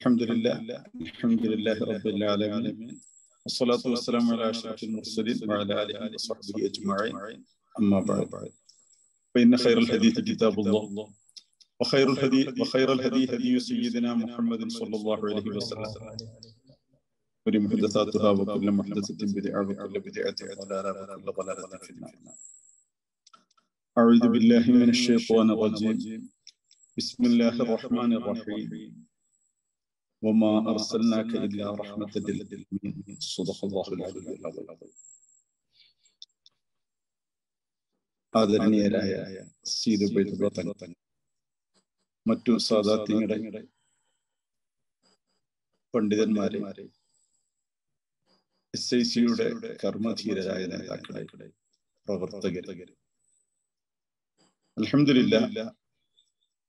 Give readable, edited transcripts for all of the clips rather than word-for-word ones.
Alhamdulillah Rabbil Alamin. Wassalatu wassalamu ala ashrafil mursalin wa ala alihi wa sahbihi ajma'in. Amma ba'd. Fa inna khayral hadithi kitabullah wa khayral hadi hadi sayyidina Muhammadin sallallahu alayhi wa sallam. Wa li muhdathatuha wa kullu muhdathatin bid'ah wa kullu bid'atin dalalah wa kullu dalalatin fin nar. A'udhu billahi minash shaitanir rajim. Bismillahir rahmanir rahim. وما أرسلناك إلا رحمة للعالمين. صدق الله العلي العظيم. ആദരണീയരായ സീദ് ഉബൈദുള്ള തങ്ങൾ, മറ്റു സാദാത്യങ്ങളുടെ പണ്ഡിതന്മാരെ, SICയുടെ കർമ്മധീരരായ നേതാക്കളെ, പ്രവർത്തകരെ, അൽഹംദുലില്ലാഹ്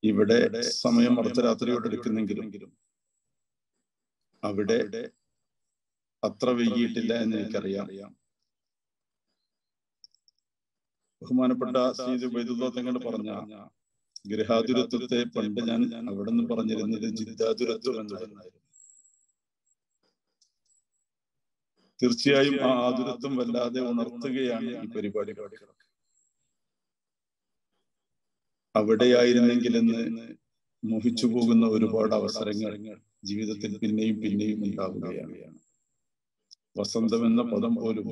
ഇവിടെ സമയം അർദ്ധരാത്രിയോട് എടുക്കുന്നെങ്കിലും അവിടെ അത്ര വൈകിയിട്ടില്ല എന്ന് എനിക്കറിയാം. ബഹുമാനപ്പെട്ട സയ്യിദ് ഉബൈദുള്ള തങ്ങൾ പറഞ്ഞ ഗൃഹാതുരത്വത്തെ പണ്ട് ഞാൻ അവിടെ നിന്ന് പറഞ്ഞിരുന്നത് ജിദ്ദാതുരത്വം എന്നായിരുന്നു. തീർച്ചയായും ആ ആതുരത്വം വല്ലാതെ ഉണർത്തുകയാണ് ഈ പരിപാടികൾ. അവിടെയായിരുന്നെങ്കിലെന്ന് മോഹിച്ചു പോകുന്ന ഒരുപാട് അവസരങ്ങൾ ജീവിതത്തിൽ പിന്നെയും പിന്നെയും ഉണ്ടാവുകയാണ്. വസന്തം എന്ന പദം പോലും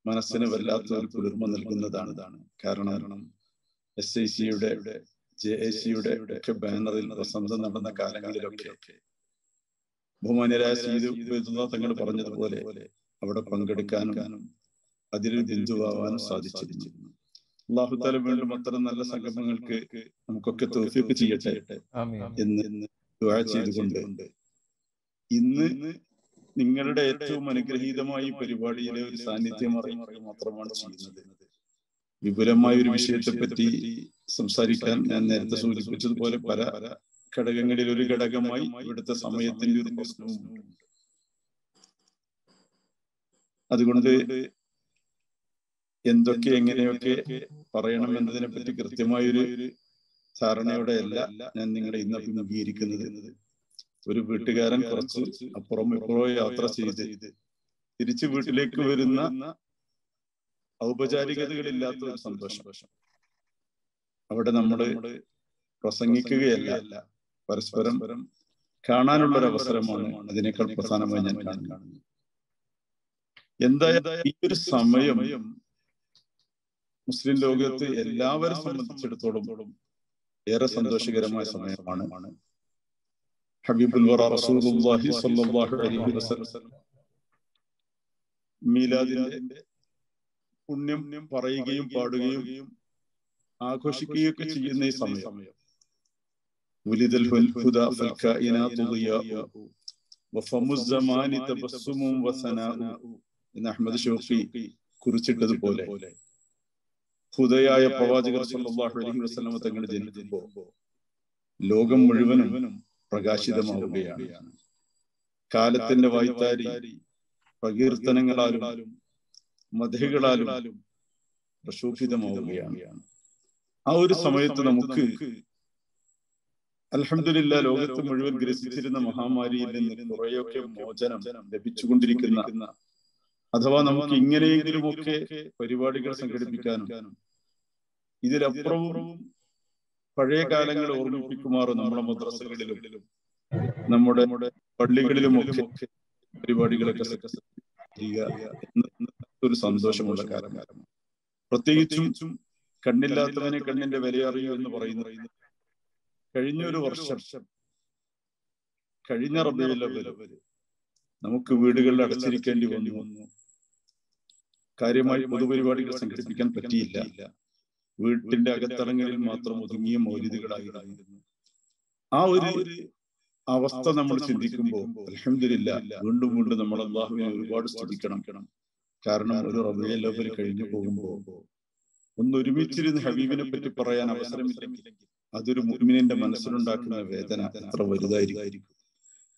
മനസ്സിന് വല്ലാത്ത ഒരു കുളിർമ നൽകുന്നതാണ്. കാരണം SICയുടെ JACയുടെ ഒക്കെ ബാനറിൽ വസന്തം നടന്ന കാലങ്ങളിലൊക്കെ ബഹുമാന്യരായ സയ്യിദ് ഉബൈദുള്ള തങ്ങൾ പറഞ്ഞതുപോലെ അവിടെ പങ്കെടുക്കാനും അതിലൊരു ബിന്ദുവാവാനും സാധിച്ചിരുന്നു. അല്ലാഹു തആല വീണ്ടും അത്തരം നല്ല സംഗമങ്ങൾക്ക് നമുക്കൊക്കെ തൗഫീഖ് ചെയ്യട്ടെ എന്ന് ദുആ ചെയ്തുകൊണ്ട് ഇന്ന് നിങ്ങളുടെ ഏറ്റവും അനുഗ്രഹീതമായ പരിപാടിയിലെ ഒരു സാന്നിധ്യം അറിയുക മാത്രമാണ് ചെയ്യുന്നത്. വിപുലമായ ഒരു വിഷയത്തെ പറ്റി സംസാരിക്കാൻ ഞാൻ നേരത്തെ സൂചിപ്പിച്ചതുപോലെ പല ഘടകങ്ങളിൽ ഒരു ഘടകമായി ഇവിടുത്തെ സമയത്തിന്റെ ഒരു പ്രശ്നവും. അതുകൊണ്ട് എന്തൊക്കെ എങ്ങനെയൊക്കെ പറയണം എന്നതിനെ പറ്റി കൃത്യമായൊരു ധാരണയോടെയല്ല ഞാൻ നിങ്ങളെ ഇന്ന് അഭിമുഖീകരിക്കുന്നത്. ഒരു വീട്ടുകാരൻ കുറച്ച് അപ്പുറം ഇപ്പുറം യാത്ര ചെയ്ത് തിരിച്ചു വീട്ടിലേക്ക് വരുന്ന ഔപചാരികതകളില്ലാത്ത ഒരു സന്തോഷം. അവിടെ നമ്മൾ പ്രസംഗിക്കുകയല്ല, പരസ്പരം കാണാനുള്ളൊരു അവസരമാണ് അതിനേക്കാൾ പ്രധാനമായി ഞാൻ കാണുന്നത്. എന്തായാലും ഈ ഒരു സമയം മുസ്ലിം ലോകത്ത് എല്ലാവരെ സംബന്ധിച്ചിടത്തോളം ഏറെ സന്തോഷകരമായ സമയമാണ്. ഹബീബുൽ വറ റസൂലുള്ളാഹി സ്വല്ലല്ലാഹു അലൈഹി വസല്ലം മീലാദിന്റെ പുണ്യം പറയുകയും പാടുകയും ആഘോഷിക്കുകയൊക്കെ ചെയ്യുന്ന ഈ സമയം ഉലിദൽ ഹുദാ ഫൽ കായിനാതു ദിയാഉ വഫമുസ് സമാനി തബസ്സുമും വസനാഉ എന്ന് അഹ്മദ് ഷൗഖി കുറിച്ചിട്ടതുപോലെ ഹുദയായ പ്രവാചകർ സല്ലല്ലാഹു അലൈഹി വസല്ലം തങ്ങൾ ജനിക്കുമ്പോൾ ലോകം മുഴുവനും പ്രകാശിതമാവുകയാണ്. കാലത്തിന്റെ വായ്ത്താരി പ്രകീർത്തനങ്ങളാലും മദ്ഹുകളാലും പ്രശോഭിതമാവുകയാണ്. ആ ഒരു സമയത്ത് നമുക്ക് അൽഹംദുലില്ലാഹ് ലോകത്ത് മുഴുവൻ ഗ്രസിച്ചിരുന്ന മഹാമാരിയിൽ നിന്ന് കുറെയൊക്കെ മോചനം ലഭിച്ചുകൊണ്ടിരിക്കുന്ന, അഥവാ നമുക്ക് ഇങ്ങനെയെങ്കിലുമൊക്കെ പരിപാടികൾ സംഘടിപ്പിക്കാനും ഇതിലപ്പുറവും പഴയ കാലങ്ങൾ ഓർമ്മിപ്പിക്കുമാറ് നമ്മുടെ മദ്രസകളിലും നമ്മുടെ പള്ളികളിലുമൊക്കെ പരിപാടികളൊക്കെ ഒരു സന്തോഷമുള്ള കാലമാണ്. പ്രത്യേകിച്ചും കണ്ണില്ലാത്തവനെ കണ്ണിന്റെ വിലയറിയൂ എന്ന് പറയുന്നത് കഴിഞ്ഞൊരു വർഷം, കഴിഞ്ഞ റബീഉൽ അവ്വൽ നമുക്ക് വീടുകളിൽ അടച്ചിരിക്കേണ്ടി വന്നു. കാര്യമായി പൊതുപരിപാടികൾ സംഘടിപ്പിക്കാൻ പറ്റിയില്ല. വീട്ടിന്റെ അകത്തളങ്ങളിൽ മാത്രം ഒതുങ്ങിയ മൗലിദുകളായിരുന്നു. ആ ഒരു അവസ്ഥ നമ്മൾ ചിന്തിക്കുമ്പോൾ അൽഹംദുലില്ലാഹ് വീണ്ടും നമ്മൾ അല്ലാഹുവിനെ ഒരുപാട് സ്തുതിക്കണം. കാരണം ഒരു റബീഉൽ അവ്വൽ കഴിഞ്ഞു പോകുമ്പോൾ ഒന്ന് ഒരുമിച്ചിരുന്ന് ഹബീബിനെ പറ്റി പറയാൻ അവസരമില്ലെങ്കിൽ അതൊരു മുഅ്മിനിന്റെ മനസ്സിലുണ്ടാക്കുന്ന വേദന എത്ര വലുതായിരിക്കും.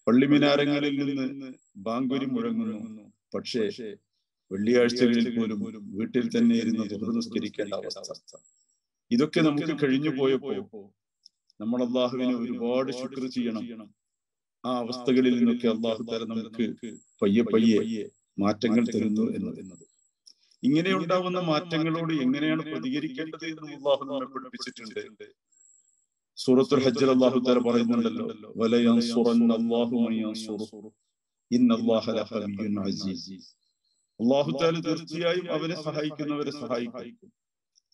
പള്ളിമിനാരങ്ങളിൽ നിന്ന് ബാങ്കുരി മുഴങ്ങുന്നു, പക്ഷേ വെള്ളിയാഴ്ചകളിൽ പോലും വീട്ടിൽ തന്നെ ഇരുന്ന് ദുഹർ നിസ്കരിക്കേണ്ട അവസ്ഥ. ഇതൊക്കെ നമുക്ക് കഴിഞ്ഞു പോയപ്പോ നമ്മൾ അല്ലാഹുവിനെ ഒരുപാട് ശുക്ർ ചെയ്യണം. ആ അവസ്ഥകളിൽ നിന്നൊക്കെ അള്ളാഹു തആല നമുക്ക് പയ്യെ പയ്യെ മാറ്റങ്ങൾ തരുന്നു എന്നത്. ഇങ്ങനെ ഉണ്ടാകുന്ന മാറ്റങ്ങളോട് എങ്ങനെയാണ് പ്രതികരിക്കേണ്ടത് എന്ന് അള്ളാഹു നമ്മെ പഠിപ്പിച്ചിട്ടുണ്ട്. സൂറത്തുൽ ഹജ്ജിൽ അള്ളാഹു തആല പറയുന്നുണ്ടല്ലോ, വലയൻസുറന്നല്ലാഹു മൻ യൻസുറുഹു ഇന്നല്ലാഹ ലഖവിയ്യുൻ അസീസ്. അള്ളാഹു തആല തീർച്ചയായും അവനെ സഹായിക്കുന്നവരെ സഹായിക്കും.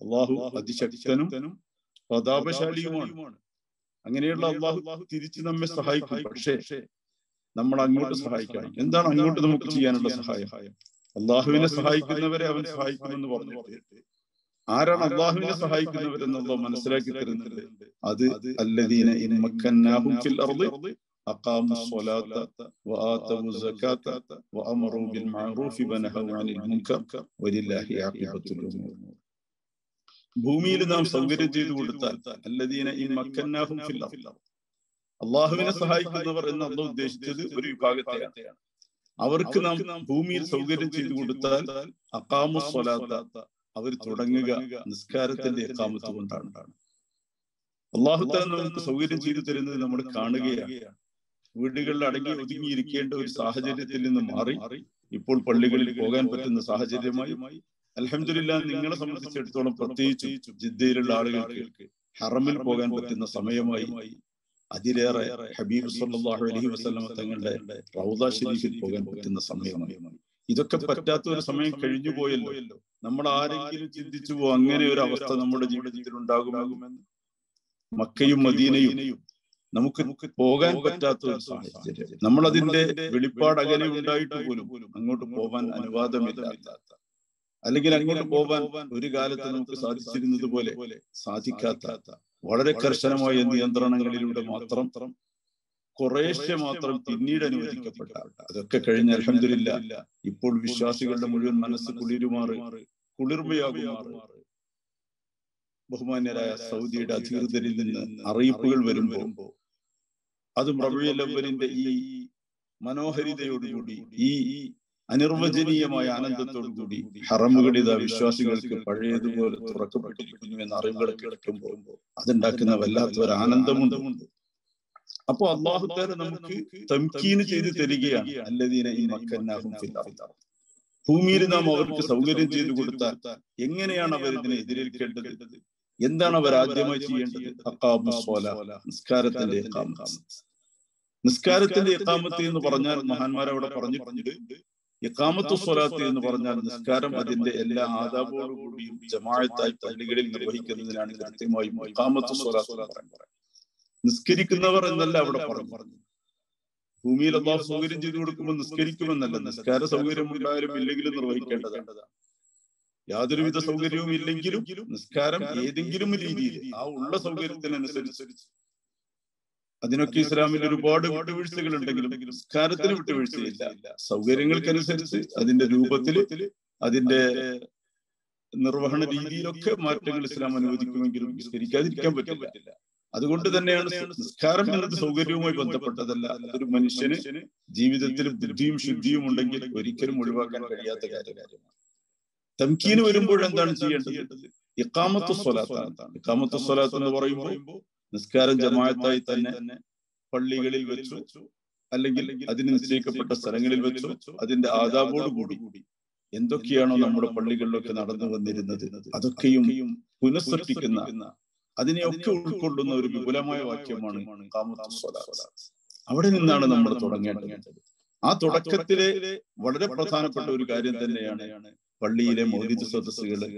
അള്ളാഹു അതിശക്തനും പ്രതാപശാലിയുമാണ്. അങ്ങനെയുള്ള അള്ളാഹു തിരിച്ച് നമ്മെ സഹായിക്കും. പക്ഷേ നമ്മൾ അങ്ങോട്ട് സഹായിക്കണം. എന്താണ് അങ്ങോട്ട് നമുക്ക് ചെയ്യാനുള്ള സഹായം? അള്ളാഹുവിനെ സഹായിക്കുന്നവരെ അവൻ സഹായിക്കുമെന്ന് പറഞ്ഞിട്ട് ആരാണ് അള്ളാഹുവിനെ സഹായിക്കുന്നവരെന്നുള്ളത് മനസ്സിലാക്കി തരുന്നുണ്ട്. അത് അല്ലദീന ഇൻ മക്കന്നാഹും ഫിൽ അർളി അഖാമു സ്വലാത്ത വആതവു സകാത്ത വഅമറു ബിൽ മഅറൂഫി വനഹൗ അനിൽ മുൻകർ വലില്ലാഹി ആഖിബത്തുൽ ഉമൂർ. ഭൂമിയിൽ നാം സൗകര്യം ചെയ്തു കൊടുത്താൽ അല്ലദീന ഇൻ മക്കന്നാഹും ഫിൽ അർളി, അള്ളാഹുവിനെ സഹായിക്കുന്നവർ എന്ന് അള്ളാഹു ഉദ്ദേശിച്ചത് ഒരു വിഭാഗത്തെയാണ്. അവർക്ക് നാം ഭൂമിയിൽ സൗകര്യം ചെയ്തു കൊടുത്താൽ അഖാമു സ്വലാത്ത, അവർ തുടങ്ങുക നിസ്കാരത്തിന്റെ ഇഖാമത്ത് കൊണ്ടാണ്. അല്ലാഹു തആല നമുക്ക് സൗകര്യം ചെയ്തു തരുന്നത് നമ്മൾ കാണുകയാണ്. വീടുകളിൽ അടങ്ങി ഒതുങ്ങിയിരിക്കേണ്ട ഒരു സാഹചര്യത്തിൽ നിന്ന് മാറി ഇപ്പോൾ പള്ളികളിൽ പോകാൻ പറ്റുന്ന സാഹചര്യമായി. അൽഹംദുലില്ലാഹ്, നിങ്ങളെ സംബന്ധിച്ചിടത്തോളം പ്രത്യേകിച്ച് ജിദ്ദയിലുള്ള ആളുകൾക്ക് ഹറമിൽ പോകാൻ പറ്റുന്ന സമയമായി. അതിലേറെ ഹബീബ് സല്ലല്ലാഹു അലൈഹി വസല്ലം തങ്ങളുടെ റൗദ ശരീഫിൽ പോകാൻ പറ്റുന്ന സമയമായി. ഇതൊക്കെ പറ്റാത്ത ഒരു സമയം കഴിഞ്ഞു പോയല്ലോ. നമ്മൾ ആരെങ്കിലും ചിന്തിച്ചു പോ അങ്ങനെ ഒരു അവസ്ഥ നമ്മുടെ ജീവിതത്തിൽ ഉണ്ടാകുമെന്ന്? മക്കയും മദീനയും നമുക്ക് പോകാൻ പറ്റാത്ത ഒരു സാഹചര്യം, നമ്മൾ അതിന്റെ വെളിപ്പാട് അകലെ ഉണ്ടായിട്ട് പോലും അങ്ങോട്ട് പോകാൻ അനുവാദമില്ലാത്ത, അല്ലെങ്കിൽ അങ്ങോട്ട് പോകാൻ ഒരു കാലത്ത് നമുക്ക് സാധിച്ചിരുന്നത് പോലെ സാധിക്കാത്ത വളരെ കർശനമായ നിയന്ത്രണങ്ങളിലൂടെ മാത്രം കുറേശ്ശെ മാത്രം പിന്നീട് അനുവദിക്കപ്പെട്ട, അതൊക്കെ കഴിഞ്ഞ് അൽഹംദുലില്ലാഹ് ഇപ്പോൾ വിശ്വാസികളുടെ മുഴുവൻ മനസ്സ് കുളിർമയാകുമാറ് ബഹുമാന്യരായ സൗദിയുടെ അധികൃതരിൽ നിന്ന് അറിയിപ്പുകൾ വരുമ്പോൾ, അതും റബീഉൽ അവ്വലിന്റെ ഈ മനോഹരിതയോടുകൂടി, ഈ അനിർവചനീയമായ ആനന്ദത്തോടുകൂടി ഹറമുകളിൽ വിശ്വാസികൾക്ക് പഴയതുപോലെ തുറക്കപ്പെട്ടിരിക്കുന്നു എന്ന അറിവുകൾ കേൾക്കുമ്പോൾ അതുണ്ടാക്കുന്ന വല്ലാത്ത ഒരു ആനന്ദമുണ്ട്. അപ്പോ അല്ലാഹു തആല നമുക്ക് തംകീന് ചെയ്ത് തരികയാണ്. അല്ലദീന ഇൻ മക്കന്നാഹും ഫിൽ അർദ്, ഭൂമിയിൽ നാം അവർക്ക് സൗകര്യം ചെയ്തു കൊടുത്താൽ എങ്ങനെയാണ് അവർ ഇതിനെ എതിരേൽക്കേണ്ടത്? എന്താണ് അവർ ആദ്യമായി ചെയ്യേണ്ടത്? അഖാമു സ്വലാത്ത്, നിസ്കാരത്തിന്റെ ഇഖാമത്ത്. നിസ്കാരത്തിന്റെ ഇഖാമത്ത് എന്ന് പറഞ്ഞാൽ മഹാന്മാർ അവിടെ പറഞ്ഞിട്ടുണ്ട്, ഇഖാമത്തു സ്വലാത്ത് എന്ന് പറഞ്ഞാൽ നിസ്കാരം അതിന്റെ എല്ലാ ആദാബോടുകൂടിയും ജമാഅത്തായി പള്ളികളിൽ നിർവഹിക്കുന്നതിനാണ് കൃത്യമായും ഇഖാമത്തു സ്വലാത്ത് പറയുന്നത്. നിസ്കരിക്കുന്നവർ എന്നല്ല അവിടെ പറഞ്ഞു. ഭൂമിയിൽ അല്ലാഹു സൗകര്യം ചെയ്തു കൊടുക്കുമ്പോൾ നിസ്കരിക്കുമെന്നല്ല, നിസ്കാര സൗകര്യം ഉണ്ടായാലും ഇല്ലെങ്കിലും നിർവഹിക്കേണ്ടതാണ്. യാതൊരുവിധ സൗകര്യവും ഇല്ലെങ്കിലും നിസ്കാരം ഏതെങ്കിലും രീതിയിൽ ആ ഉള്ള സൗകര്യത്തിനനുസരിച്ച്, അതിനൊക്കെ ഇസ്ലാമിൽ ഒരുപാട് വിട്ടുവീഴ്ചകൾ ഉണ്ടെങ്കിലും നിസ്കാരത്തിന് വിട്ടുവീഴ്ചയില്ല. സൗകര്യങ്ങൾക്കനുസരിച്ച് അതിന്റെ രൂപത്തില് അതിന്റെ നിർവഹണ രീതിയിലൊക്കെ മാറ്റങ്ങൾ ഇസ്ലാം അനുവദിക്കുമെങ്കിലും നിസ്കരിക്കാതിരിക്കാൻ പറ്റില്ല. അതുകൊണ്ട് തന്നെയാണ് നിസ്കാരം എന്നത് സൗകര്യവുമായി ബന്ധപ്പെട്ടതല്ല, അതൊരു മനുഷ്യന് ജീവിതത്തിൽ ബുദ്ധിയും ശുദ്ധിയും ഉണ്ടെങ്കിൽ ഒരിക്കലും ഒഴിവാക്കാൻ കഴിയാത്ത കാര്യമാണ്. തംകീന് വരുമ്പോൾ എന്താണ് ചെയ്യേണ്ടത്? ഇഖാമത്തു സ്വലാത്താണ്. ഇഖാമത്തു സ്വലാത്ത് എന്ന് പറയുമ്പോൾ നിസ്കാരം ജമാഅത്തായി തന്നെ പള്ളികളിൽ വെച്ചു, അല്ലെങ്കിൽ അതിന് നിശ്ചയിക്കപ്പെട്ട സ്ഥലങ്ങളിൽ വെച്ചു, അതിന്റെ ആദാബോടുകൂടി എന്തൊക്കെയാണോ നമ്മുടെ പള്ളികളിലൊക്കെ നടന്നു വന്നിരുന്നത് അതൊക്കെയും പുനഃസൃഷ്ടിക്കുന്ന, അതിനെയൊക്കെ ഉൾക്കൊള്ളുന്ന ഒരു വിപുലമായ വാക്യമാണ് ഇഖാമത്തു സ്വലാത്ത്. അവിടെ നിന്നാണ് നമ്മൾ തുടങ്ങേണ്ടത്. ആ തുടക്കത്തിലെ വളരെ പ്രധാനപ്പെട്ട ഒരു കാര്യം തന്നെയാണ് പള്ളിയിലെ മൗലിദ് സദസ്സുകള്.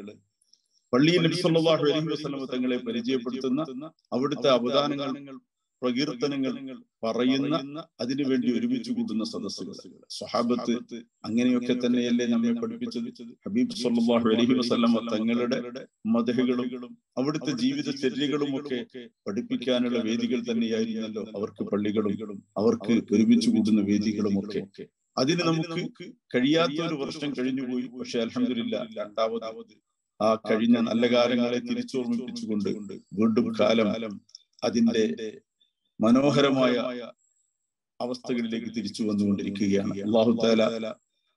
പള്ളിയിൽ നബി സല്ലല്ലാഹു അലൈഹി വസല്ലം തങ്ങളെ പരിചയപ്പെടുത്തുന്ന, അവിടുത്തെ അവദാനങ്ങൾ, പ്രകീർത്തനങ്ങൾ പറയുന്ന, അതിനുവേണ്ടി ഒരുമിച്ച് കൂടുന്ന സദസ്സുകൾ. സ്വഹാബത്ത് അങ്ങനെയൊക്കെ തന്നെയല്ലേ നമ്മെ പഠിപ്പിച്ചത്? ഹബീബ് സല്ലല്ലാഹു അലൈഹി വസല്ലം തങ്ങളുടെ മദ്ഹുകളും അവിടുത്തെ ജീവിതചര്യകളും ഒക്കെ പഠിപ്പിക്കാനുള്ള വേദികൾ തന്നെയായിരുന്നല്ലോ അവർക്ക് പള്ളികളും അവർക്ക് ഒരുമിച്ച് കൂടുന്ന വേദികളും ഒക്കെ. അതിന് നമുക്ക് കഴിയാത്ത ഒരു വർഷം കഴിഞ്ഞുപോയി. പക്ഷെ അൽഹംദുലില്ലാഹ് രണ്ടാമത് ആ കഴിഞ്ഞ നല്ല കാലങ്ങളെ തിരിച്ചോർമ്മിപ്പിച്ചുകൊണ്ട് വീണ്ടും കാലം അതിന്റെ മനോഹരമായ അവസ്ഥകളിലേക്ക് തിരിച്ചു വന്നുകൊണ്ടിരിക്കുകയാണ്. അല്ലാഹു തആല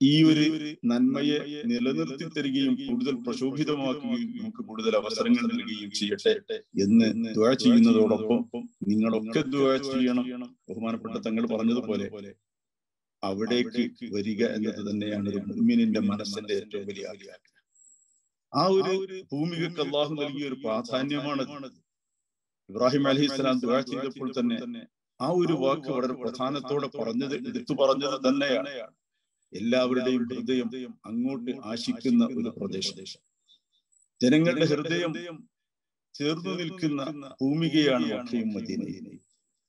ഈ ഒരു നന്മയെ നിലനിർത്തി തരികയും കൂടുതൽ പ്രശോഭിതമാക്കുകയും നമുക്ക് കൂടുതൽ അവസരങ്ങൾ നൽകുകയും ചെയ്യട്ടെ എന്ന് ദുആ ചെയ്യുന്നതോടൊപ്പം നിങ്ങളൊക്കെ ദുആ ചെയ്യണം. ബഹുമാനപ്പെട്ട തങ്ങൾ പറഞ്ഞതുപോലെ അവിടേക്ക് വരിക എന്നത് തന്നെയാണ് ഒരു മുഅ്മിനിന്റെ മനസ്സിന്റെ ഏറ്റവും വലിയ ആഗ്രഹം. ആ ഒരു ഭൂമികൾക്ക് അല്ലാഹു നൽകിയ ഒരു പ്രാധാന്യമാണ്. ഇബ്രാഹിം അലൈഹിസ്സലാം ദുആ ചെയ്തപ്പോൾ തന്നെ ആ ഒരു വാക്ക് വളരെ പ്രധാനത്തോടെ എടുത്തു പറഞ്ഞത് തന്നെയാണ്. എല്ലാവരുടെയും ഹൃദയം അങ്ങോട്ട് ആശിക്കുന്ന ഒരു പ്രദേശം, ജനങ്ങളുടെ ഹൃദയം ചേർന്നു നിൽക്കുന്ന ഭൂമികയാണ് മക്കയും മദീനയും.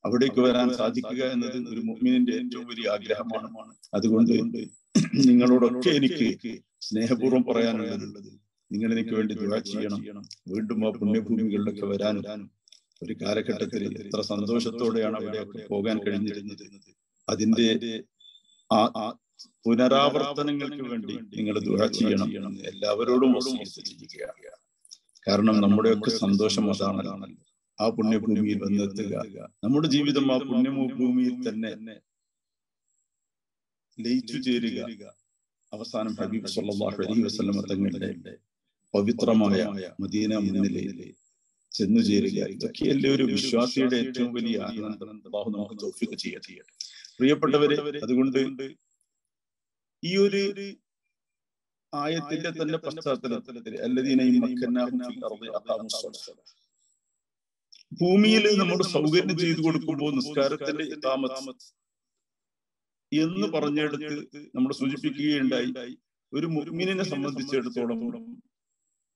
അവിടേക്ക് വരാൻ സാധിക്കുക എന്നത് ഒരു മുഅ്മിനിന്റെ ഏറ്റവും വലിയ ആഗ്രഹമാണ്. അതുകൊണ്ട് നിങ്ങളോടൊക്കെ എനിക്ക് സ്നേഹപൂർവ്വം പറയാനുള്ളത്, നിങ്ങൾ എനിക്ക് വേണ്ടി ദുആ ചെയ്യണം. വീണ്ടും ആ പുണ്യഭൂമികളിലൊക്കെ വരാനും ഒരു കാലഘട്ടത്തിൽ എത്ര സന്തോഷത്തോടെയാണ് അവിടെയൊക്കെ പോകാൻ കഴിഞ്ഞിരുന്നത്. അതിന്റെ ആ പുനരാവർത്തനങ്ങൾക്ക് വേണ്ടി നിങ്ങൾ ദുആ ചെയ്യണം എന്ന് എല്ലാവരോടും വസിയത്ത് ചെയ്യുകയാണ്. കാരണം നമ്മുടെയൊക്കെ സന്തോഷം അതാണല്ലോ, ആ പുണ്യഭൂമിയിൽ വന്നെത്തുക. നമ്മുടെ ജീവിതം ആ പുണ്യഭൂമിയിൽ തന്നെ ലയിച്ചു ചേരുക. അവസാനം ഹബീബ് സല്ലല്ലാഹു അലൈഹി വസല്ലം തങ്ങളുടെ പവിത്രമായ മദീന മുന്നിൽ ചെന്നു ചേരുക. ഇതൊക്കെയല്ലേ ഒരു വിശ്വാസിയുടെ ഏറ്റവും വലിയ ആനന്ദം. അല്ലാഹു നമുക്ക് തൗഫീഖ് ചെയ്യട്ടെ. പ്രിയപ്പെട്ടവരെ, അതുകൊണ്ട് ഈ ഒരു ആയത്തിന്റെ തന്നെ പശ്ചാത്തലത്തിൽ അല്ലദീന മക്കന്നാഹും ഫിൽ അർളി അഖാമുസ്സലാഹ്, ഭൂമിയിൽ നമ്മുടെ സൗകര്യം ചെയ്തു കൊടുക്കുമ്പോൾ നിസ്കാരത്തിന്റെ ഇഖാമത്ത് എന്ന് പറഞ്ഞെടുത്ത് നമ്മൾ സൂചിപ്പിക്കുകയുണ്ടായി. ഒരു മുഅ്മിനിനെ സംബന്ധിച്ചിടത്തോളം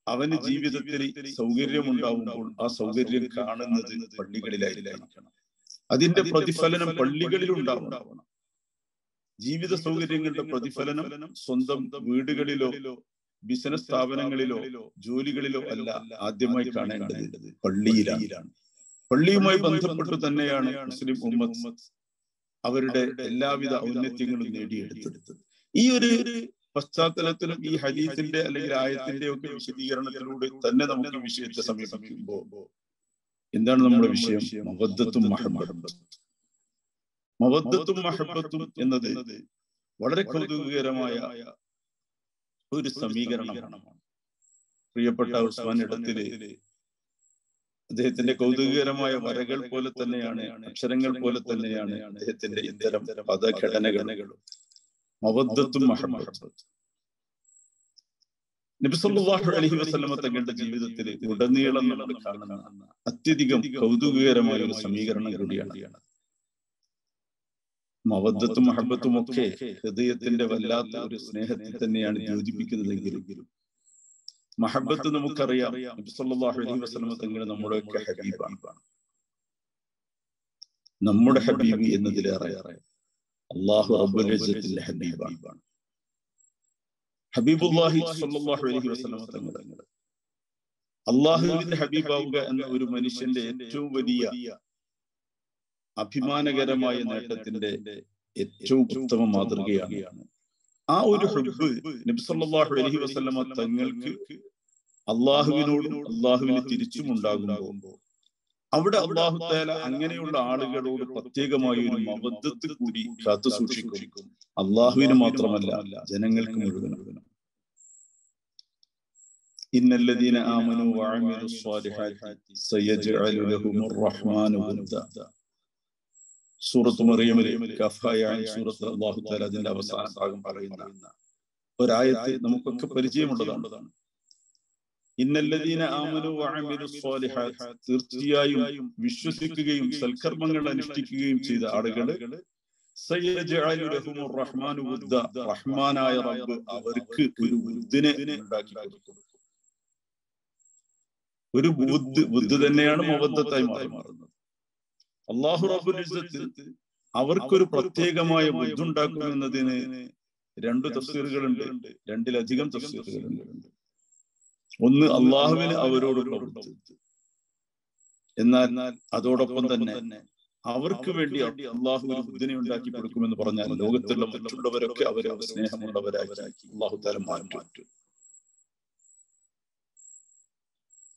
അവന് ജീവിതത്തിൽ സൗകര്യമുണ്ടാവുമ്പോൾ ആ സൗകര്യം കാണുന്നത് പള്ളികളിലായിരിക്കണം. അതിന്റെ പ്രതിഫലനം പള്ളികളിൽ ഉണ്ടാവണം. ജീവിത സൗകര്യങ്ങളുടെ പ്രതിഫലനം സ്വന്തം വീടുകളിലോ ബിസിനസ് സ്ഥാപനങ്ങളിലോ ജോലികളിലോ അല്ല, ആദ്യമായി കാണേണ്ടത് പള്ളിയിലാണ്. പള്ളിയുമായി ബന്ധപ്പെട്ട് തന്നെയാണ് മുസ്ലിം ഉമ്മത്ത് അവരുടെ എല്ലാവിധ ഔന്നത്യങ്ങളും നേടിയെടുത്തത്. ഈ ഒരു പശ്ചാത്തലത്തിലും ഈ ഹദീസിന്റെ അല്ലെങ്കിൽ ആയത്തിന്റെ ഒക്കെ വിശദീകരണത്തിലൂടെ തന്നെ നമുക്ക് വിഷയത്തെ സമീപിക്കുമ്പോൾ എന്താണ് നമ്മുടെ വിഷയം? മവദ്ദത്തും മഹബ്ബത്തും. മവദ്ദത്തും മഹബ്ബത്തും എന്നത് വളരെ കൗതുകകരമായ ഒരു സമീകരണമാണ്. പ്രിയപ്പെട്ട ഉസ്മാൻ ഇടത്തില് അദ്ദേഹത്തിന്റെ കൗതുകകരമായ വരകൾ പോലെ തന്നെയാണ്, അക്ഷരങ്ങൾ പോലെ തന്നെയാണ് അദ്ദേഹത്തിന്റെ ഇത്തരം പദഘടനകളും. മവദ്ദത്തും മഹബ്ബത്തും നബി സല്ലല്ലാഹു അലൈഹി വസല്ലം തങ്ങളുടെ ജീവിതത്തിൽ ഉടനീളം നമ്മൾ കാണുന്ന അത്യധികം കൗതുകകരമായ ഒരു സമീകരണം കൂടിയാണ്. മവദ്ദത്തും മഹബ്ബത്തും ഒക്കെ ഹൃദയത്തിന്റെ വല്ലാത്ത ഒരു സ്നേഹത്തിൽ തന്നെയാണ് യോജിപ്പിക്കുന്നതെങ്കിലും മഹബ്ബത്ത് നമുക്കറിയാം, നബി സല്ലല്ലാഹു അലൈഹി വസല്ലം തങ്ങൾ നമ്മുടെയൊക്കെ ഹബീബാണ്. നമ്മുടെ ഹബീബ് എന്നതിലേറെ അല്ലാഹു റബ്ബുൽ ഇസ്സത്തിന്റെ ഹബീബാണ്. ഹബീബുല്ലാഹി സ്വല്ലല്ലാഹു അലൈഹി വസല്ലം തങ്ങൾ അല്ലാഹുവിന്റെ ഹബീബാവുക എന്ന ഒരു മനുഷ്യന്റെ ഏറ്റവും വലിയ അഭിമാനകരമായ നേട്ടത്തിന്റെ ഏറ്റവും ഉത്തമ മാതൃകയാണ്. ആ ഒരു ഹുബ്ബ് നബി സല്ലല്ലാഹു അലൈഹി വസല്ലം തങ്ങൾക്ക് അല്ലാഹുവിനോടും അല്ലാഹുവിന് തിരിച്ചും ഉണ്ടാകുമ്പോൾ അവിടെ അല്ലാഹു തആല അങ്ങനെയുള്ള ആളുകളോട് പ്രത്യേകമായ ഒരു മവദ്ദത്ത് കൂടി കാത്തു സൂക്ഷിക്കും. അല്ലാഹുവിന് മാത്രമല്ല, ജനങ്ങൾക്ക് മുഴുവനും. ഇന്നല്ലദീന ആമനൂ വഅമിലുസ് സ്വാലിഹാത്തി സയജ്അലു ലഹുമുർ റഹ്മാനു വദ്ദാ. സൂറത്ത് മറിയമിലെ കഫായ സൂറത്ത് അല്ലാഹു തആല അതിന്റെ അവസാന ഭാഗം പറയുന്ന ഒരായത്ത് നമുക്കൊക്കെ പരിചയമുള്ളതാണ്. ഇന്നല്ലദീന ആമനൂ വഅമിലുസ് സ്വാലിഹാത്ത്, തീർച്ചയായും വിശ്വസിക്കുകയും സൽക്കർമ്മങ്ങൾ അനുഷ്ഠിക്കുകയും ചെയ്ത ആളുകൾ സയജ്അലു ലഹുമുർ റഹ്മാനു വദ്ദാ, റഹ്മാനായ റബ്ബ് അവർക്ക് ഒരു വുദ്ദിനെ ഉണ്ടാക്കി കൊടുക്കും. ഒരു വുദ്ദ് തന്നെയാണ് മവദ്ദത്തായി മാറുന്നത്. അല്ലാഹു റബ്ബുൽ ഇസ്സത്ത് അവർക്കൊരു പ്രത്യേകമായ വുദ്ദുണ്ടാക്കുമെന്നതിന് രണ്ട് തഫ്സീറുകളുണ്ട്, രണ്ടിലധികം തഫ്സീറുകളുണ്ട്. ഒന്ന് അല്ലാഹുവിന് അവരോടുള്ള വുദ്ദ്, എന്നാൽ അതോടൊപ്പം തന്നെ അവർക്ക് വേണ്ടി അല്ലാഹു ഒരു വുദ്ദിനെ ഉണ്ടാക്കി കൊടുക്കുമെന്ന് പറഞ്ഞാൽ ലോകത്തുള്ള മറ്റുള്ളവരൊക്കെ അവരെ സ്നേഹമുള്ളവരാക്കി അല്ലാഹു തആല മാറ്റും.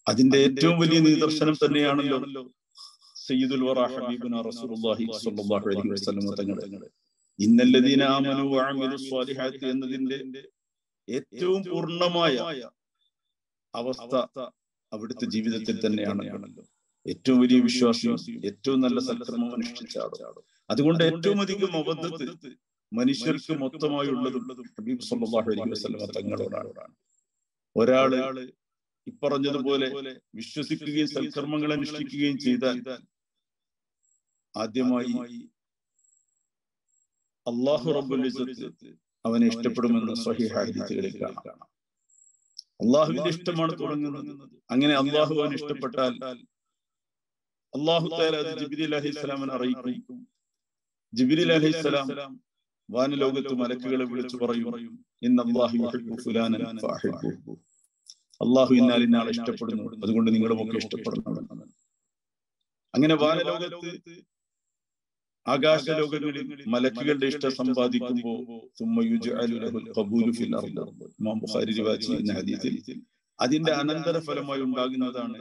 അതിന്റെ ഏറ്റവും വലിയ നിദർശനം തന്നെയാണല്ലോ സയ്യിദുൽ വറ ഹബീബുനാ റസൂലുള്ളാഹി സ്വല്ലല്ലാഹു അലൈഹി വസല്ലം തങ്ങൾ ഇന്നല്ലദീന ആമനു വഅമിലു സ്വാലിഹാത്തി എന്നതിന്റെ ഏറ്റവും പൂർണ്ണമായ അവസ്ഥ അവിടുത്തെ ജീവിതത്തിൽ തന്നെയാണല്ലോ. ഏറ്റവും വലിയ വിശ്വാസിയും ഏറ്റവും നല്ല സൽക്കർമ്മം അനുഷ്ഠിച്ച ആളും. അതുകൊണ്ട് ഏറ്റവും അധികം മവദ്ദത്ത് മനുഷ്യർക്ക് മൊത്തമായുള്ളതും ഹബീബ് സല്ലല്ലാഹു അലൈഹി വസല്ലം തങ്ങളോടാണ്. ഒരാള് ഇപ്പറഞ്ഞതുപോലെ വിശ്വസിക്കുകയും സൽക്കർമ്മങ്ങൾ അനുഷ്ഠിക്കുകയും ചെയ്താൽ ആദ്യമായി അല്ലാഹു റബ്ബുൽ ഇസ്സത്ത് അവനെ ഇഷ്ടപ്പെടുമെന്ന് സ്വഹീഹ് ഹദീസുകളിൽ കാണാം. അള്ളാഹുവിന്റെ ഇഷ്ടമാണ് തുടങ്ങുന്നത്. അങ്ങനെ അള്ളാഹു അവനെ ഇഷ്ടപ്പെട്ടാൽ അള്ളാഹു തആല അത് ജിബ്രീൽ അലൈഹിസ്സലാമിനെ അറിയിക്കും. ജിബ്രീൽ അലൈഹിസ്സലാം വാനലോകത്ത് മലക്കുകളെ വിളിച്ചു പറയും, ഇന്നല്ലാഹു യുഹിബ്ബു ഫുലാനൻ ഫഅഹിബ്ബുഹു. അള്ളാഹു ഇന്നാലിന്നാളെ ഇഷ്ടപ്പെടുന്നു, അതുകൊണ്ട് നിങ്ങളുമൊക്കെ ഇഷ്ടപ്പെടണമെന്ന്. അങ്ങനെ വാനലോകത്ത് ആകാശലോകങ്ങളിൽ മലക്കുകളുടെ ഇഷ്ടം സമ്പാദിക്കുമ്പോൾ ഇമാം ബുഖാരി റിവായത്ത് ചെയ്യുന്ന ഹദീസിൽ അതിന്റെ അനന്തര ഫലമായി ഉണ്ടാകുന്നതാണ്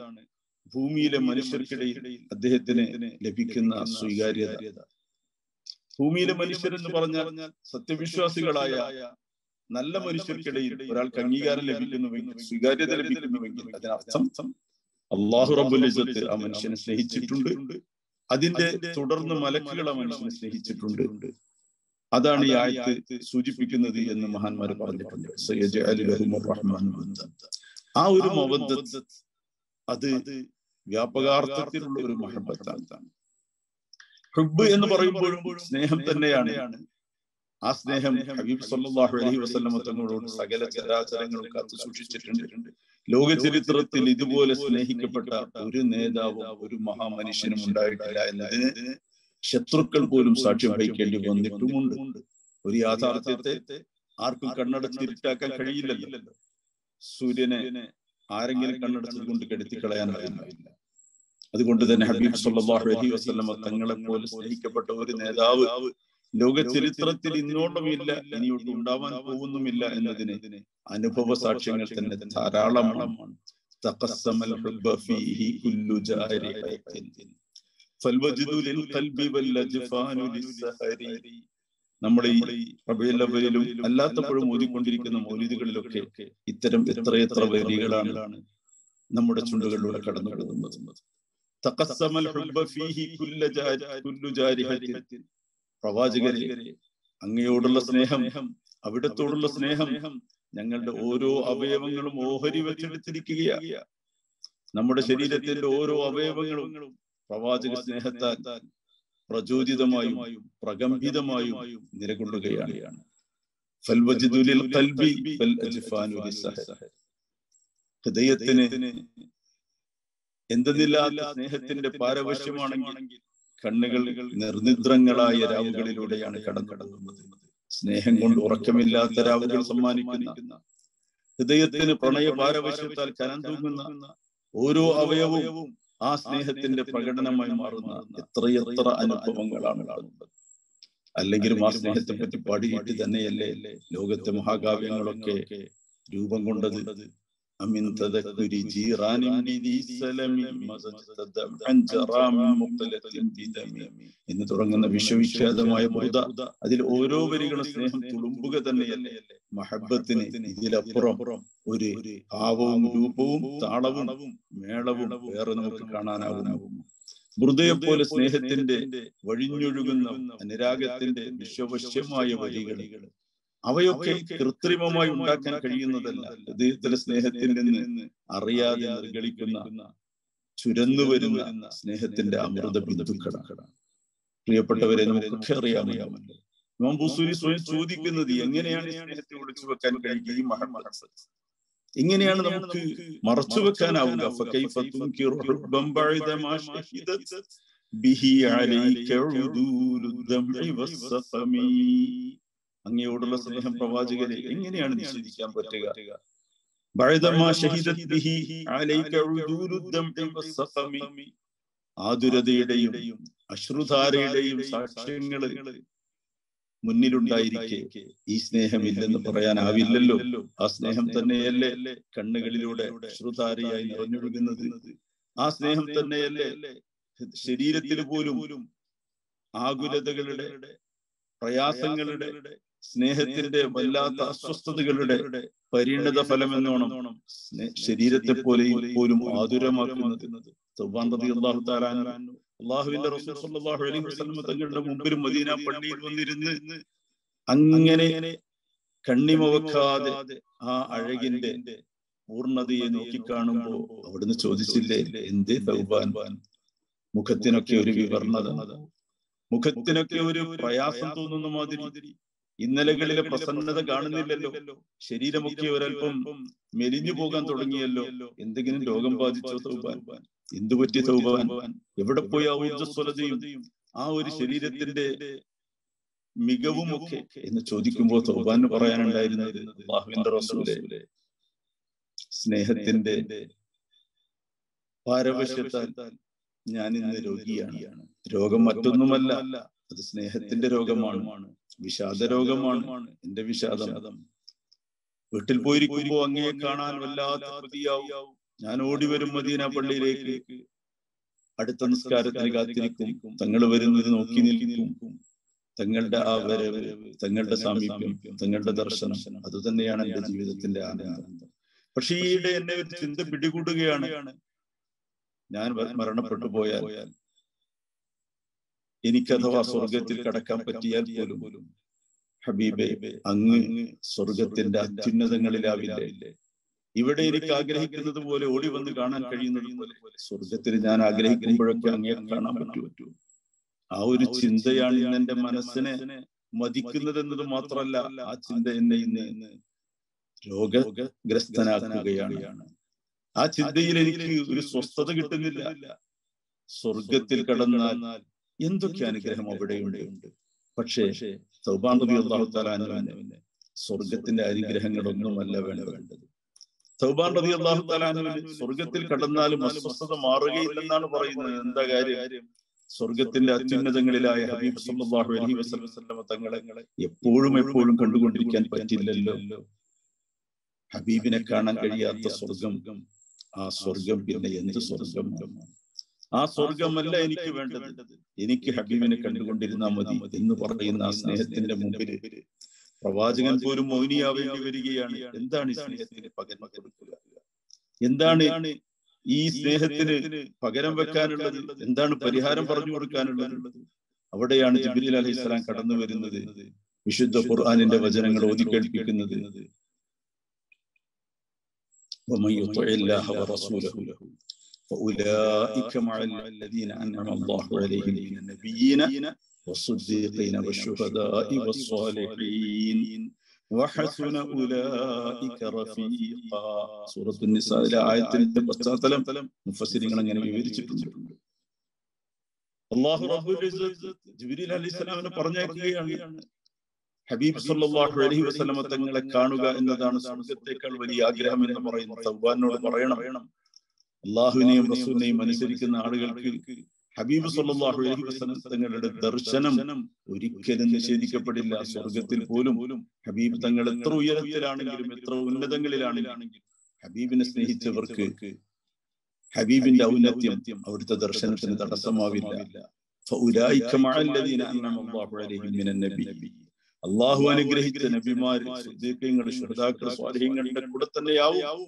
ഭൂമിയിലെ മനുഷ്യർക്കിടയിൽ അദ്ദേഹത്തിന് ലഭിക്കുന്ന സ്വീകാര്യത. ഭൂമിയിലെ മനുഷ്യരെന്ന് പറഞ്ഞാൽ സത്യവിശ്വാസികളായ നല്ല മനുഷ്യർക്കിടയിൽ ഒരാൾക്ക് അംഗീകാരം ലഭിക്കുന്നുവെങ്കിൽ, സ്വീകാര്യത ലഭിക്കുന്നുവെങ്കിൽ അതിനർത്ഥം അല്ലാഹു റബ്ബുൽ ഇസ്സത്ത് ആ മനുഷ്യനെ സ്നേഹിച്ചിട്ടുണ്ട്. അതിന്റെ തുടർന്ന് മലക്കുകൾ ആ മനുഷ്യനെ സ്നേഹിച്ചിട്ടുണ്ട്. അതാണ് ഈ ആയത്ത് സൂചിപ്പിക്കുന്നത് എന്ന് മഹാന്മാർ പറഞ്ഞിട്ടുണ്ട്. ആ ഒരു മവദ്ദത്ത് അത് വ്യാപകാർത്ഥത്തിലുള്ള ഒരു മഹബത്താണ്. ഹുബ്ബ് എന്ന് പറയുമ്പോഴും സ്നേഹം തന്നെയാണ്. ആ സ്നേഹം ഹബീബ് സല്ലല്ലാഹു അലൈഹി വസല്ലം തങ്ങളോട് സകല ചരാചരങ്ങളും കാത്തു സൂക്ഷിച്ചിട്ടുണ്ട്. ലോക ചരിത്രത്തിൽ ഇതുപോലെ സ്നേഹിക്കപ്പെട്ട ഒരു നേതാവും ഒരു മഹാമനുഷ്യനും ഉണ്ടായിട്ടില്ല എന്നതിന് ശത്രുക്കൾ പോലും സാക്ഷ്യം വഹിക്കേണ്ടി വന്നിട്ടുമുണ്ട്. ഒരു യാഥാർത്ഥ്യത്തെ ആർക്കും കണ്ണടച്ചിരുട്ടാക്കാൻ കഴിയില്ലല്ലോ. സൂര്യനെ ആരെങ്കിലും കണ്ണടച്ചത് കൊണ്ട് കെടുത്തിക്കളയാനാവില്ല. അതുകൊണ്ട് തന്നെ ഹബീബ് സല്ലല്ലാഹു അലൈഹി വസല്ലം തങ്ങളെ പോലെ സ്നേഹിക്കപ്പെട്ട ഒരു നേതാവ് ലോക ചരിത്രത്തിൽ ഇന്നോട്ടുമില്ല, ഇനിയൊട്ടും ഉണ്ടാവാൻ പോകുന്നുമില്ല എന്നതിന് അനുഭവ സാക്ഷ്യങ്ങൾ തന്നെ ധാരാളമാണ്. നമ്മുടെ ഈ റബീഉൽ അവ്വലിലും അല്ലാത്തപ്പോഴും ഓതിക്കൊണ്ടിരിക്കുന്ന മൗലിദുകളിലൊക്കെ ഇത്തരം എത്രയെത്ര വരികളാണ് നമ്മുടെ ചുണ്ടുകളിലൂടെ കടന്നു പോകുന്നത്. തഖസ്സമൽ ഹുബ്ബ ഫീഹി കുല്ലു ജാരിഹത്തിൻ. പ്രവാചകരെ, അങ്ങയോടുള്ള സ്നേഹം, അവിടത്തോടുള്ള സ്നേഹം ഞങ്ങളുടെ ഓരോ അവയവങ്ങളും ഓഹരി വെച്ചെടുത്തിരിക്കുകയാണ്. നമ്മുടെ ശരീരത്തിന്റെ ഓരോ അവയവങ്ങളും പ്രവാചക സ്നേഹത്താൽ പ്രചോദിതമായും പ്രകമ്പിതമായും നിലകൊള്ളുകയാണ്. ഹൃദയത്തിന് എന്തെന്നില്ലാത്ത സ്നേഹത്തിന്റെ പാരവശ്യമാണെങ്കിൽ കണ്ണുകൾ നിർനിദ്രങ്ങളായ രാവുകളിലൂടെയാണ് കടന്നുകടന്നത്. സ്നേഹം കൊണ്ട് ഉറക്കമില്ലാത്ത രാവുകൾ സമ്മാനിക്കുന്ന, ഹൃദയത്തിന് പ്രണയ പാരവശ്യത്താൽ കനം തൂങ്ങുന്ന ഓരോ അവയവവും ആ സ്നേഹത്തിന്റെ പ്രകടനമായി മാറുന്ന എത്രയെത്ര അനുഭവങ്ങളാണ് കാണുന്നത്. അല്ലെങ്കിലും ആ സ്നേഹത്തെ പറ്റി പാടിയിട്ട് തന്നെയല്ലേ ലോകത്തെ മഹാകാവ്യങ്ങളൊക്കെ രൂപം കൊണ്ടത്. എന്ന് തുടങ്ങുന്ന വിശ്വവിഖ്യാതമായ ബുർദ, അതിൽ ഓരോ വരികളും സ്നേഹം തുളുമ്പുക തന്നെയല്ലേ. മഹബത്തിന് ഇതിലപ്പുറം ഒരു ഭാവവും രൂപവും താളവും മേളവും വേറെ നമുക്ക് കാണാനാവുന്നു. ബുർദയെ പോലെ സ്നേഹത്തിന്റെ വഴിഞ്ഞൊഴുകുന്ന അനുരാഗത്തിന്റെ വിശ്വവശ്യമായ വരികൾ, അവയൊക്കെ കൃത്രിമമായി ഉണ്ടാക്കാൻ കഴിയുന്നതല്ല. ഹൃദയത്തിലെ സ്നേഹത്തിൽ നിന്ന് അറിയാതെ നിർഗളിക്കുന്ന ചുരന്നു വരുന്ന സ്നേഹത്തിന്റെ അമൃത ബിന്ദുക്കളാണ്. പ്രിയപ്പെട്ടവരെ, നമുക്കൊക്കെ അറിയാമല്ലോ. ഇമാം ബുസൂരി സ്വയം ചോദിക്കുന്നത്, എങ്ങനെയാണ് ഈ സ്നേഹത്തെ ഒളിച്ചു വെക്കാൻ കഴിയുക? ഈ മഹബത്ത് എങ്ങനെയാണ് നമുക്ക് മറച്ചു വെക്കാനാവുക? അങ്ങയോടുള്ള സ്നേഹം പ്രവാചകരെ എങ്ങനെയാണ് നിഷേധിക്കാൻ പറ്റുക? ആതുരതയുടെയും അശ്രുധാരയുടെയും സാക്ഷ്യങ്ങള് മുന്നിലുണ്ടായിരിക്കെ ഈ സ്നേഹമില്ലെന്ന് പറയാനാവില്ലല്ലോ. ആ സ്നേഹം തന്നെയല്ലേ കണ്ണുകളിലൂടെ അശ്രുധാരയായി നിറഞ്ഞൊഴുകുന്നത്. ആ സ്നേഹം തന്നെയല്ലേ ശരീരത്തിൽ പോലും ആകുലതകളുടെ പ്രയാസങ്ങളുടെ, സ്നേഹത്തിന്റെ വല്ലാത്ത അസ്വസ്ഥതകളുടെ പരിണത ഫലം എന്നോണം ശരീരത്തെ പോലും ആതുരമാക്കുന്നത് തൗബാൻ റളിയല്ലാഹു തആല അൻഹു അല്ലാഹുവിന്റെ റസൂൽ സ്വല്ലല്ലാഹു അലൈഹി വസല്ലം തങ്ങളുടെ മുമ്പിൽ മദീന പള്ളിയിൽ വന്നിരുന്ന് അങ്ങനെ കണ്ണിമ വെക്കാതെ ആ അഴകിന്റെ പൂർണ്ണതയെ നോക്കിക്കാണുമ്പോ അവിടുന്ന് ചോദിച്ചില്ലേ, എന്തേ തൗബാൻ, മുഖത്തിനൊക്കെ ഒരു വിവർണത, മുഖത്തിനൊക്കെ ഒരു പ്രയാസം തോന്നുന്ന മാതിരി, ഇന്നലകളിലെ പ്രസന്നത കാണുന്നില്ലല്ലോ, ശരീരമൊക്കെ ഒരൽപ്പം മെലിഞ്ഞു പോകാൻ തുടങ്ങിയല്ലോ, എന്തെങ്കിലും രോഗം ബാധിച്ചോ തൗബാൻ, എന്തുപറ്റി തൗബാൻ, എവിടെ പോയി ആ ഊർജ്ജസ്വലതയും ആ ഒരു ശരീരത്തിന്റെ മികവുമൊക്കെ എന്ന് ചോദിക്കുമ്പോൾ തൗബാന് പറയാനുണ്ടായിരുന്നത്, അല്ലാഹുവിന്റെ റസൂലേ, സ്നേഹത്തിന്റെ പാരവശ്യത്താൽ ഞാൻ ഇന്ന് രോഗിയാണ്. രോഗം മറ്റൊന്നുമല്ല, അത് സ്നേഹത്തിന്റെ രോഗമാണ്, വിഷാദ രോഗമാണ്. എന്റെ വിഷാദം വീട്ടിൽ പോയിരിക്കുമ്പോ അങ്ങയെ കാണാൻ വല്ലാത്ത കൊതിയാവും. ഞാൻ ഓടി വരും മദീന പള്ളിയിലേക്ക്, അടുത്ത നിസ്കാരത്തിന് കാത്തിരിക്കും, തങ്ങൾ വരുന്നത് നോക്കി നിൽക്കും. തങ്ങളുടെ ആ വരവ്, തങ്ങളുടെ സാമീപ്യം, തങ്ങളുടെ ദർശനം, അത് തന്നെയാണ് എന്റെ ജീവിതത്തിന്റെ ആനന്ദം. പക്ഷേ ഈയിടെ എന്നെ ഒരു ചിന്ത പിടികൂടുകയാണ്. ഞാൻ മരണപ്പെട്ടു പോയാൽ, എനിക്കഥവാ സ്വർഗത്തിൽ കടക്കാൻ പറ്റിയാൽ പോലും ഹബീബേ, അങ്ങ് സ്വർഗത്തിന്റെ അത്യുന്നതങ്ങളിലാവില്ലേ? ഇവിടെ എനിക്ക് ആഗ്രഹിക്കുന്നത് പോലെ ഓടി വന്ന് കാണാൻ കഴിയുന്നത് പോലെ സ്വർഗത്തിൽ ഞാൻ ആഗ്രഹിക്കുമ്പോഴൊക്കെ അങ്ങയെ കാണാൻ പറ്റൂ. ആ ഒരു ചിന്തയാണ് ഇന്ന് എന്റെ മനസ്സിനെ മതിക്കുന്നത് എന്നത് മാത്രമല്ല, ആ ചിന്ത എന്നെ ഇന്ന് രോഗഗ്രസ്തനാക്കുകയാണ്. ആ ചിന്തയിൽ എനിക്ക് ഒരു സ്വസ്ഥത കിട്ടുന്നില്ല. സ്വർഗത്തിൽ കടന്നാൽ എന്തൊക്കെ അനുഗ്രഹം അവിടെയുണ്ട്. പക്ഷേ തൗബാൻ റളിയല്ലാഹു തആല അൻഹുവിന് സ്വർഗത്തിന്റെ അനുഗ്രഹങ്ങളൊന്നുമല്ല വേണ്ടത്. തൗബാൻ റളിയല്ലാഹു തആല അൻഹുവിന് സ്വർഗത്തിൽ കടന്നാലും അസ്വസ്ഥത മാറുകയില്ലെന്നാണ് പറയുന്നത്. എന്താ കാര്യം? സ്വർഗത്തിന്റെ അത്യുന്നതങ്ങളിലായ ഹബീബ് സല്ലല്ലാഹു അലൈഹി വസല്ലം തങ്ങളെ എപ്പോഴും കണ്ടുകൊണ്ടിരിക്കാൻ പറ്റില്ലല്ലോ. ഹബീബിനെ കാണാൻ കഴിയാത്ത സ്വർഗം, ആ സ്വർഗം പിന്നെ എന്ത് സ്വർഗമാണ്? ആ സ്വർഗമല്ല എനിക്ക് വേണ്ടത്, എനിക്ക് ഹബീബിനെ കണ്ടുകൊണ്ടിരുന്നാൽ മതി എന്ന് പറയുന്ന ആ സ്നേഹത്തിന്റെ മുമ്പിൽ പ്രവാചകൻ പോലും മൗനിയാവേണ്ടി വരികയാണ്. എന്താണ് ഈ സ്നേഹത്തിന് പകരം കൊടുക്കുക? എന്താണ് ഈ സ്നേഹത്തിന് പകരം വെക്കാനുള്ളത്? എന്താണ് പരിഹാരം പറഞ്ഞു കൊടുക്കാനുള്ളത്? അവിടെയാണ് ജിബ്രീൽ അലൈഹിസ്സലാം കടന്നു വരുന്നത്, വിശുദ്ധ ഖുർആനിന്റെ വചനങ്ങൾ ഓതി കേൾപ്പിക്കുന്നത്. ومن يطع الله ورسوله فأولئك مع الذين أنعم الله عليهم من النبيين والصديقين والشهداء والصالحين وحسن أولئك رفيقا. സൂറത്ത് നിസായിലെ ആയത്തിന്റെ പശ്ചാത്തലം മുഫസ്സിരിങ്ങൾ അങ്ങനെ വിവരിച്ചിട്ടുണ്ട്. അല്ലാഹു റബ്ബുൽ ഇസ്സത്ത് ജിബ്രീൽ അലൈഹിസ്സലാമിനെ പറഞ്ഞയക്കുകയാണ്. ഹബീബ് സല്ലല്ലാഹു അലൈഹി വസല്ലം തങ്ങളെ കാണുക എന്നതാണ് സ്വർഗത്തേക്കാൾ വലിയ ആഗ്രഹം എന്ന് പറയുന്നു. തൗബാനോട് പറയണം, അള്ളാഹുവിനെയും റസൂലിനെയും അനുസരിക്കുന്ന ആളുകൾക്ക് ഹബീബ് സല്ലല്ലാഹു അലൈഹി വസല്ലം തങ്ങളുടെ ദർശനം ഒരിക്കലും നിഷേധിക്കപ്പെടില്ല. സ്വർഗത്തിൽ പോലും ഹബീബ് തങ്ങൾ എത്ര ഉയരത്തിലാണെങ്കിലും, എത്ര ഉന്നതങ്ങളിലാണെങ്കിലും, ഹബീബിനെ സ്നേഹിച്ചവർക്ക് ഹബീബിന്റെ ഔന്നത്യം അവിടുത്തെ ദർശനത്തിന് തടസ്സമാവില്ല. ഫഉലൈക മഅല്ലദീന അൻഅമ അല്ലാഹു അലൈഹിം മിനൻ നബിയ്യീൻ. അള്ളാഹു അനുഗ്രഹിച്ച നബിമാര്, സിദ്ദീഖീങ്ങൾ, ശുഹദാക്കൾ, സ്വാലിഹീങ്ങളുടെ കൂടെ തന്നെയാവും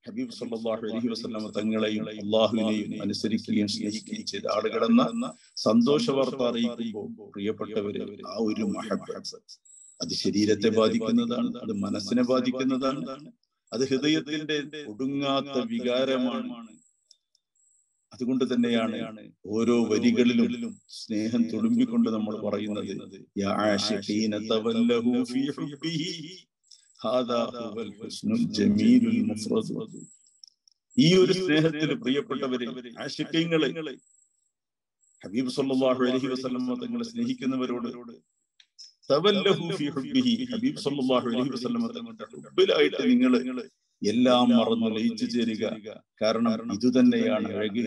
ഹബീബ് സല്ലല്ലാഹു അലൈഹി വസല്ലം തങ്ങളെയും അള്ളാഹുവിനെയും അനുസരിക്കുകയും സ്നേഹിക്കുകയും ചെയ്ത ആളുകളെന്ന സന്തോഷ വാർത്ത അറിയിക്കുമ്പോൾ പ്രിയപ്പെട്ടവര്, ആ ഒരു മഹബ്ബത്ത് അത് ശരീരത്തെ ബാധിക്കുന്നതാണ്, അത് മനസ്സിനെ ബാധിക്കുന്നതാണ്, അത് ഹൃദയത്തിന്റെ ഒടുങ്ങാത്ത വികാരമാണ്. അതുകൊണ്ട് തന്നെയാണ് ഓരോ വരികളിലും സ്നേഹം തുളുമ്പിക്കൊണ്ട് നമ്മൾ പറയുന്നത്, യാ ആശിഖീന തവല്ലഹു ഫീ ഹുബ്ബിഹി ഹാദാ ഹുവൽ ഹുസ്നുൽ ജമീലുൽ മുഫ്റദ്. ഈ ഒരു സ്നേഹത്തിൽ പ്രിയപ്പെട്ടവരെ, ആശിഖീങ്ങളെ, ഹബീബ് സല്ലല്ലാഹു അലൈഹി വസല്ലം തങ്ങളെ സ്നേഹിക്കുന്നവരോട് തവല്ലഹു ഫീ ഹുബ്ബിഹി, ഹബീബ് സല്ലല്ലാഹു അലൈഹി വസല്ലം തങ്ങളുടെ ഹുബ്ബിലായിട്ട് നിങ്ങൾ എല്ലാം മറന്നു ലയിച്ചു ചേരുക. കാരണം ഇതുതന്നെയാണ് അഴക്,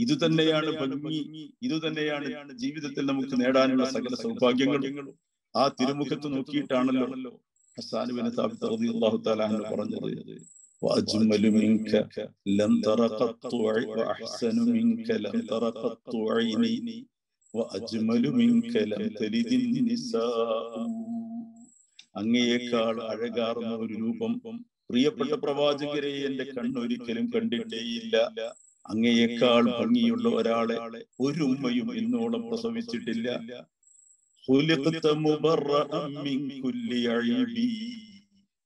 ഇതുതന്നെയാണ് ഭംഗി, ഇതുതന്നെയാണ് ജീവിതത്തിൽ നമുക്ക് നേടാനുള്ള സകല സൗഭാഗ്യങ്ങളും. ആ തിരുമുഖത്ത് നോക്കിയിട്ടാണല്ലോ ഹസ്സാൻ ഇബ്നു സാബിത്ത് റളിയല്ലാഹു തആല അൻഹു പറഞ്ഞത്, വഅജ്മലു മിൻക ലം തറ ഖത്തു വഅഹ്സനു മിൻക ലം തറ ഖത്തു ഐനി വഅജ്മലു മിൻക ലം തലിദിൻ നിസാഉ. അങ്ങയേക്കാൾ അഴകാർന്ന ഒരു രൂപം പ്രിയപ്പെട്ട പ്രവാചകരെ എന്റെ കണ്ണൊരിക്കലും കണ്ടിട്ടേയില്ല. അങ്ങയേക്കാൾ ഭംഗിയുള്ള ഒരാളെ ഒരു ഉമ്മയും ഇന്നോളം പ്രസവിച്ചിട്ടില്ല. ഖുലിഖത മുബറഅൻ മിൻ കുല്ലി അയ്ബി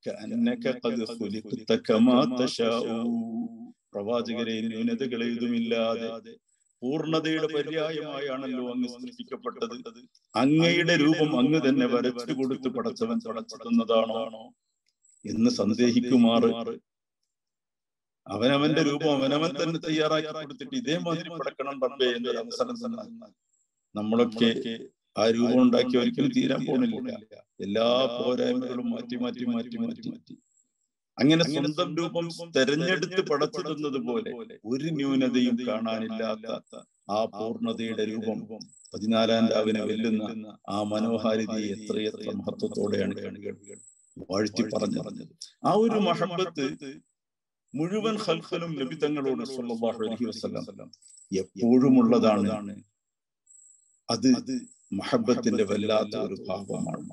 കഅന്നക ഖദ് ഖുലിഖത കമാ തശാഉ. പ്രവാചകരെ, ന്യൂനതകൾ ഏതുമില്ലാതെ പൂർണ്ണതയുടെ പര്യായമായാണല്ലോ അങ്ങ് സൃഷ്ടിക്കപ്പെട്ടത്. അങ്ങയുടെ രൂപം അങ്ങ് തന്നെ വരച്ചു കൊടുത്ത് പടച്ചവൻ പടച്ചു തന്നതാണോ എന്ന് സന്ദേഹിക്കുമാറ് അവനവന്റെ രൂപം അവനവൻ തന്നെ തയ്യാറാക്കി കൊടുത്തിട്ട് ഇതേമാതിരി പടക്കണം റബ്ബേ എന്നൊരു അവസരം തന്നാൽ നമ്മളൊക്കെ ആ രൂപം ഉണ്ടാക്കി ഒരിക്കലും തീരാൻ പോണില്ല. എല്ലാ പോരായ്മകളും മാറ്റി മാറ്റി മാറ്റി മാറ്റി മാറ്റി അങ്ങനെ സ്വന്തം രൂപം തെരഞ്ഞെടുത്ത് പടച്ചു തന്നതുപോലെ ഒരു ന്യൂനതയും കാണാനില്ലാത്ത ആ പൂർണ്ണതയുടെ രൂപം 14 രാവിനെ വെല്ലുന്ന ആ മനോഹാരിതയെ എത്രയെത്ര മഹത്വത്തോടെയാണ് കാണുകൾ വാഴ്ത്തി പറഞ്ഞത്. ആ ഒരു മഹബത്ത് മുഴുവൻ ഖൽഖിലും നബി തങ്ങളോട് സ്വല്ലല്ലാഹു അലൈഹി വസല്ലം എപ്പോഴും ഉള്ളതാണ്. അത് മഹബത്തിന്റെ വല്ലാത്ത ഒരു ഭാവമാണ്.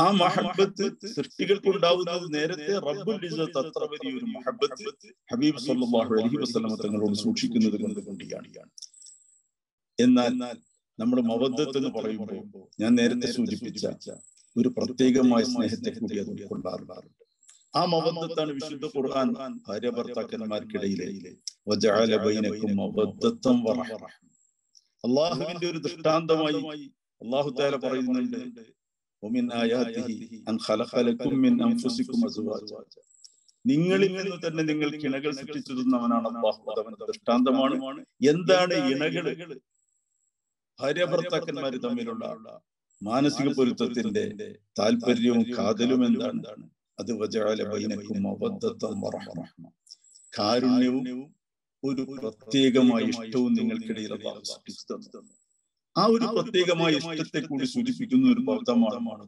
ആ മഹബത്ത് സൃഷ്ടികൾക്കുണ്ടാവുന്നത് നേരത്തെ റബ്ബുൽ ഇസ്സത്ത് അത്ര വലിയൊരു മഹബത്ത് ഹബീബ് സ്വല്ലല്ലാഹു അലൈഹി വസല്ലം തങ്ങളോട് സൂക്ഷിക്കുന്നത് കൊണ്ടുകൊണ്ടിയാണ്. എന്നാൽ നമ്മൾ മവദ്ദത്ത് എന്ന് പറയുമ്പോൾ ഞാൻ നേരത്തെ സൂചിപ്പിച്ച ഒരു പ്രത്യേകമായ സ്നേഹത്തെ കൂടി അത് ഉൾക്കൊള്ളാറുണ്ട്. ആ മവദ്ദത്താണ് വിശുദ്ധ ഖുർആൻ ഭാര്യ ഭർത്താക്കന്മാർക്കിടയിലെ വജഅല ബൈനകും മവദ്ദത്തൻ വറഹ്മ. അല്ലാഹുവിന്റെ ഒരു ദൃഷ്ടാന്തമായി അല്ലാഹു തആല പറയുന്നുണ്ട്, വമിൻ ആയാതിഹി അൻ ഖലഖ ലക്കും മിൻ അൻഫുസികും അസ്വാജ. നിങ്ങളിൽ നിന്ന് തന്നെ നിങ്ങൾ ഇണകൾ സൃഷ്ടിച്ചു തന്നവനാണ് അല്ലാഹു. അവന്റെ ദൃഷ്ടാന്തമാണ്. എന്താണ് ഇണകൾ? ഭാര്യ ഭർത്താക്കന്മാര് തമ്മിലുള്ള മാനസിക പൊരുത്തത്തിന്റെ താല്പര്യവും കാതലും എന്താണ്? അത് വജഅല ബൈനകും മവദ്ദത്തൻ വറഹ്മ, കാരുണ്യവും ഒരു പ്രത്യേകമായ ഇഷ്ടവും നിങ്ങൾക്കിടയിൽ അല്ലാഹു സൃഷ്ടിച്ചു തന്നു. ആ ഒരു പ്രത്യേകമായ ഇഷ്ടത്തെ കൂടി സൂചിപ്പിക്കുന്ന ഒരു പദമാണ്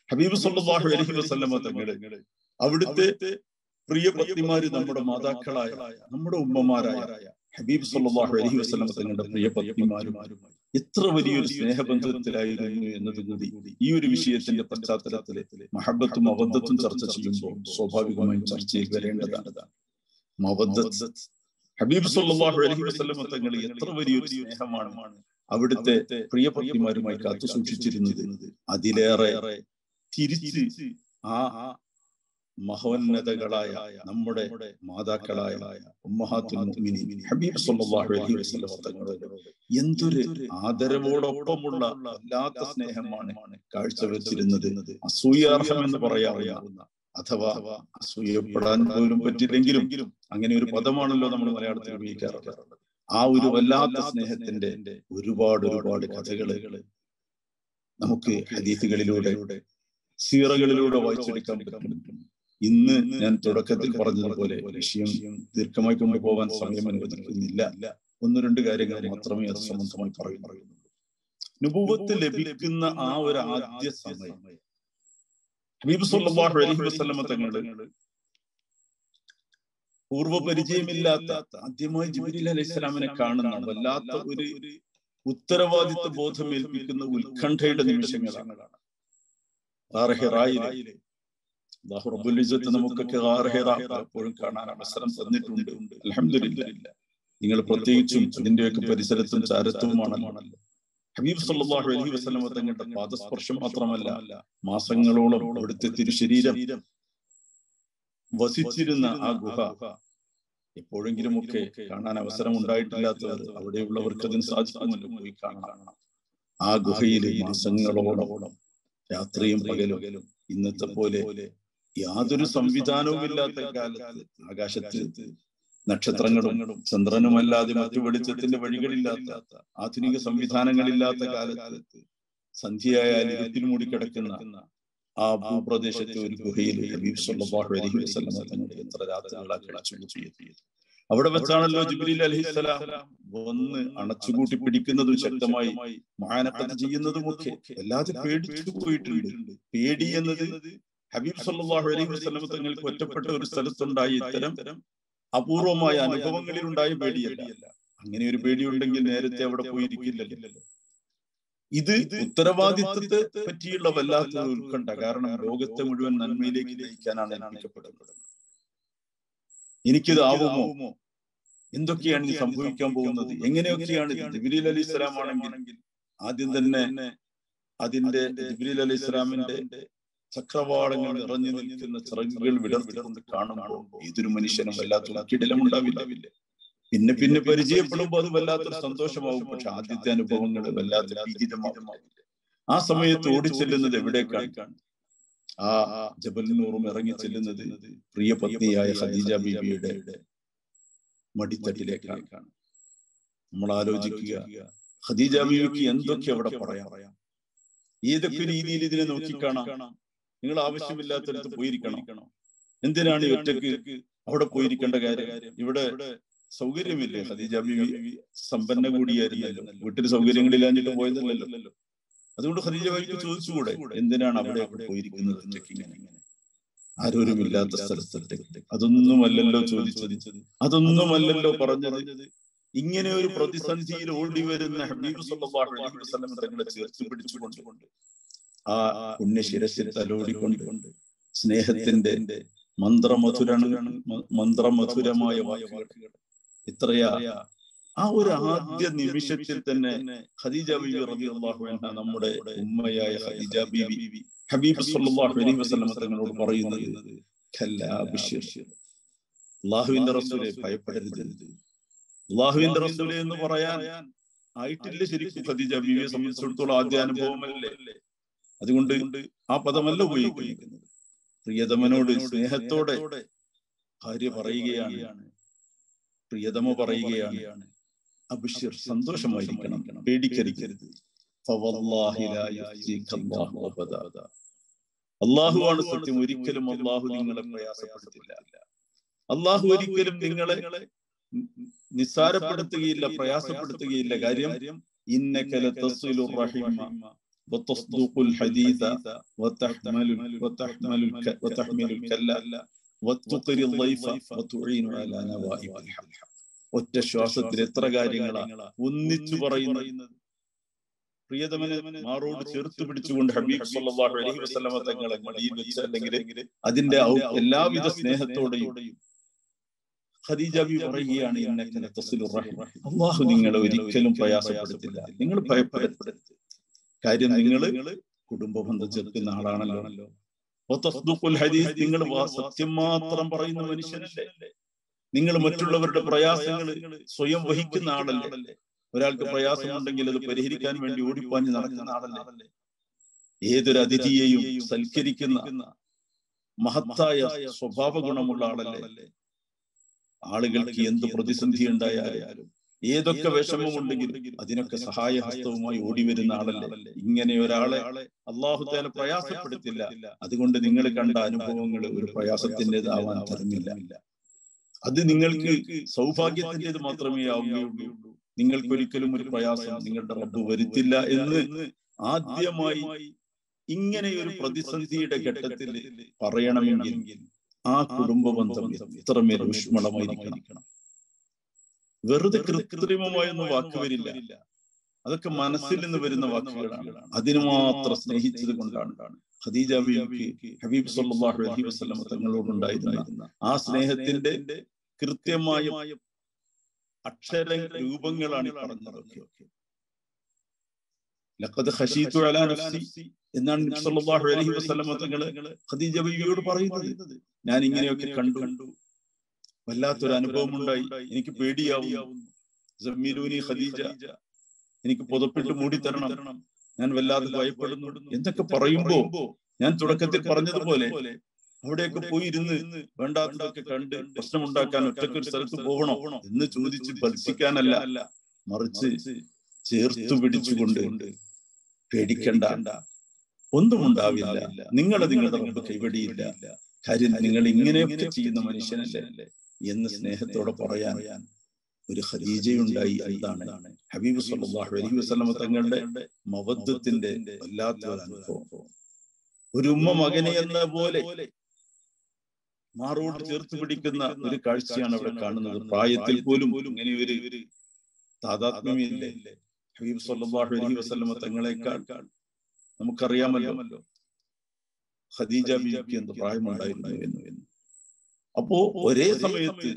ഹബീബ് സ്വല്ലല്ലാഹു അലൈഹി വസല്ലമ തങ്ങള്. അവിടുത്തെ പ്രിയ പത്നിമാര് നമ്മുടെ മാതാക്കളായ നമ്മുടെ ഉമ്മമാരായ ഹബീബ് സ്വല്ലല്ലാഹു അലൈഹി വസല്ലമ തങ്ങളുടെ പ്രിയ പത്നിമാരുമാരും എത്ര വലിയൊരു സ്നേഹബന്ധത്തിലായിരുന്നു എന്നതുകൂടി ഈ ഒരു വിഷയത്തിന്റെ പശ്ചാത്തലത്തില് മഹബത്തും മവദ്ദത്തും ചർച്ച ചെയ്യുമ്പോൾ സ്വാഭാവികമായും ചർച്ചയിൽ വരേണ്ടതാണ്. മവദ്ദത്ത് ഹബീബ് സ്വല്ലല്ലാഹു അലൈഹി വസല്ലമ തങ്ങൾ എത്ര വലിയൊരു സ്നേഹമാണ് അവിടുത്തെ പ്രിയ പത്നിമാരുമായി കാത്തു സൂക്ഷിച്ചിരുന്നത്. അതിലേറെ തിരിച്ച് ആ മഹോന്നതകളായ നമ്മുടെ മാതാക്കളായ ഉമ്മഹാത്തുൽ മുഅ്മിനീൻ ഹബീബ് സ്വല്ലല്ലാഹു അലൈഹി വസല്ലം തങ്ങളോട് എന്തൊരു ആദരവോടൊപ്പമുള്ള വല്ലാത്ത സ്നേഹമാണ് കാഴ്ചവെച്ചിരുന്നത്. അസൂയാർഹം എന്ന് പറയാവുന്ന, അഥവാ അസൂയപ്പെടാൻ പോലും പറ്റില്ലെങ്കിലും അങ്ങനെ ഒരു പദമാണല്ലോ നമ്മൾ മലയാളത്തിൽ ഉപയോഗിക്കാറുള്ളത്. ആ ഒരു വല്ലാത്ത സ്നേഹത്തിന്റെ ഒരുപാട് കഥകള് നമുക്ക് ഹദീസുകളിലൂടെ സീറകളിലൂടെ വായിച്ചെടുക്കാൻ പറ്റും. ഇന്ന് ഞാൻ തുടക്കത്തിൽ പറഞ്ഞതുപോലെ വിഷയം ദീർഘമായി കൊണ്ടുപോകാൻ സമയം അനുവദിക്കുന്നില്ല. 1-2 കാര്യങ്ങൾ മാത്രമേ അത് സംബന്ധമായി പറയുന്നുള്ളൂ. നുബുവത്ത് ലഭിക്കുന്ന ആ ഒരു ആദ്യ സമയം ഹബീബ് സ്വല്ലല്ലാഹു അലൈഹി വസല്ലമ തങ്ങള് പൂർവ്വ പരിചയമില്ലാത്ത ആദ്യമായി ജിബ്രീൽ അലൈഹിസ്സലാമിനെ കാണുന്ന വല്ലാത്ത ഒരു ഉത്തരവാദിത്വ ബോധം ഏൽപ്പിക്കുന്ന ഉത്കണ്ഠയുടെ നിമിഷങ്ങളാണ്. അല്ലാഹു റബ്ബുൽ ഇസ്സത്ത് നമുക്കൊക്കെ എപ്പോഴും കാണാൻ അവസരം തന്നിട്ടുണ്ട്. അൽഹംദുലില്ലാഹ്. നിങ്ങൾ പ്രത്യേകിച്ചും ഇതിന്റെയൊക്കെ പരിസരത്തും ചാരത്വമാണല്ലോ. ഹബീബ് സ്വല്ലല്ലാഹു അലൈഹി വസല്ലം തങ്ങളുടെ പാദസ്പർശം മാത്രമല്ല, മാസങ്ങളോളം അവിടുത്തെ തിരുശരീരം വസിച്ചിരുന്ന ആ ഗുഹ എപ്പോഴെങ്കിലും ഒക്കെ കാണാൻ അവസരം ഉണ്ടായിട്ടില്ലാത്തവർ, അവിടെയുള്ളവർക്ക് അതിന് സാധിക്കുമല്ലോ, പോയി കാണണം. ആ ഗുഹയിൽ മാസങ്ങളോളം രാത്രിയും പകലും ഇന്നത്തെ പോലെ യാതൊരു സംവിധാനവും ഇല്ലാത്ത കാലത്ത് ആകാശത്ത് നക്ഷത്രങ്ങളും ചന്ദ്രനുമല്ലാതെ മറ്റു വെളിച്ചത്തിന്റെ വഴികളില്ലാത്ത ആധുനിക സംവിധാനങ്ങളില്ലാത്ത കാലത്ത് സന്ധ്യയായാൽ ഇരുട്ടിൽ മൂടിക്കിടക്കുന്ന ആ ഭൂപ്രദേശത്തെ ഒരു ഗുഹയിൽ ഹബീബ് സ്വല്ലല്ലാഹു അലൈഹി വസല്ലം തങ്ങൾ എത്ര രാത്രികളാ കിടച്ചുകൂട്ടിയത്. അവിടെ വെച്ചാണല്ലോ ജിബ്രീൽ അലൈഹിസ്സലാം വന്ന് അണച്ചുകൂട്ടി പിടിക്കുന്നതും ശക്തമായി മുആനഖത്ത് ചെയ്യുന്നതുമൊക്കെ. വല്ലാതെ പേടിച്ചു പോയിട്ടുണ്ട്. പേടി എന്നത് ഹബീബ് സ്വല്ലല്ലാഹു അലൈഹി വസല്ലം തങ്ങൾക്ക് ഒറ്റപ്പെട്ട ഒരു സ്ഥലത്തുണ്ടായ ഇത്തരം അപൂർവമായ അനുഭവങ്ങളിൽ ഉണ്ടായ പേടിയല്ല. അങ്ങനെ ഒരു പേടിയുണ്ടെങ്കിൽ നേരത്തെ അവിടെ പോയിരിക്കില്ലല്ലോ. ഇത് ഉത്തരവാദിത്വത്തെ പറ്റിയുള്ള വല്ലാത്ത ഉത്കണ്ഠ. കാരണം ലോകത്തെ മുഴുവൻ നന്മയിലേക്ക് നയിക്കാനാണ് ഏൽപ്പിക്കപ്പെടുന്നത്. എനിക്കിതാവുമോ? എന്തൊക്കെയാണ് ഇനി സംഭവിക്കാൻ പോകുന്നത്? എങ്ങനെയൊക്കെയാണ്? ജിബ്രീൽ അലൈഹി സ്വലാം ആണെങ്കിൽ ആദ്യം തന്നെ അതിന്റെ ജിബ്രീൽ അലൈഹി സ്വലാമിന്റെ ചക്രവാളങ്ങൾ നിറഞ്ഞു നിൽക്കുന്ന ചിറകുകൾ വിടർത്തിക്കൊണ്ട് കാണുമ്പോൾ ഏതൊരു മനുഷ്യനും വല്ലാത്ത കിടലമുണ്ടാവില്ല. പിന്നെ പിന്നെ പരിചയപ്പെടുമ്പോൾ അത് വല്ലാത്തൊരു സന്തോഷമാവും. പക്ഷെ ആദ്യത്തെ അനുഭവങ്ങൾ വല്ലാത്ത ഭീതിതമാവില്ല. ആ സമയത്ത് ഓടിച്ചെല്ലുന്നത് എവിടേക്കാണ്? ആ ജബൽ നൂറും ഇറങ്ങി ചെല്ലുന്നത് പ്രിയ പത്നിയായ ഖദീജ ബീവിയുടെ മടിത്തട്ടിലേക്കാണ്. നമ്മൾ ആലോചിക്കുക, ഖദീജ ബീവിക്ക് എന്തൊക്കെ അവിടെ പറയാം, ഏതൊക്കെ രീതിയിൽ ഇതിനെ നോക്കിക്കാണാം. നിങ്ങൾ ആവശ്യമില്ലാത്തടത്ത് പോയിരിക്കണം. എന്തിനാണ് ഈ ഒറ്റക്ക് അവിടെ പോയിരിക്കേണ്ട കാര്യം? ഇവിടെ സൗകര്യമില്ലേ? ഖദീജ ബീവി സമ്പന്ന കൂടിയായിരുന്നല്ലോ, വീട്ടിൽ സൗകര്യങ്ങളില്ലാഞ്ഞിട്ട് പോയതല്ലല്ലോ. അതുകൊണ്ട് ഖദീജ ബീവിക്ക് ചോദിച്ചുകൂടെ, എന്തിനാണ് അവിടെ പോയിരിക്കുന്നത് ഒറ്റയ്ക്ക് ഇങ്ങനെ ആരോരുമില്ലാത്ത സ്ഥലത്തേക്ക്? അതൊന്നുമല്ലല്ലോ ചോദിച്ചത്, അതൊന്നുമല്ലല്ലോ പറഞ്ഞത്. ഇങ്ങനെ ഒരു പ്രതിസന്ധിയിൽ ഓടി വരുന്ന ഹബീബ് സല്ലല്ലാഹു അലൈഹി വസല്ലം തങ്ങളെ ചേർത്ത് പിടിച്ചുകൊണ്ട് ആ പുണ്യശിരസിൽ തലോടിക്കൊണ്ട് സ്നേഹത്തിന്റെ മന്ത്രമധുരമായ വാക്കുകൾ ഇത്രയാ. ആ ഒരു ആദ്യ നിമിഷത്തിൽ തന്നെ ഖദീജ ബീവി റളിയല്ലാഹു അൻഹ, നമ്മുടെ ഉമ്മയായ ഖദീജ ബീവി ഹബീബ് സല്ലല്ലാഹു അലൈഹി വസല്ലം തങ്ങളോട് പറയുന്നത്, ഖല്ലാ ബിശ്ർ, അല്ലാഹുവിന്റെ റസൂലേ ഭയപ്പെടരുത്. അല്ലാഹുവിന്റെ റസൂലേ എന്ന് പറയാൻ ആയിട്ടില്ല ശരിക്കും ഖദീജ ബീവിയെ സംബന്ധിച്ചിടത്തോളം. ആദ്യ അനുഭവമല്ലേ, അതുകൊണ്ട് ആ പദമല്ല ഉപയോഗിക്കുന്നത്. പ്രിയതമനോട് സ്നേഹത്തോടെ ഭാര്യ പറയുകയാണ്, പ്രിയതമ പറയുകയാണ്, അബ്ശിർ, സന്തോഷമായിരിക്കണം, പേടിക്കരുത്. അല്ലാഹുവാണ് സത്യം, ഒരിക്കലും അല്ലാഹു നിങ്ങളെ പ്രയാസപ്പെടുത്തില്ല. അല്ലാഹു ഒരിക്കലും നിങ്ങളെ നിസ്സാരപ്പെടുത്തുകയില്ല, പ്രയാസപ്പെടുത്തുകയില്ല. കാര്യം ഇന്നക ലതസിലുർ റഹിമ വതസ്ദുഖുൽ ഹദീഥ വതഹ്മലുൽ കല്ല വതുഖിറുൽ ളൈഫ വതുഈനു അലാ നവാഇബിൽ ഹഖ്. ഒറ്റ ശ്വാസത്തിൽ എത്ര കാര്യങ്ങളാണ് ഒന്നിച്ചു പറയുന്നത്. പ്രിയതമനെ മാറോട് ചേർത്ത് പിടിച്ചുകൊണ്ട് ഹബീബ് സല്ലല്ലാഹു അലൈഹി വസല്ലമ തങ്ങളെ മടിയിൽ വെച്ച്, അല്ലെങ്കിൽ അതിന്റെ എല്ലാവിധ സ്നേഹത്തോടെയും ഖദീജ ബീവി പറയുകയാണ്, ഇന്നക ലതസിലുർ റഹിം, അല്ലാഹു നിങ്ങളെ ഒരിക്കലും പ്രയാസപ്പെടുത്തില്ല, നിങ്ങൾ ഭയപ്പെടരുത്. കാര്യം നിങ്ങൾ കുടുംബ ബന്ധം ചേർക്കുന്ന ആളാണല്ലോ. വതസ്ദുഖുൽ ഹദീസ്, നിങ്ങൾ സത്യം മാത്രം പറയുന്ന മനുഷ്യനല്ലേ. നിങ്ങൾ മറ്റുള്ളവരുടെ പ്രയാസങ്ങൾ സ്വയം വഹിക്കുന്ന ആളല്ലേ. ഒരാൾക്ക് പ്രയാസമുണ്ടെങ്കിൽ അത് പരിഹരിക്കാൻ വേണ്ടി ഓടിപ്പാഞ്ഞ് നടക്കുന്ന ആളല്ലേ. ഏതൊരു അതിഥിയെയും സൽക്കരിക്കുന്ന മഹത്തായ സ്വഭാവ ഗുണമുള്ള ആളല്ലേ. ആളുകൾക്ക് എന്ത് പ്രതിസന്ധി ഉണ്ടായാലും ഏതൊക്കെ വിഷമമുണ്ടെങ്കിലും അതിനൊക്കെ സഹായഹസ്തവുമായി ഓടി വരുന്ന ആളല്ലേ. ഇങ്ങനെ ഒരാളെ അല്ലാഹു തആല പ്രയാസപ്പെടുത്തില്ല. അതുകൊണ്ട് നിങ്ങൾ കണ്ട അനുഭവങ്ങൾ ഒരു പ്രയാസത്തിൻ്റെതാവാൻ തരുന്നില്ല. അത് നിങ്ങൾക്ക് സൗഭാഗ്യത്തിൻ്റെത് മാത്രമേ ആവുകയുള്ളൂ. നിങ്ങൾക്കൊരിക്കലും ഒരു പ്രയാസം നിങ്ങളുടെ റബ്ബ് വരുത്തില്ല എന്ന് ആദ്യമായി ഇങ്ങനെ ഒരു പ്രതിസന്ധിയുടെ ഘട്ടത്തിൽ പറയണമെങ്കിൽ ആ കുടുംബ ബന്ധം എത്രമേൽ ഊഷ്മളമായിരിക്കണം. വെറുതെ കൃത്രിമമായൊന്നും വാക്ക് വരില്ല. അതൊക്കെ മനസ്സിൽ നിന്ന് വരുന്ന വാക്കുകളാണ്. അതിന് മാത്രം സ്നേഹിച്ചത് കൊണ്ടാണ് ഖദീജ ബീവിക്ക് ഹബീബ് സല്ലല്ലാഹു അലൈഹി വസല്ലം തങ്ങളോടുണ്ടായിരുന്ന ആ സ്നേഹത്തിന്റെ കൃത്യമായ അക്ഷര രൂപങ്ങളാണ് പറഞ്ഞതൊക്കെ. ലഖദ് ഖശീതു അലാ നഫ്സി എന്നാണ് നബി സല്ലല്ലാഹു അലൈഹി വസല്ലം തങ്ങൾ ഖദീജ ബീവിയോട് പറയുന്നത്. ഞാൻ ഇങ്ങനെയൊക്കെ കണ്ടു, വല്ലാത്തൊരു അനുഭവം ഉണ്ടായി, എനിക്ക് പേടിയാവുന്നു. സമ്മിലൂനി ഖദീജ, എനിക്ക് പുതപ്പിട്ട് മൂടിത്തരണം, ഞാൻ വല്ലാതെ ഭയപ്പെടുന്നു എന്നൊക്കെ പറയുമ്പോ ഞാൻ തുടക്കത്തിൽ പറഞ്ഞതുപോലെ അവിടെയൊക്കെ പോയിരുന്ന് വേണ്ടാത്തതൊക്കെ കണ്ട് പ്രശ്നമുണ്ടാക്കാൻ ഒറ്റക്കൊരു സ്ഥലത്ത് പോകണോ എന്ന് ചോദിച്ച് ഭത്സിക്കാനല്ല, മറിച്ച് ചേർത്തു പിടിച്ചുകൊണ്ട് പേടിക്കണ്ട, ഒന്നും ഉണ്ടാവില്ല, നിങ്ങളെ നിങ്ങളുടെ റബ്ബ് കൈവടിയില്ല, കാര്യം നിങ്ങൾ ഇങ്ങനെയൊക്കെ ചെയ്യുന്ന മനുഷ്യനല്ലേ എന്ന് സ്നേഹത്തോടെ പറയാൻ ഒരു ഖദീജയുണ്ടായി. എന്താണ് ഹബീബ് സല്ലല്ലാഹു അലൈഹി വസല്ലം തങ്ങളുടെ മവദ്ദത്തിന്റെ വല്ലാത്തൊരു അനുഭവം. ഒരു ഉമ്മ മകനെ എന്ന പോലെ മാറോട് ചേർത്ത് പിടിക്കുന്ന ഒരു കാഴ്ചയാണ് അവിടെ കാണുന്നത്. പ്രായത്തിൽ പോലും ഇങ്ങനെ ഒരു താദാത്മ്യമില്ലേ. ഹബീബ് സല്ലല്ലാഹു അലൈഹി വസല്ലം തങ്ങളെക്കാൾ നമുക്കറിയാമല്ലോ ഖദീജ ബീവിക്ക് എന്ത് പ്രായമുണ്ടായിരുന്നു എന്ന്. അപ്പോ ഒരേ സമയത്ത്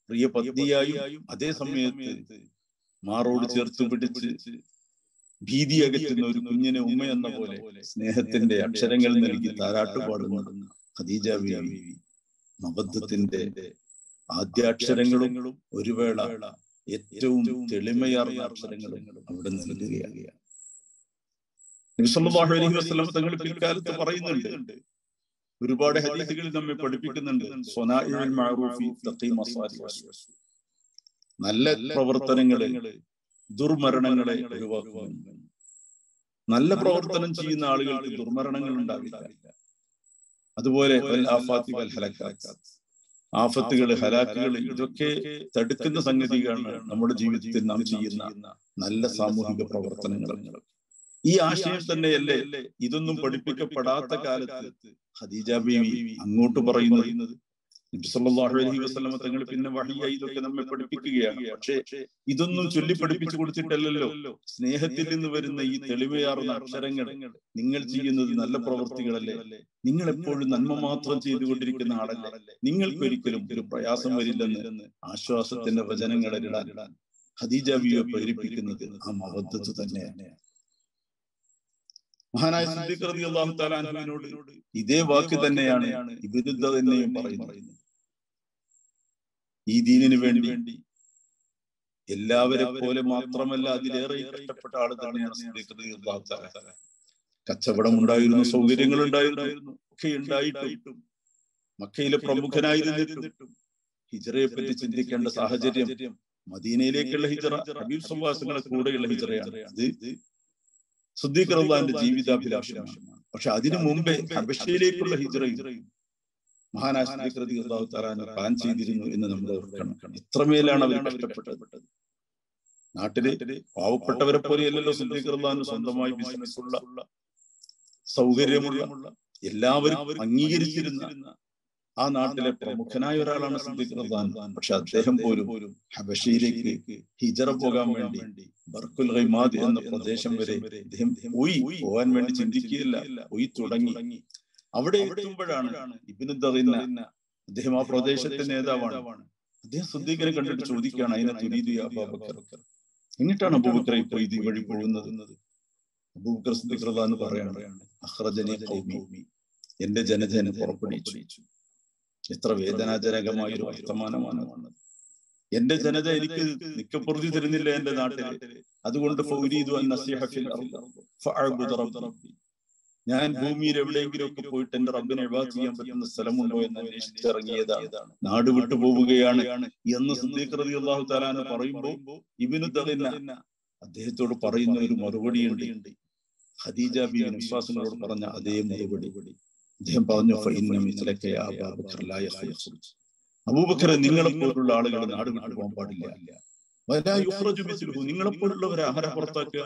പ്രിയ പത്നിയായും അതേ സമയത്ത് മാറോട് ചേർത്ത് പിടിച്ച് ഭീതി അകറ്റുന്ന ഒരു കുഞ്ഞിനെ ഉമ്മ എന്ന പോലെ സ്നേഹത്തിന്റെ അക്ഷരങ്ങൾ നൽകി താരാട്ടുപാടുന്ന ഖദീജ ബീവി മബദ്ധത്തിന്റെ ആദ്യാക്ഷരങ്ങളും ഒരു വേള ഏറ്റവും തെളിമയാർന്ന അക്ഷരങ്ങളും അവിടെ നൽകുകയാണ്. നബി സല്ലല്ലാഹു അലൈഹി വസല്ലം തങ്ങൾ പിൽക്കാലത്ത് പറയുന്നുണ്ട്, ഒരുപാട് ഹദീസുകളിൽ നമ്മെ പഠിപ്പിക്കുന്നുണ്ട്, സ്വനാഇഉൽ മഅറൂഫി തഖീ മസാരിഅ, നല്ല പ്രവർത്തനങ്ങളെ ദുർമരണങ്ങളെ ഒഴിവാക്കുന്നു. നല്ല പ്രവർത്തനം ചെയ്യുന്ന ആളുകൾക്ക് ദുർമരണങ്ങൾ ഉണ്ടാവില്ല. അതുപോലെ ആഫത്തുകൾ, ഹലാക്കുകൾ, ഇതൊക്കെ തടുക്കുന്ന സംഗതികളാണ് നമ്മുടെ ജീവിതത്തിൽ നാം ചെയ്യുന്ന നല്ല സാമൂഹിക പ്രവർത്തനങ്ങൾ. ഈ ആശയം തന്നെയല്ലേ ഇതൊന്നും പഠിപ്പിക്കപ്പെടാത്ത കാലത്ത് ഖദീജ ബീവി അങ്ങോട്ട് പറയുന്നത്. നബി സല്ലല്ലാഹു അലൈഹി വസല്ലം തങ്ങൾ പിന്നെ വഹിയായി ഇതൊക്കെ നമ്മെ പഠിപ്പിക്കുകയാണ്. പക്ഷേ ഇതൊന്നും ചൊല്ലി പഠിപ്പിച്ചു കൊടുത്തിട്ടല്ലല്ലോ. സ്നേഹത്തിൽ നിന്ന് വരുന്ന ഈ തെളിമയാർന്ന അക്ഷരങ്ങൾ നിങ്ങൾ ചെയ്യുന്നത് നല്ല പ്രവൃത്തികളല്ലേ, നിങ്ങൾ എപ്പോഴും നന്മ മാത്രം ചെയ്തുകൊണ്ടിരിക്കുന്ന ആളല്ലേ, നിങ്ങൾക്കൊരിക്കലും ഒരു പ്രയാസം വരില്ലെന്ന് ആശ്വാസത്തിന്റെ വചനങ്ങളിടാൻ ഖദീജ ബീവിയെ പ്രേരിപ്പിക്കുന്നത് ആ മവദ്ദത്ത് തന്നെയാണ്. മഹാനായ സിദ്ദീഖ് റളിയല്ലാഹു തആല അൻഹുവിനോട് ഇതേ വാക്ക് തന്നെയാണ് ഇബ്നു തന്നെയും പറയുന്നത്. ഈ ദീനിനു വേണ്ടി എല്ലാവരെ പോലെ മാത്രമല്ല അതിലേറെ കഷ്ടപ്പെട്ട ആൾ തന്നെയാണ് സിദ്ദീഖ് റളിയല്ലാഹു തആല. കച്ചവടം ഉണ്ടായിരുന്നു, സൗകര്യങ്ങൾ ഉണ്ടായിരുന്നു, ഒക്കെ ഉണ്ടായിട്ടും മക്കയിലെ പ്രമുഖനായിരുന്നിട്ടും ഹിജ്റയെ പറ്റി ചിന്തിക്കേണ്ട സാഹചര്യം, മദീനയിലേക്കുള്ള ഹിജ്റ ഹബീബ് സല്ലല്ലാഹു അലൈഹി വസല്ലം കൂടെയുള്ള ഹിജ്റയാണ്. ഇത് സിദ്ദീഖ് റളിയല്ലാഹുവിന്റെ ജീവിതാഭിലാഷമാണ്. പക്ഷെ അതിനു മുമ്പേ ഹബശയിലേക്കുള്ള ഹിജ്റയും മഹാനായ സിദ്ദീഖ് റളിയല്ലാഹു തആല പ്ലാൻ ചെയ്തിരുന്നു എന്ന് നമ്മൾ ഓർക്കണം. ഇത്രമേലാണ് അവർ കഷ്ടപ്പെട്ടത്. നാട്ടിലെ പാവപ്പെട്ടവരെ പോലെയല്ലല്ലോ സിദ്ദീഖ് റളിയല്ലാഹു സ്വന്തമായി ബിസിനസ് ഉള്ള, സൗകര്യമുള്ള, എല്ലാവരും അംഗീകരിച്ചിരുന്ന ആ നാട്ടിലെ പ്രമുഖനായ ഒരാളാണ് സിദ്ദീഖ് റളിയല്ലാഹു. പക്ഷെ അദ്ദേഹം പോലും ഹബശയിലേക്ക് ഹിജ്റ പോകാൻ വേണ്ടി ബർക്കുൽ ഗൈമാദ് എന്ന പ്രദേശം വരെ അദ്ദേഹം പോകാൻ വേണ്ടി ചിന്തിക്കുകയില്ല, പോയി തുടങ്ങി. അവിടെ എത്തുമ്പോഴാണ് ഇബ്നു ദഗീന, അദ്ദേഹം ആ പ്രദേശത്തെ നേതാവാണ്, അദ്ദേഹം സിദ്ദീഖിനെ കണ്ടിട്ട് ചോദിക്കുകയാണ്, അതിനെ തുരീദു യാ അബൂബക്കർ, എന്നിട്ടാണ് അബൂബക്കർ ഇപ്പോൾ ഈ വഴി പോകുന്നത്? അബൂബക്കർ സിദ്ദീഖ് റളിയല്ലാഹു പറയാണ്, അഖ്റജനി ഖൗമി, എന്റെ ജനതയെ പുറപ്പെടുവിച്ചു. എത്ര വേദനാജനകമായ ഒരു വർത്തമാനമാണ്. എന്റെ ജനത എനിക്ക് നിക്കപ്പൊറുതി തരുന്നില്ല എന്റെ നാട്ടില്, അതുകൊണ്ട് ഞാൻ ഭൂമിയിൽ എവിടെയെങ്കിലും ഒക്കെ പോയിട്ട് എന്റെ റബ്ബിനെ ഇബാദത്ത് ചെയ്യാൻ പറ്റുന്ന സ്ഥലമുണ്ടോ എന്ന് അന്വേഷിച്ചിറങ്ങിയതാണ്, നാട് വിട്ടു പോവുകയാണ് എന്ന് സിദ്ദീഖ് റളിയല്ലാഹു തആല പറയുമ്പോൾ ഇബ്നു ദഗീന അദ്ദേഹത്തോട് പറയുന്ന ഒരു മറുപടിയുണ്ട്. ഖദീജ ബീവി വിശ്വാസികളോട് പറഞ്ഞ അതേ മറുപടി അദ്ദേഹം പറഞ്ഞു, അബൂബക്കറെ, നിങ്ങളെപ്പോലുള്ള ആളുകൾ നാട് വിട്ടു പോകാൻ പാടില്ല. നിങ്ങളെപ്പോലുള്ളവരെ ആഹാര പുറത്താക്കുക,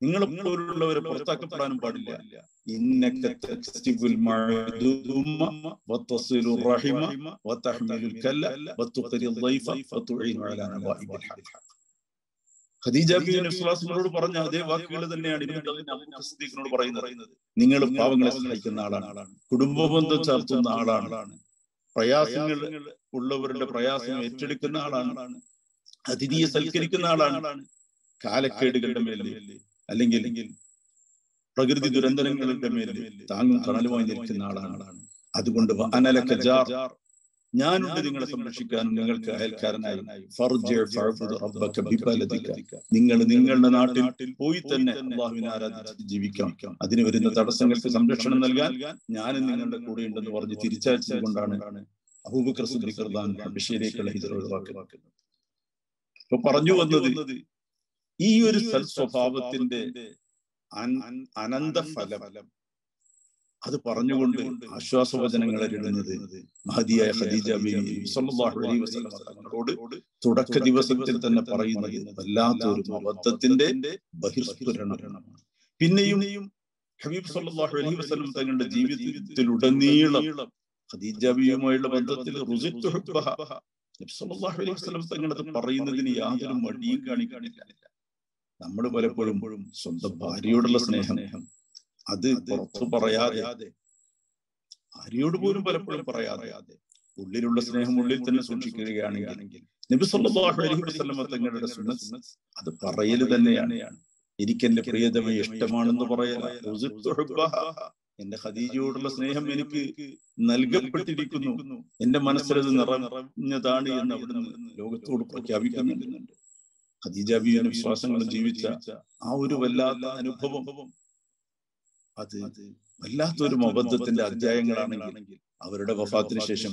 നിങ്ങളെപ്പോലുള്ളവരെ പുറത്താക്കപ്പെടാനും പാടില്ല. ഖദീജ ബീവി വിശ്വാസികളോട് പറഞ്ഞ അതേ വാക്കുകൾ തന്നെയാണ് ഇബ്നു സിദ്ദീഖിനോട് പറയുന്നത്. നിങ്ങൾ പാവങ്ങളെ സഹായിക്കുന്ന ആളാണ്, കുടുംബബന്ധം ചേർത്തുന്ന ആളാണ്, പ്രയാസങ്ങൾ ഉള്ളവരുടെ പ്രയാസം ഏറ്റെടുക്കുന്ന ആളാണ്, അതിഥിയെ സൽക്കരിക്കുന്ന ആളാണ്, കാലക്കേടുകളുടെ മേലിൽ അല്ലെങ്കിൽ പ്രകൃതി ദുരന്തങ്ങളുടെ മേലിൽ താങ്ങും തണലുമായി നിൽക്കുന്ന ആളാണ്. അതുകൊണ്ട് അനലക ജാർ, ഞാനുണ്ട് നിങ്ങളെ സംരക്ഷിക്കാനും നിങ്ങൾക്ക് അയൽക്കാരനായി. നിങ്ങൾ നിങ്ങളുടെ നാട്ടിൽ പോയി തന്നെ അല്ലാഹുവിനെ ആരാധിച്ച് ജീവിക്കാം. അതിന് വരുന്ന തടസ്സങ്ങൾക്ക് സംരക്ഷണം നൽകാൻ ഞാനും നിങ്ങളുടെ കൂടെ ഉണ്ടെന്ന് പറഞ്ഞ് തിരിച്ചയച്ചതുകൊണ്ടാണ് അബൂബക്കർ സിദ്ദീഖ് റളിയല്ലാഹു ഹബശയിലേക്കുള്ള ഹിജ്റ ഒഴിവാക്കുന്നത്. ഇപ്പൊ പറഞ്ഞു വന്നത് ഈ ഒരു സൽസ്വഭാവത്തിന്റെ അനന്തഫലം അത് പറഞ്ഞുകൊണ്ട് ആശ്വാസവചനങ്ങൾ ഇടുന്നത് മഹദിയായ ഖദീജ ബീവി സ്വല്ലല്ലാഹു അലൈഹി വസല്ലം തങ്ങളോട് തുടക്ക ദിവസത്തിൽ തന്നെ പറയുന്നത് വല്ലാത്തൊരു മവദ്ദത്തിന്റെ ബഹിർസ്ഫുരണമാണ്. പിന്നെയും ഹബീബ് സ്വല്ലല്ലാഹു അലൈഹി വസല്ലം തങ്ങളുടെ ജീവിതത്തിലുടനീളം ഖദീജ ബീവിയുമായുള്ള ബന്ധത്തിൽ റുസിത്തു ഹുബ്ബഹ, നബി സ്വല്ലല്ലാഹു അലൈഹി വസല്ലം തങ്ങളത് പറയുന്നതിന് യാതൊരു മടിയും കാണിക്കാനില്ല. നമ്മൾ പലപ്പോഴും സ്വന്തം ഭാര്യയോടുള്ള സ്നേഹം അത് പുറത്തു പറയാതെ, ഭാര്യയോട് പോലും പലപ്പോഴും പറയാതെ ഉള്ളിലുള്ള സ്നേഹം ഉള്ളിൽ തന്നെ സൂക്ഷിക്കുകയാണെങ്കിൽ നബി സല്ലല്ലാഹു അലൈഹി വസല്ലം തങ്ങളുടെ സുന്നത്ത് അത് പറയൽ തന്നെയാണ്. എനിക്കെന്റെ പ്രിയതമയെ ഇഷ്ടമാണെന്ന് പറയല. എന്റെ ഖദീജയോടുള്ള സ്നേഹം എനിക്ക് നൽകപ്പെട്ടിരിക്കുന്നു, എന്റെ മനസ്സിലത് നിറഞ്ഞതാണ് എന്ന് അവിടുന്ന് ലോകത്തോട് പ്രഖ്യാപിക്കുന്നുണ്ട്. ഖദീജ ബീവിയുടെ വിശ്വാസങ്ങളും ജീവിച്ച ആ ഒരു വല്ലാത്ത അനുഭവം, അത് വല്ലാത്തൊരു മബദ്ധത്തിന്റെ അധ്യായങ്ങളാണെങ്കിൽ അവരുടെ വഫാത്തിന് ശേഷം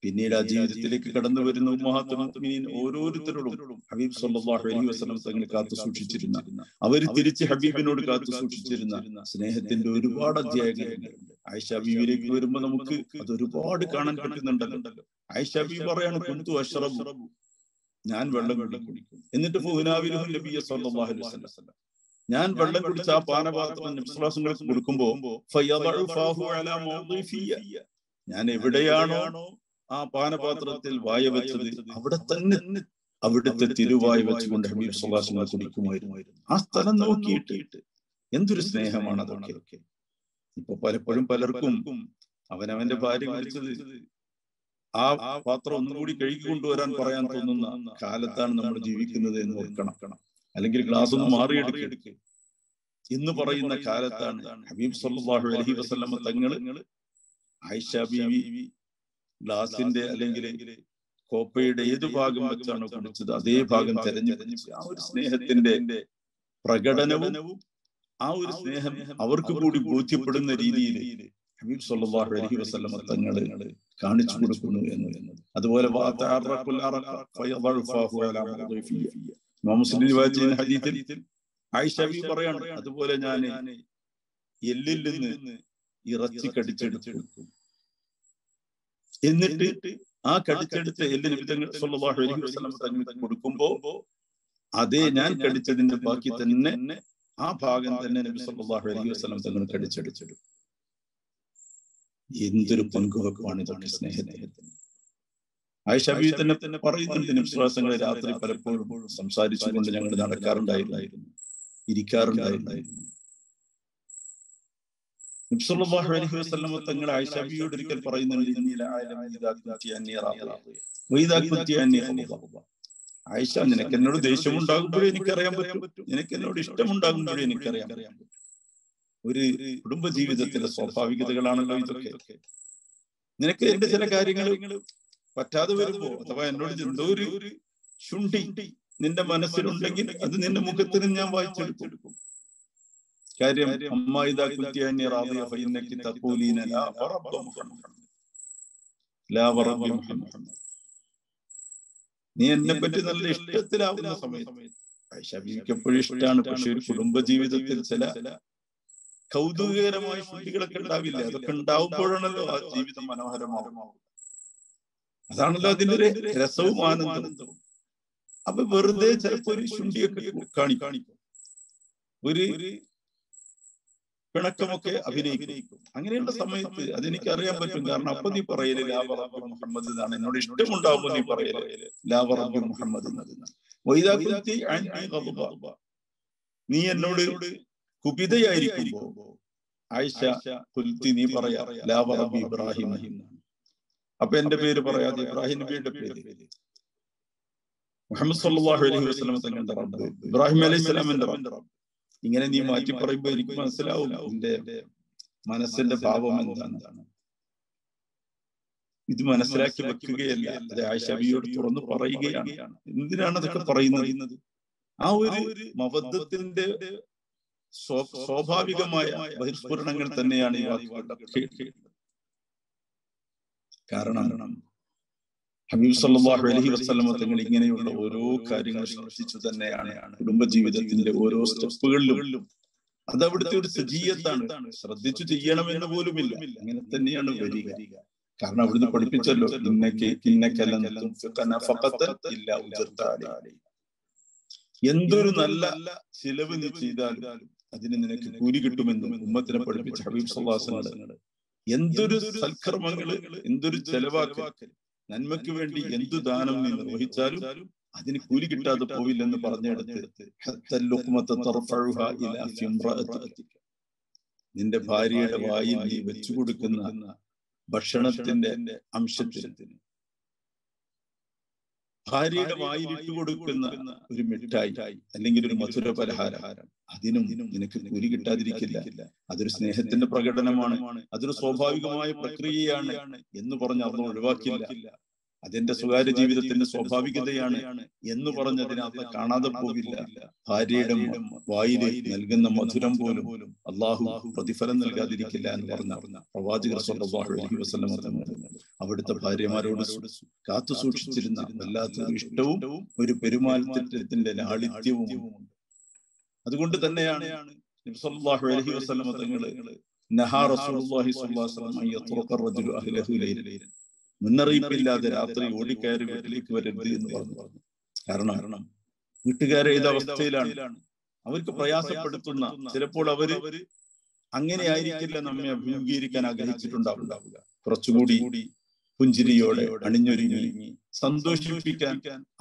പിന്നീട് ആ ജീവിതത്തിലേക്ക് കടന്നു വരുന്ന ഉമ്മഹാത്തുൽ മുഅ്മിനീൻ ഓരോരുത്തരോടും ഹബീബ് സല്ലല്ലാഹു അലൈഹി വസല്ലം തങ്ങൾ കാത്തു സൂക്ഷിച്ചിരുന്ന, അവർ തിരിച്ച് ഹബീബിനോട് കാത്തു സൂക്ഷിച്ചിരുന്ന സ്നേഹത്തിന്റെ ഒരുപാട് അധ്യായങ്ങളുണ്ട്. ആയിഷ ബീവിയിലേക്ക് വരുമ്പോൾ നമുക്ക് അത് ഒരുപാട് കാണാൻ പറ്റുന്നുണ്ടല്ലോ. ആയിഷ ബീവി പറയാണ്, കുന്തു അശ്റബു, ഞാൻ വെള്ളം കുടിക്കും. എന്നിട്ട് ഫുനാവിലുഹു നബിയ സല്ലല്ലാഹു അലൈഹി വസല്ലം, ഞാൻ വെള്ളം കുടിച്ച ആ പാനപാത്രം നബി സല്ലല്ലാഹു അലൈഹി വസല്ലം കൊടുക്കുമ്പോ ഫയദഉ ഫാഹു അലാ മൗദിഫിയ, ഞാൻ എവിടെയാണോ ആ പാനപാത്രത്തിൽ വായ വെച്ചത് അവിടെ തന്നെ അവിടുത്തെ തിരുവായ വെച്ചുകൊണ്ട് ഹബീബ് സല്ലല്ലാഹു അലൈഹി വസല്ലം കുടിക്കുമായിരുന്നു. ആ സ്ഥലം നോക്കിയിട്ട് എന്തൊരു സ്നേഹമാണ് അതൊക്കെ. ഇപ്പൊ പലപ്പോഴും പലർക്കും അവനവന്റെ ഭാര്യ വിളിച്ചത് ആ പാത്രം ഒന്നും കൂടി കഴുകി കൊണ്ടുവരാൻ പറയാൻ തോന്നുന്ന കാലത്താണ് നമ്മൾ ജീവിക്കുന്നത് എന്ന് ഓർക്കണം. അല്ലെങ്കിൽ ഗ്ലാസ് ഒന്ന് മാറിയെടുക്ക് എന്ന് പറയുന്ന കാലത്താണ് ഹബീബ് സല്ലല്ലാഹു അലൈഹി വസല്ലം തങ്ങള് ആയിഷ ബീവി ഗ്ലാസിന്റെ അല്ലെങ്കിൽ കോപ്പയുടെ ഏതു ഭാഗം വെച്ചാണോ കുടിച്ചത് അതേ ഭാഗം തെരഞ്ഞു പിടിച്ച് ആ ഒരു സ്നേഹത്തിന്റെ പ്രകടനവും ആ ഒരു സ്നേഹം അവർക്ക് കൂടി ബോധ്യപ്പെടുന്ന രീതിയിൽ ഹബീബ് സല്ലല്ലാഹു അലൈഹി വസല്ലം തങ്ങള് കാണിച്ചു കൊടുക്കുന്നു എന്നത്. അതുപോലെ മുസ്ലിം റിവായത്ത് ചെയ്യുന്ന ഹദീസിൽ ആയിഷ ബീവി പറയാണ്, അതുപോലെ ഞാൻ എല്ലിൽ നിന്ന് ഇറച്ചി കടിച്ചെടുക്കും, എന്നിട്ട് ആ കടിച്ചെടുത്ത എല്ല് നബി തങ്ങൾ സല്ലല്ലാഹു അലൈഹി വസല്ലം തങ്ങൾക്ക് കൊടുക്കുമ്പോ അതേ ഞാൻ കടിച്ചതിന്റെ ബാക്കി തന്നെ ആ ഭാഗം തന്നെ നബി സല്ലല്ലാഹു അലൈഹി വസല്ലം തങ്ങൾ കടിച്ചെടുത്തിടും. എന്തൊരു പങ്കുവെപ്പാണ് ഇതൊക്കെ സ്നേഹത്തിന്. ആയിഷ ബീവി തന്നെ പറയുന്നുണ്ട്, നബി സല്ലല്ലാഹു അലൈഹി വസല്ലം രാത്രി പലപ്പോഴും സംസാരിച്ചുകൊണ്ട് ഞങ്ങൾ നടക്കാറുണ്ടായിരുന്നു, ഇരിക്കാറുണ്ടായിരുന്നു. നബി സല്ലല്ലാഹു അലൈഹി വസല്ലം തങ്ങൾ ആയിഷ ബീവിയോട് ഒരിക്കൽ പറയുന്നുണ്ട്, ആയിഷ, നിനക്ക് എന്നോട് ദേഷ്യമുണ്ടാകുമ്പോഴേ എനിക്കറിയാൻ പറ്റും, നിനക്ക് എന്നോട് ഇഷ്ടമുണ്ടാകുമ്പോഴേ എനിക്കറിയാൻ പറ്റും. ഒരു കുടുംബ ജീവിതത്തിലെ സ്വാഭാവികതകളാണല്ലോ ഇതൊക്കെ. നിനക്ക് എന്റെ ചില കാര്യങ്ങൾ പറ്റാതെ വരുമ്പോ, അഥവാ എന്നോട് എന്തോ ഒരു ശുണ്ഠി നിന്റെ മനസ്സിലുണ്ടെങ്കിൽ അത് നിന്റെ മുഖത്തിന് ഞാൻ വായിച്ചെടുക്കും. കാര്യം നീ എന്നെ പറ്റി നല്ല ഇഷ്ടത്തിലാവുന്ന സമയത്ത്, ആയിഷ ബീവിക്ക് എപ്പോഴും ഇഷ്ടമാണ്. പക്ഷെ ഒരു കുടുംബ ജീവിതത്തിൽ ചില കൗതുകകരമായ ശുദ്ധികളൊക്കെ ഉണ്ടാവില്ല. അതൊക്കെ ഉണ്ടാവുമ്പോഴാണല്ലോ ആ ജീവിതം മനോഹരമാവും. അതാണല്ലോ അതിന്റെ ഒരു രസവും ആനന്ദവും. അപ്പൊ വെറുതെ ചിലപ്പോ ഒരു ശുണ്ഠിയൊക്കെ കാണിക്കും, ഒരു പിണക്കമൊക്കെ അഭിനയിക്കും. അങ്ങനെയുള്ള സമയത്ത് അതെനിക്ക് അറിയാൻ പറ്റും. കാരണം അപ്പൊ നീ പറയല് ലാ റബ്ബി മുഹമ്മദ് എന്നാണ്. എന്നോട് ഇഷ്ടമുണ്ടാവുമ്പോ നീ പറയല് ലാ റബ്ബി മുഹമ്മദ് എന്നാണ്. നീ എന്നോട് കുപിതയായിരിക്കുമ്പോ ആയിഷ കുൽത്തി നീ പറയാ ലാ റബ്ബി ഇബ്രാഹിം. അപ്പൊ എന്റെ പേര് പറയാതെ ഇബ്രാഹിം നബിയുടെ പേര്, മുഹമ്മദ് സല്ലല്ലാഹു അലൈഹി വസല്ലം തങ്ങളുടെ റബ്ബ്, ഇബ്രാഹിം അലൈഹിസ്സലാമിന്റെ റബ്ബ്. ഇങ്ങനെ നീ മാറ്റി പറയുമ്പോ എനിക്ക് മനസ്സിലാവും നിന്റെ മനസ്സിന്റെ ഭാവം എന്താണ്. ഇത് മനസ്സിലാക്കി വെക്കുകയല്ല, അത് ആയിഷ ബീവിയോട് തുറന്നു പറയുകയാണ്. എന്തിനാണ് അതൊക്കെ പറയുന്നത്? ആ ഒരു മവദ്ദത്തിന്റെ സ്വാഭാവികമായ ബഹിർസ്ഫുരണങ്ങൾ തന്നെയാണ് ഈ വാക്കുകളിലൊക്കെ. കാരണം ഹബീബ് സല്ലല്ലാഹു അലൈഹി വസല്ലം തങ്ങൾ ഇങ്ങനെയുള്ള ഓരോ കാര്യങ്ങൾ ശ്രദ്ധിച്ചു തന്നെയാണ് കുടുംബജീവിതത്തിന്റെ ഓരോ സ്റ്റെപ്പുകളിലും. അത് അവിടുത്തെ ഒരു സജീയത്താണ്. ശ്രദ്ധിച്ചു ചെയ്യണമെന്ന് പോലുമില്ല, അങ്ങനെ തന്നെയാണ് വരിക. കാരണം അവിടുന്ന് പഠിപ്പിച്ചല്ലോ, എന്തൊരു നല്ല ചിലവ് നീ ചെയ്താലും അതിന് നിനക്ക് കൂലി കിട്ടുമെന്ന് ഉമ്മത്തിനെ പഠിപ്പിച്ച ഹബീബ് സല്ലല്ലാഹു അലൈഹി വസല്ലം. എന്തൊരു സൽക്കർമ്മങ്ങള്, എന്തൊരു ചെലവാക്കൽ, നന്മയ്ക്ക് വേണ്ടി എന്തു ദാനം നീ നിർവഹിച്ചാലും അതിന് കൂലി കിട്ടാതെ പോവില്ലെന്ന് പറഞ്ഞെടുത്ത് നിന്റെ ഭാര്യയുടെ വായിൽ നീ വെച്ചു കൊടുക്കുന്ന ഭക്ഷണത്തിന്റെ അംശത്തിന്, ഭാര്യയുടെ വായിൽ ഇട്ടുകൊടുക്കുന്ന ഒരു മിഠായി അല്ലെങ്കിൽ ഒരു മധുര പലഹാരം, അതിനും നിനക്ക് കൂലി കിട്ടാതിരിക്കില്ല. അതൊരു സ്നേഹത്തിന്റെ പ്രകടനമാണ്, അതൊരു സ്വാഭാവികമായ പ്രക്രിയയാണ് എന്ന് പറഞ്ഞ് അതൊന്നും ഒഴിവാക്കില്ല. അതെന്റെ സ്വകാര്യ ജീവിതത്തിന്റെ സ്വാഭാവികതയാണ് എന്ന് പറഞ്ഞതിന് അത് കാണാതെ പോകില്ല. ഭാര്യയുടെ വായില് നൽകുന്ന മധുരം പോലും അള്ളാഹു പ്രതിഫലം നൽകാതിരിക്കില്ല എന്ന് പറഞ്ഞ പ്രവാചകർ സ്വല്ലല്ലാഹു അലൈഹി വസല്ലം അവിടുത്തെ ഭാര്യമാരോട് കാത്തു സൂക്ഷിച്ചിരുന്ന വല്ലാത്തൊരു ഇഷ്ടവും ഒരു പെരുമാറ്റത്തിന്റെ ലാളിത്യവും. അതുകൊണ്ട് തന്നെയാണ് നബി സല്ലല്ലാഹു അലൈഹി വസല്ലം തങ്ങള് നഹാ റസൂലുള്ളാഹി സ്വല്ലല്ലാഹു അലൈഹി വസല്ലം യത്റുഖ റജുലു അഹ്ലഹു ലൈലൻ, മുന്നറിയിപ്പില്ലാതെ രാത്രി ഓടിക്കയറി വീട്ടിലേക്ക് വരരുത് എന്ന് പറഞ്ഞു. കാരണം വീട്ടുകാരെ ഏത് അവസ്ഥയിലാണ്, അവർക്ക് പ്രയാസപ്പെടുത്തുന്ന, ചിലപ്പോൾ അവര് അങ്ങനെ ആയിരിക്കില്ല നമ്മെ അഭിമുഖീകരിക്കാൻ ആഗ്രഹിച്ചിട്ടുണ്ടാവുക. കുറച്ചുകൂടി പുഞ്ചിരിയോടെ അണിഞ്ഞൊരുങ്ങി സന്തോഷിപ്പിക്കാൻ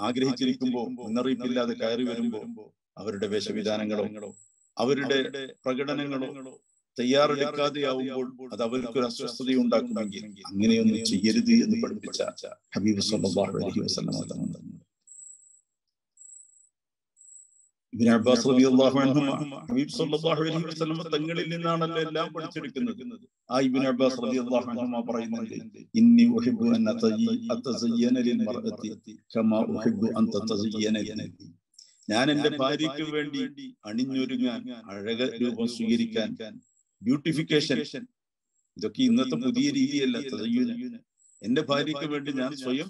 ആഗ്രഹിച്ചിരിക്കുമ്പോൾ മുന്നറിയിപ്പില്ലാതെ കയറി വരുമ്പോൾ അവരുടെ വേഷവിധാനങ്ങളോ അവരുടെ പ്രകടനങ്ങളോ തയ്യാറെടുക്കാതെയാവുമ്പോൾ അത് അവർക്കൊരു അസ്വസ്ഥതയുണ്ടാക്കുമെങ്കിൽ അങ്ങനെയൊന്നും ചെയ്യരുത് എന്ന് പഠിപ്പിച്ച ഹബീബ് സ്വല്ലല്ലാഹു അലൈഹി വസല്ലം തങ്ങൾ. ഇബ്നു അബ്ബാസ് റളിയല്ലാഹു അൻഹുമ ഹബീബ് സ്വല്ലല്ലാഹു അലൈഹി വസല്ലം തങ്ങളിൽ നിന്നാണല്ലോ എല്ലാം പഠിച്ചെടുക്കുന്നത്. ആ ഇബ്നു അബ്ബാസ് റളിയല്ലാഹു അൻഹുമ പറയുന്നുണ്ട്, ഇന്നി ഉഹിബ്ബു അൻ അതസയ്യന ലിൽ മർഅതി കമാ ഉഹിബ്ബു അൻ തതസയ്യന ലി. ഞാൻ എന്റെ ഭാര്യയ്ക്ക് വേണ്ടി അണിഞ്ഞൊരുങ്ങാൻ, അഴക രൂപം സ്വീകരിക്കാൻ, ബ്യൂട്ടിഫിക്കേഷൻ, ഇതൊക്കെ ഇന്നത്തെ പുതിയ രീതിയല്ല. തസയ്യുന്, എന്റെ ഭാര്യയ്ക്ക് വേണ്ടി ഞാൻ സ്വയം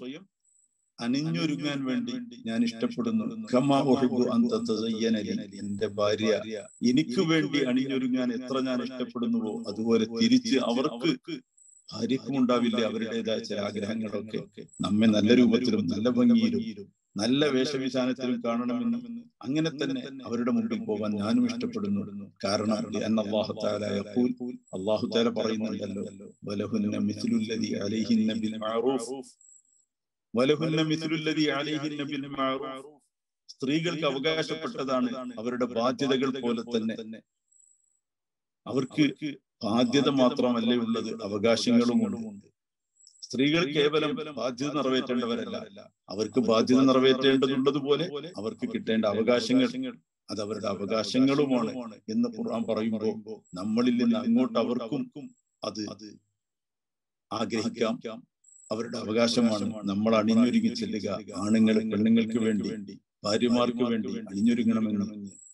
അണിഞ്ഞൊരുങ്ങാൻ വേണ്ടി ഞാൻ ഇഷ്ടപ്പെടുന്നു. കമാ ഉഹിബ്ബു അൻ തതസയ്യന ലി, എന്റെ ഭാര്യ എനിക്ക് വേണ്ടി അണിഞ്ഞൊരുങ്ങാൻ എത്ര ഞാൻ ഇഷ്ടപ്പെടുന്നുവോ അതുപോലെ തിരിച്ച് അവർക്ക്, ഭാര്യക്കും ഉണ്ടാവില്ല അവരുടേതായ ചില ആഗ്രഹങ്ങളൊക്കെ. നമ്മെ നല്ല രൂപത്തിലും നല്ല ഭംഗിയിലും നല്ല വേഷവിധാനത്തിലും കാണണമെന്നും അങ്ങനെ തന്നെ അവരുടെ മുമ്പിൽ പോകാൻ ഞാനും ഇഷ്ടപ്പെടുന്നു. കാരണം അല്ലാഹു തആല പറയുന്നുണ്ടല്ലോ, വലഹുന്ന മിസ്ലുല്ലദി അലൈഹിന്ന ബിൽ മഅറൂഫ്, വലഹുന്ന മിസ്ലുല്ലദി അലൈഹിന്ന ബിൽ മഅറൂഫ്. സ്ത്രീകൾക്ക് അവകാശപ്പെട്ടതാണ് അവരുടെ ബാധ്യതകൾ പോലെ തന്നെ. അവർക്ക് ബാധ്യത മാത്രമല്ലേ ഉള്ളത്, അവകാശങ്ങളുമുണ്ട്. സ്ത്രീകൾ കേവലം ബാധ്യത നിറവേറ്റേണ്ടവരല്ല, അവർക്ക് ബാധ്യത നിറവേറ്റേണ്ടതുള്ളതുപോലെ അവർക്ക് കിട്ടേണ്ട അവകാശങ്ങൾ, അത് അവരുടെ അവകാശങ്ങളുമാണ് എന്ന് ഖുർആൻ പറയുമ്പോൾ നമ്മളിൽ നിന്ന് അങ്ങോട്ട് അവർക്കും അത് ആഗ്രഹിക്കാം. അവരുടെ അവകാശമാണ്. നമ്മൾ അണിഞ്ഞൊരുങ്ങി ചെല്ലുക. ആണുങ്ങൾ പെണ്ണുങ്ങൾക്ക് വേണ്ടി, ഭാര്യമാർക്ക് വേണ്ടി അണിഞ്ഞൊരുങ്ങണമെന്ന്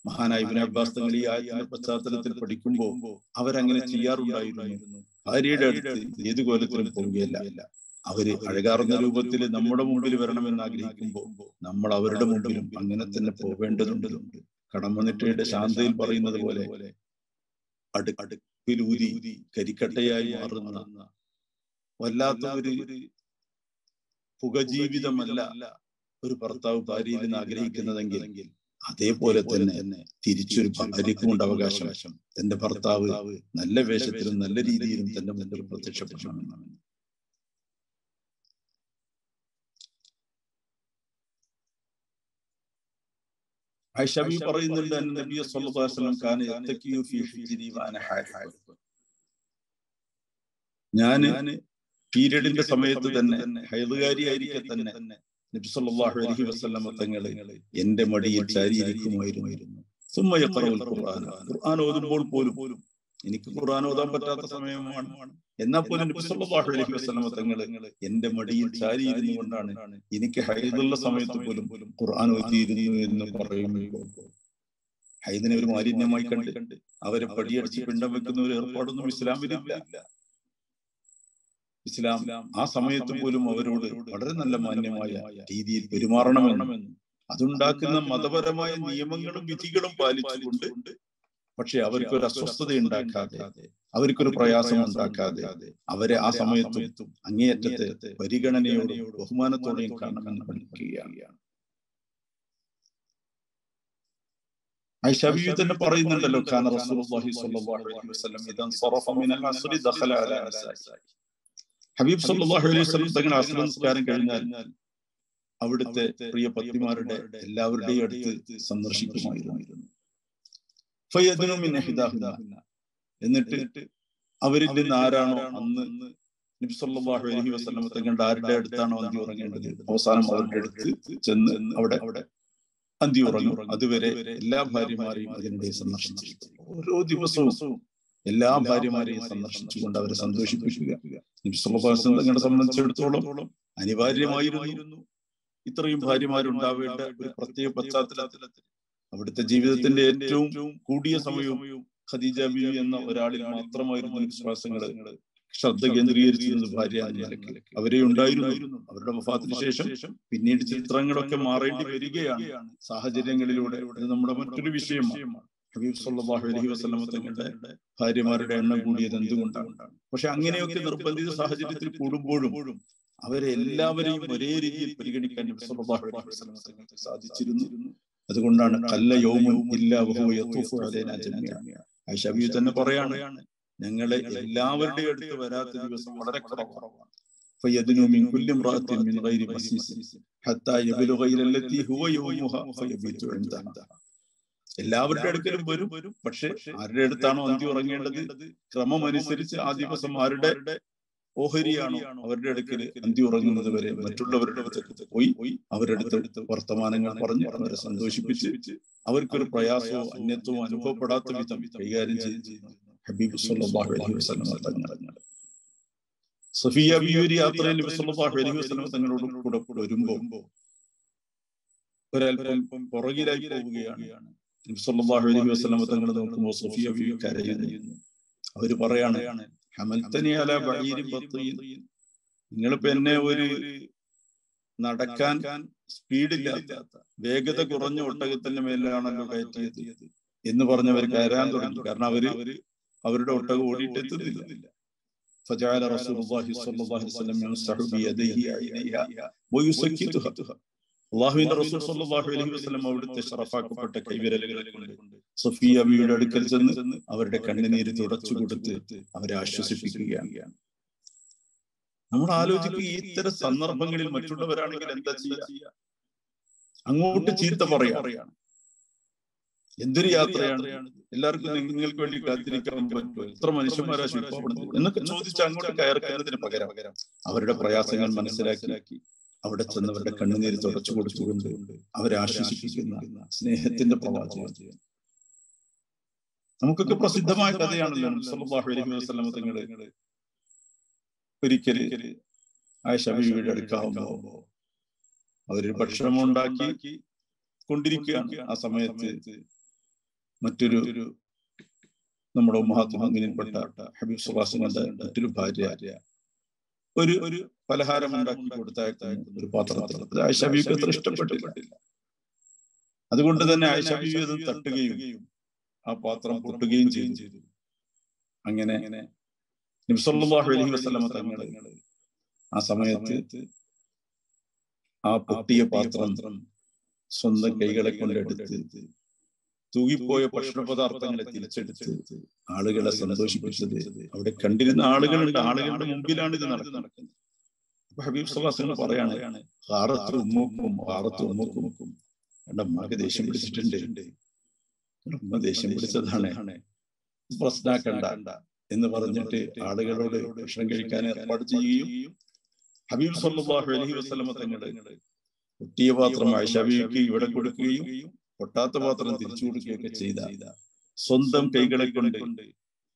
മഹാനായ ഇബ്നു അബ്ബാസ് തങ്ങൾ ഈ ആയത്തിന്റെ പശ്ചാത്തലത്തിൽ പഠിക്കുമ്പോൾ അവരങ്ങനെ ചെയ്യാറുണ്ടായിരുന്നു. ഭാര്യയുടെ അടുത്ത് ഏത് കോലത്തിലും പോവുകയല്ല. അവര് അഴകാർന്ന രൂപത്തിൽ നമ്മുടെ മുമ്പിൽ വരണമെന്ന് ആഗ്രഹിക്കുമ്പോൾ നമ്മൾ അവരുടെ മുമ്പിലും അങ്ങനെ തന്നെ പോവേണ്ടതുണ്ട്. കടമ്മനിട്ടയുടെ ശാന്തയിൽ പറയുന്നത് പോലെ അടുപ്പിലൂതി കരിക്കട്ടയായി മാറുന്ന വല്ലാത്ത ഒരു പുകജീവിതമല്ല ഒരു ഭർത്താവ് ഭാര്യയിൽ നിന്ന് ആഗ്രഹിക്കുന്നതെങ്കിൽ, അതേപോലെ തന്നെ തിരിച്ചൊരു ഭാര്യക്കുമുണ്ട് അവകാശം. തന്റെ ഭർത്താവ് നല്ല വേഷത്തിലും നല്ല രീതിയിലും തന്റെ മുന്നിൽ പ്രത്യക്ഷപ്പെടണമെന്നാണ്. ആയിഷ ബീവി പറയുന്നുണ്ട്, നബി സല്ലല്ലാഹു അലൈഹി വസല്ലം കാന യത്തഖിയു ഫീ ഹിജ്രി വഅന ഹാരിഫ്. ഞാൻ പീരിയഡിന്റെ സമയത്ത് തന്നെ, ഹൈദുകാരിയായിരിക്കെ തന്നെ നബി സല്ലല്ലാഹു അലൈഹി വസല്ലം തങ്ങൾ എന്റെ മടിയിൽ ചാരിയിരിക്കുമായിരുന്നു. സുമ്മ യഖറഉൽ ഖുർആൻ, ഖുർആൻ ഓതുമ്പോൾ പോലും എനിക്ക് ഖുർആൻ ഓതാൻ പറ്റാത്ത സമയമാണ്, എന്നാൽ പോലും നബി സല്ലല്ലാഹു അലൈഹി വസല്ലം തങ്ങൾ എന്റെ മടിയിൽ ചാരിയിരുന്നു കൊണ്ടാണ് എനിക്ക് ഹൈദുള്ള സമയത്ത് പോലും ഖുർആൻ ഓതിയിരുന്നു എന്ന് പറയുമ്പോൾ ഹൈദിനെ ഒരു മാലിന്യമായി കണ്ട് അവരെ പടിയടിച്ച് പിണ്ടം വെക്കുന്ന ഒരു ഏർപ്പാടൊന്നും ഇസ്ലാമിലില്ല. ഇസ്ലാം ആ സമയത്ത് പോലും അവരോട് വളരെ നല്ല മാന്യമായ രീതിയിൽ പെരുമാറണമെന്നും അതുണ്ടാക്കുന്ന മതപരമായ നിയമങ്ങളും വിധികളും പാലിച്ചുകൊണ്ട്, പക്ഷെ അവർക്കൊരു അസ്വസ്ഥത ഉണ്ടാക്കാതെ, അവർക്കൊരു പ്രയാസം ഉണ്ടാക്കാതെ അവരെ ആ സമയത്തും അങ്ങേയറ്റത്തെ പരിഗണനയോടും ബഹുമാനത്തോടെയും കാണണമെന്ന് പഠിക്കുകയാണ്. ആയിഷ ബീവി തന്നെ പറയുന്നുണ്ടല്ലോ, കാന റസൂലുള്ളാഹി സ്വല്ലല്ലാഹു അലൈഹി വസല്ലം ഇദാ സറഫ മിനൽ അസ്രി ദഖല അലാ നിസാഇ. ഹബീബ് സല്ലല്ലാഹു അലൈഹി വസല്ലം തങ്ങൾ അസ്ർ നിസ്കാരം കഴിഞ്ഞാൽ അവിടുത്തെ പ്രിയ പത്നിമാരുടെ എല്ലാവരുടെയും അടുത്ത് സന്ദർശിക്കുമായിരുന്നു. എന്നിട്ട് അവരിൽ നിന്ന് ആരാണോ അന്ന് നബി സല്ലല്ലാഹു അലൈഹി വസല്ലം തങ്ങളുടെ ആരുടെ അടുത്താണോ അന്തി ഉറങ്ങേണ്ടത്, അവസാനം അവരുടെ അടുത്ത് ചെന്ന് അവിടെ അന്തി ഉറങ്ങും. അതുവരെ എല്ലാ ഭാര്യമാരെയും അതിനിടെ സന്ദർശിച്ചിരിക്കും. ഓരോ ദിവസവും എല്ലാ ഭാര്യമാരെയും സന്ദർശിച്ചുകൊണ്ട് അവരെ സന്തോഷിപ്പിക്കുക നബി സല്ലല്ലാഹു അലൈഹി വസല്ലം തങ്ങളെ സംബന്ധിച്ചിടത്തോളം അനിവാര്യമായിരുന്നു. ഇത്രയും ഭാര്യമാരുണ്ടാവേണ്ട ഒരു പ്രത്യേക പശ്ചാത്തലത്തിൽ അവിടുത്തെ ജീവിതത്തിന്റെ ഏറ്റവും കൂടിയ സമയവും ഖദീജ ബീവി എന്ന ഒരാളിൽ മാത്രമായിരുന്നു വിശ്വാസങ്ങൾ ശ്രദ്ധ കേന്ദ്രീകരിച്ചിരുന്നത്. ഭാര്യ നിലയ്ക്ക് അവരെ ഉണ്ടായിരുന്നു. അവരുടെ വഫാത്തിന് ശേഷം പിന്നീട് ചിത്രങ്ങളൊക്കെ മാറേണ്ടി വരികയാണ് സാഹചര്യങ്ങളിലൂടെ. അത് നമ്മുടെ മറ്റൊരു വിഷയമാണ്. ഹബീബ് സല്ലല്ലാഹു അലൈഹി വസല്ലം തങ്ങളുടെ ഭാര്യമാരുടെ എണ്ണം കൂടിയത് എന്തുകൊണ്ടാണ്? പക്ഷെ അങ്ങനെയൊക്കെ നിർബന്ധിത സാഹചര്യത്തിൽ കൂടുമ്പോഴും അവരെ എല്ലാവരെയും ഒരേ രീതിയിൽ പരിഗണിക്കാൻ നബി സല്ലല്ലാഹു അലൈഹി വസല്ലം തങ്ങൾക്ക് സാധിച്ചിരുന്നു. അതുകൊണ്ടാണ് ഖല്ല യൗമുൻ ഇല്ലാ വഹുവ യതൂഫു അലൈനാ ജമീഅ. ആയിഷ ബീവി തന്നെ പറയാണ്, ഞങ്ങളെ എല്ലാവരുടെയും അടുത്ത് വരാത്ത ദിവസം വളരെ കുറവാണ്. ഫയദ്നു മിൻ കുല്ലി ഇംറഅത്തിൻ മിൻ ഗൈരി മസീസ് ഹത്താ യബ്ലുഗ ഇല അല്ലതി ഹുവ യൗമുഹാ ഫയബീതു ഇൻദഹാ. എല്ലാവരുടെ അടുക്കലും വരും. പക്ഷെ ആരുടെ അടുത്താണോ അന്തി ഉറങ്ങേണ്ടത്, ക്രമം അനുസരിച്ച് ആ ദിവസം ആരുടെ ഓഹരിയാണോ അവരുടെ അടുക്കൽ അന്തി ഉറങ്ങുന്നത് വരെ മറ്റുള്ളവരുടെ അടുത്തേക്ക് പോയി അവരുടെ അടുത്ത് വർത്തമാനങ്ങൾ പറഞ്ഞ് അവരെ സന്തോഷിപ്പിച്ച് അവർക്കൊരു പ്രയാസമോ അന്യത്വമോ അനുഭവപ്പെടാത്ത വിധം കൈകാര്യം ചെയ്യുന്നു ഹബീബ് സല്ലല്ലാഹു അലൈഹി വസല്ലം തങ്ങൾ. സഫിയ ബീവി യാത്രയിൽ നബി സല്ലല്ലാഹു അലൈഹി വസല്ലം തങ്ങളോട് കൂടെ വരുമ്പോൾ ഒരൽപ്പം പുറകിലായി പോവുകയാണ്. നബി സല്ലല്ലാഹു അലൈഹി വസല്ലം തങ്ങൾ നോക്കുമ്പോൾ സഫിയ ബീവി കരയുന്നു. അവര് പറയാണ്, ഹമൽതനി അലാ ബഈരിൻ ബത്തീൻ, നിങ്ങളിപ്പോ എന്നെ ഒരു നടക്കാൻ സ്പീഡില്ലാത്ത വേഗത കുറഞ്ഞ ഒട്ടകത്തിന്റെ മേലാണല്ലോ കയറ്റിയത് എന്ന് പറഞ്ഞവർ കയറാൻ തുടങ്ങി. കാരണം അവരുടെ ഒട്ടകം ഓടിയിട്ട് എത്തുന്നില്ല. ഫജഅല റസൂലുള്ളാഹി സ്വല്ലല്ലാഹു അലൈഹി വസല്ലം യംസഹു ബിയദിഹി ഐനൈഹാ വയുസക്കിതുഹാ. അല്ലാഹുവിന്റെ റസൂൽ സ്വല്ലല്ലാഹു അലൈഹി വസല്ലം അവിടുത്തെ ശറഫാക്കപ്പെട്ട കൈവിരലുകളെ കൊണ്ട് സഫിയ ബീവിയുടെ അടുക്കൽ ചെന്ന് അവരുടെ കണ്ണുനീര് തുടച്ചു കൊടുത്ത് അവരെ ആശ്വസിപ്പിക്കുകയാണ്. നമ്മൾ ആലോചിക്കുക, ഇത്തരം സന്ദർഭങ്ങളിൽ മറ്റുള്ളവരാണെങ്കിൽ എന്താ ചെയ്യുക? അങ്ങോട്ട് ചീത്ത പറയാണ്. എന്തൊരു യാത്രയാണ്, എല്ലാവർക്കും നിങ്ങൾക്ക് വേണ്ടി കാത്തിരിക്കാൻ പറ്റുമോ, എത്ര മനുഷ്യന്മാരാ ശില്പപ്പെടുന്നത് എന്നൊക്കെ ചോദിച്ച് അങ്ങോട്ട് കയർക്കുന്നതിന് പകരം അവരുടെ പ്രയാസങ്ങൾ മനസ്സിലാക്കി അവിടെ ചെന്നവരുടെ കണ്ണുനീര് തുടച്ചു കൊടുത്തുകൊണ്ട് അവരെ ആശ്വസിപ്പിക്കുന്ന സ്നേഹത്തിന്റെ പ്രവാചകൻ. നമുക്കൊക്കെ പ്രസിദ്ധമായ കഥയാണല്ലോ സല്ലല്ലാഹു അലൈഹി വസല്ലം തങ്ങള് ഒരിക്കല് ആയിഷ ബീവിയുടെ അടുക്കാവുമ്പോ അവര് ഭക്ഷണം ഉണ്ടാക്കി കൊണ്ടിരിക്കുകയാണ്. ആ സമയത്ത് മറ്റൊരു നമ്മുടെ ഉമ്മഹാത്തുൽ മുഅ്മിനീൻപ്പെട്ട ഹബീബ് സ്വല്ലല്ലാഹു അലൈഹി വസല്ലം മറ്റൊരു ഭാര്യ ഒരു പലഹാരം ഉണ്ടാക്കി കൊടുത്തയക്കുന്നു ഒരു പാത്രത്തിൽ. ആയിഷ ബീവിക്ക് അത്ര ഇഷ്ടപ്പെട്ടില്ല. അതുകൊണ്ട് തന്നെ ആയിഷ ബീവി അത് തട്ടുകയും ആ പാത്രം പൊട്ടുകയും ചെയ്തു. അങ്ങനെ നബി സല്ലല്ലാഹു അലൈഹി വസല്ലം തങ്ങൾ ആ സമയത്ത് ആ പൊട്ടിയ പാത്രം സ്വന്തം കൈകളെ കൊണ്ടെടുത്ത് തൂകിപ്പോയ ഭക്ഷണ പദാർത്ഥങ്ങളെ തിരിച്ചെടുത്ത് ആളുകളെ സന്തോഷിപ്പിച്ചത് അവിടെ കണ്ടിരുന്ന ആളുകളുണ്ട്. ആളുകളുടെ മുമ്പിലാണ് ഇത് നടക്കുന്നത്. അപ്പൊ ഹബീബ് സ്വല്ലല്ലാഹു അലൈഹി വസല്ലം പറയാണ്, ഹാറത്ത് ഉമ്മുക്കും എന്റെ ഉമ്മക്ക് ദേഷ്യം പിടിച്ചിട്ടുണ്ട്, ഉമ്മ ദേഷ്യം പിടിച്ചതാണ്, പ്രശ്നാക്കണ്ട എന്ന് പറഞ്ഞിട്ട് ആളുകളോട് ഭക്ഷണം കഴിക്കാൻ ഏർപ്പാട് ചെയ്യുകയും ഹബീബ് സ്വല്ലല്ലാഹു അലൈഹി വസല്ലം തങ്ങൾ പൊട്ടിയ പാത്രം ആയിഷ ബീവിക്ക് ഇവിടെ കൊടുക്കുകയും പൊട്ടാത്ത പാത്രം തിരിച്ചു കൊടുക്കുകയൊക്കെ ചെയ്ത സ്വന്തം കൈകളെ കൊണ്ട്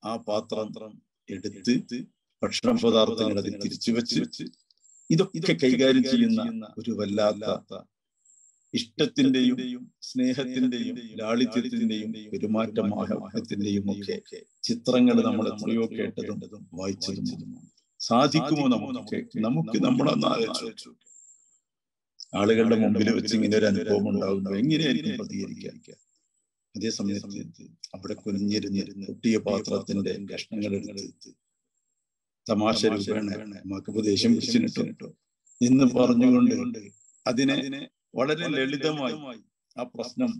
ആ പാത്രം എടുത്ത് ഭക്ഷണ പദാർത്ഥങ്ങൾ അതിൽ തിരിച്ചു വെച്ച് ഇതൊക്കെ കൈകാര്യം ചെയ്യുന്ന ഒരു വല്ലാത്ത ഇഷ്ടത്തിന്റെയും സ്നേഹത്തിന്റെയും ലാളിത്യത്തിന്റെയും പെരുമാറ്റമാഹത്തിന്റെയും ഒക്കെ ചിത്രങ്ങൾ നമ്മൾ എത്രയോ കേട്ടതും വായിച്ചതും. സാധിക്കുമോ നമുക്ക് നമ്മളൊന്ന് ആലോചിച്ചു ആളുകളുടെ മുമ്പിൽ വെച്ച് ഇങ്ങനെ ഒരു അനുഭവം ഉണ്ടാകുമ്പോൾ എങ്ങനെയായിരിക്കും പ്രതികരിക്കുക? അതേ സമയത്ത് അവിടെ കുനിഞ്ഞിരുന്ന് പൊട്ടിയ പാത്രത്തിന്റെ കഷ്ണങ്ങൾ എടുത്ത് തമാശ രൂപേണ നമുക്ക് ദേഷ്യം പിടിച്ചിട്ടോ എന്ന് പറഞ്ഞുകൊണ്ട് അതിനെ വളരെ ലളിതമായി ആ പ്രശ്നം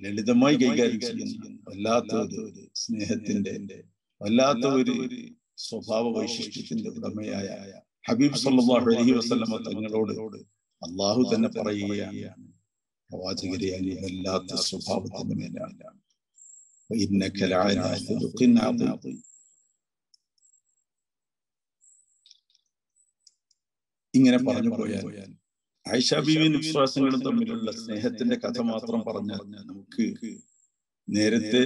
ലളിതമായി കൈകാര്യം ചെയ്യുന്ന വല്ലാത്ത ഒരു സ്നേഹത്തിന്റെ വല്ലാത്ത ഒരു സ്വഭാവ വൈശിഷ്ട്യത്തിന്റെ ഉടമയായ ഹബീബ് സല്ലല്ലാഹു അലൈഹി വസല്ലം തങ്ങളോട് അള്ളാഹു തന്നെ പറയുകയാണ്, പ്രവാചകരെ അങ്ങ് വല്ലാത്ത സ്വഭാവത്തിന്റെ മേലാണ്. ഇങ്ങനെ പറഞ്ഞു പോയാൽ ആയിഷ ബീവിയും വിശ്വാസങ്ങളും തമ്മിലുള്ള സ്നേഹത്തിന്റെ കഥ മാത്രം പറഞ്ഞാൽ നമുക്ക് നേരത്തെ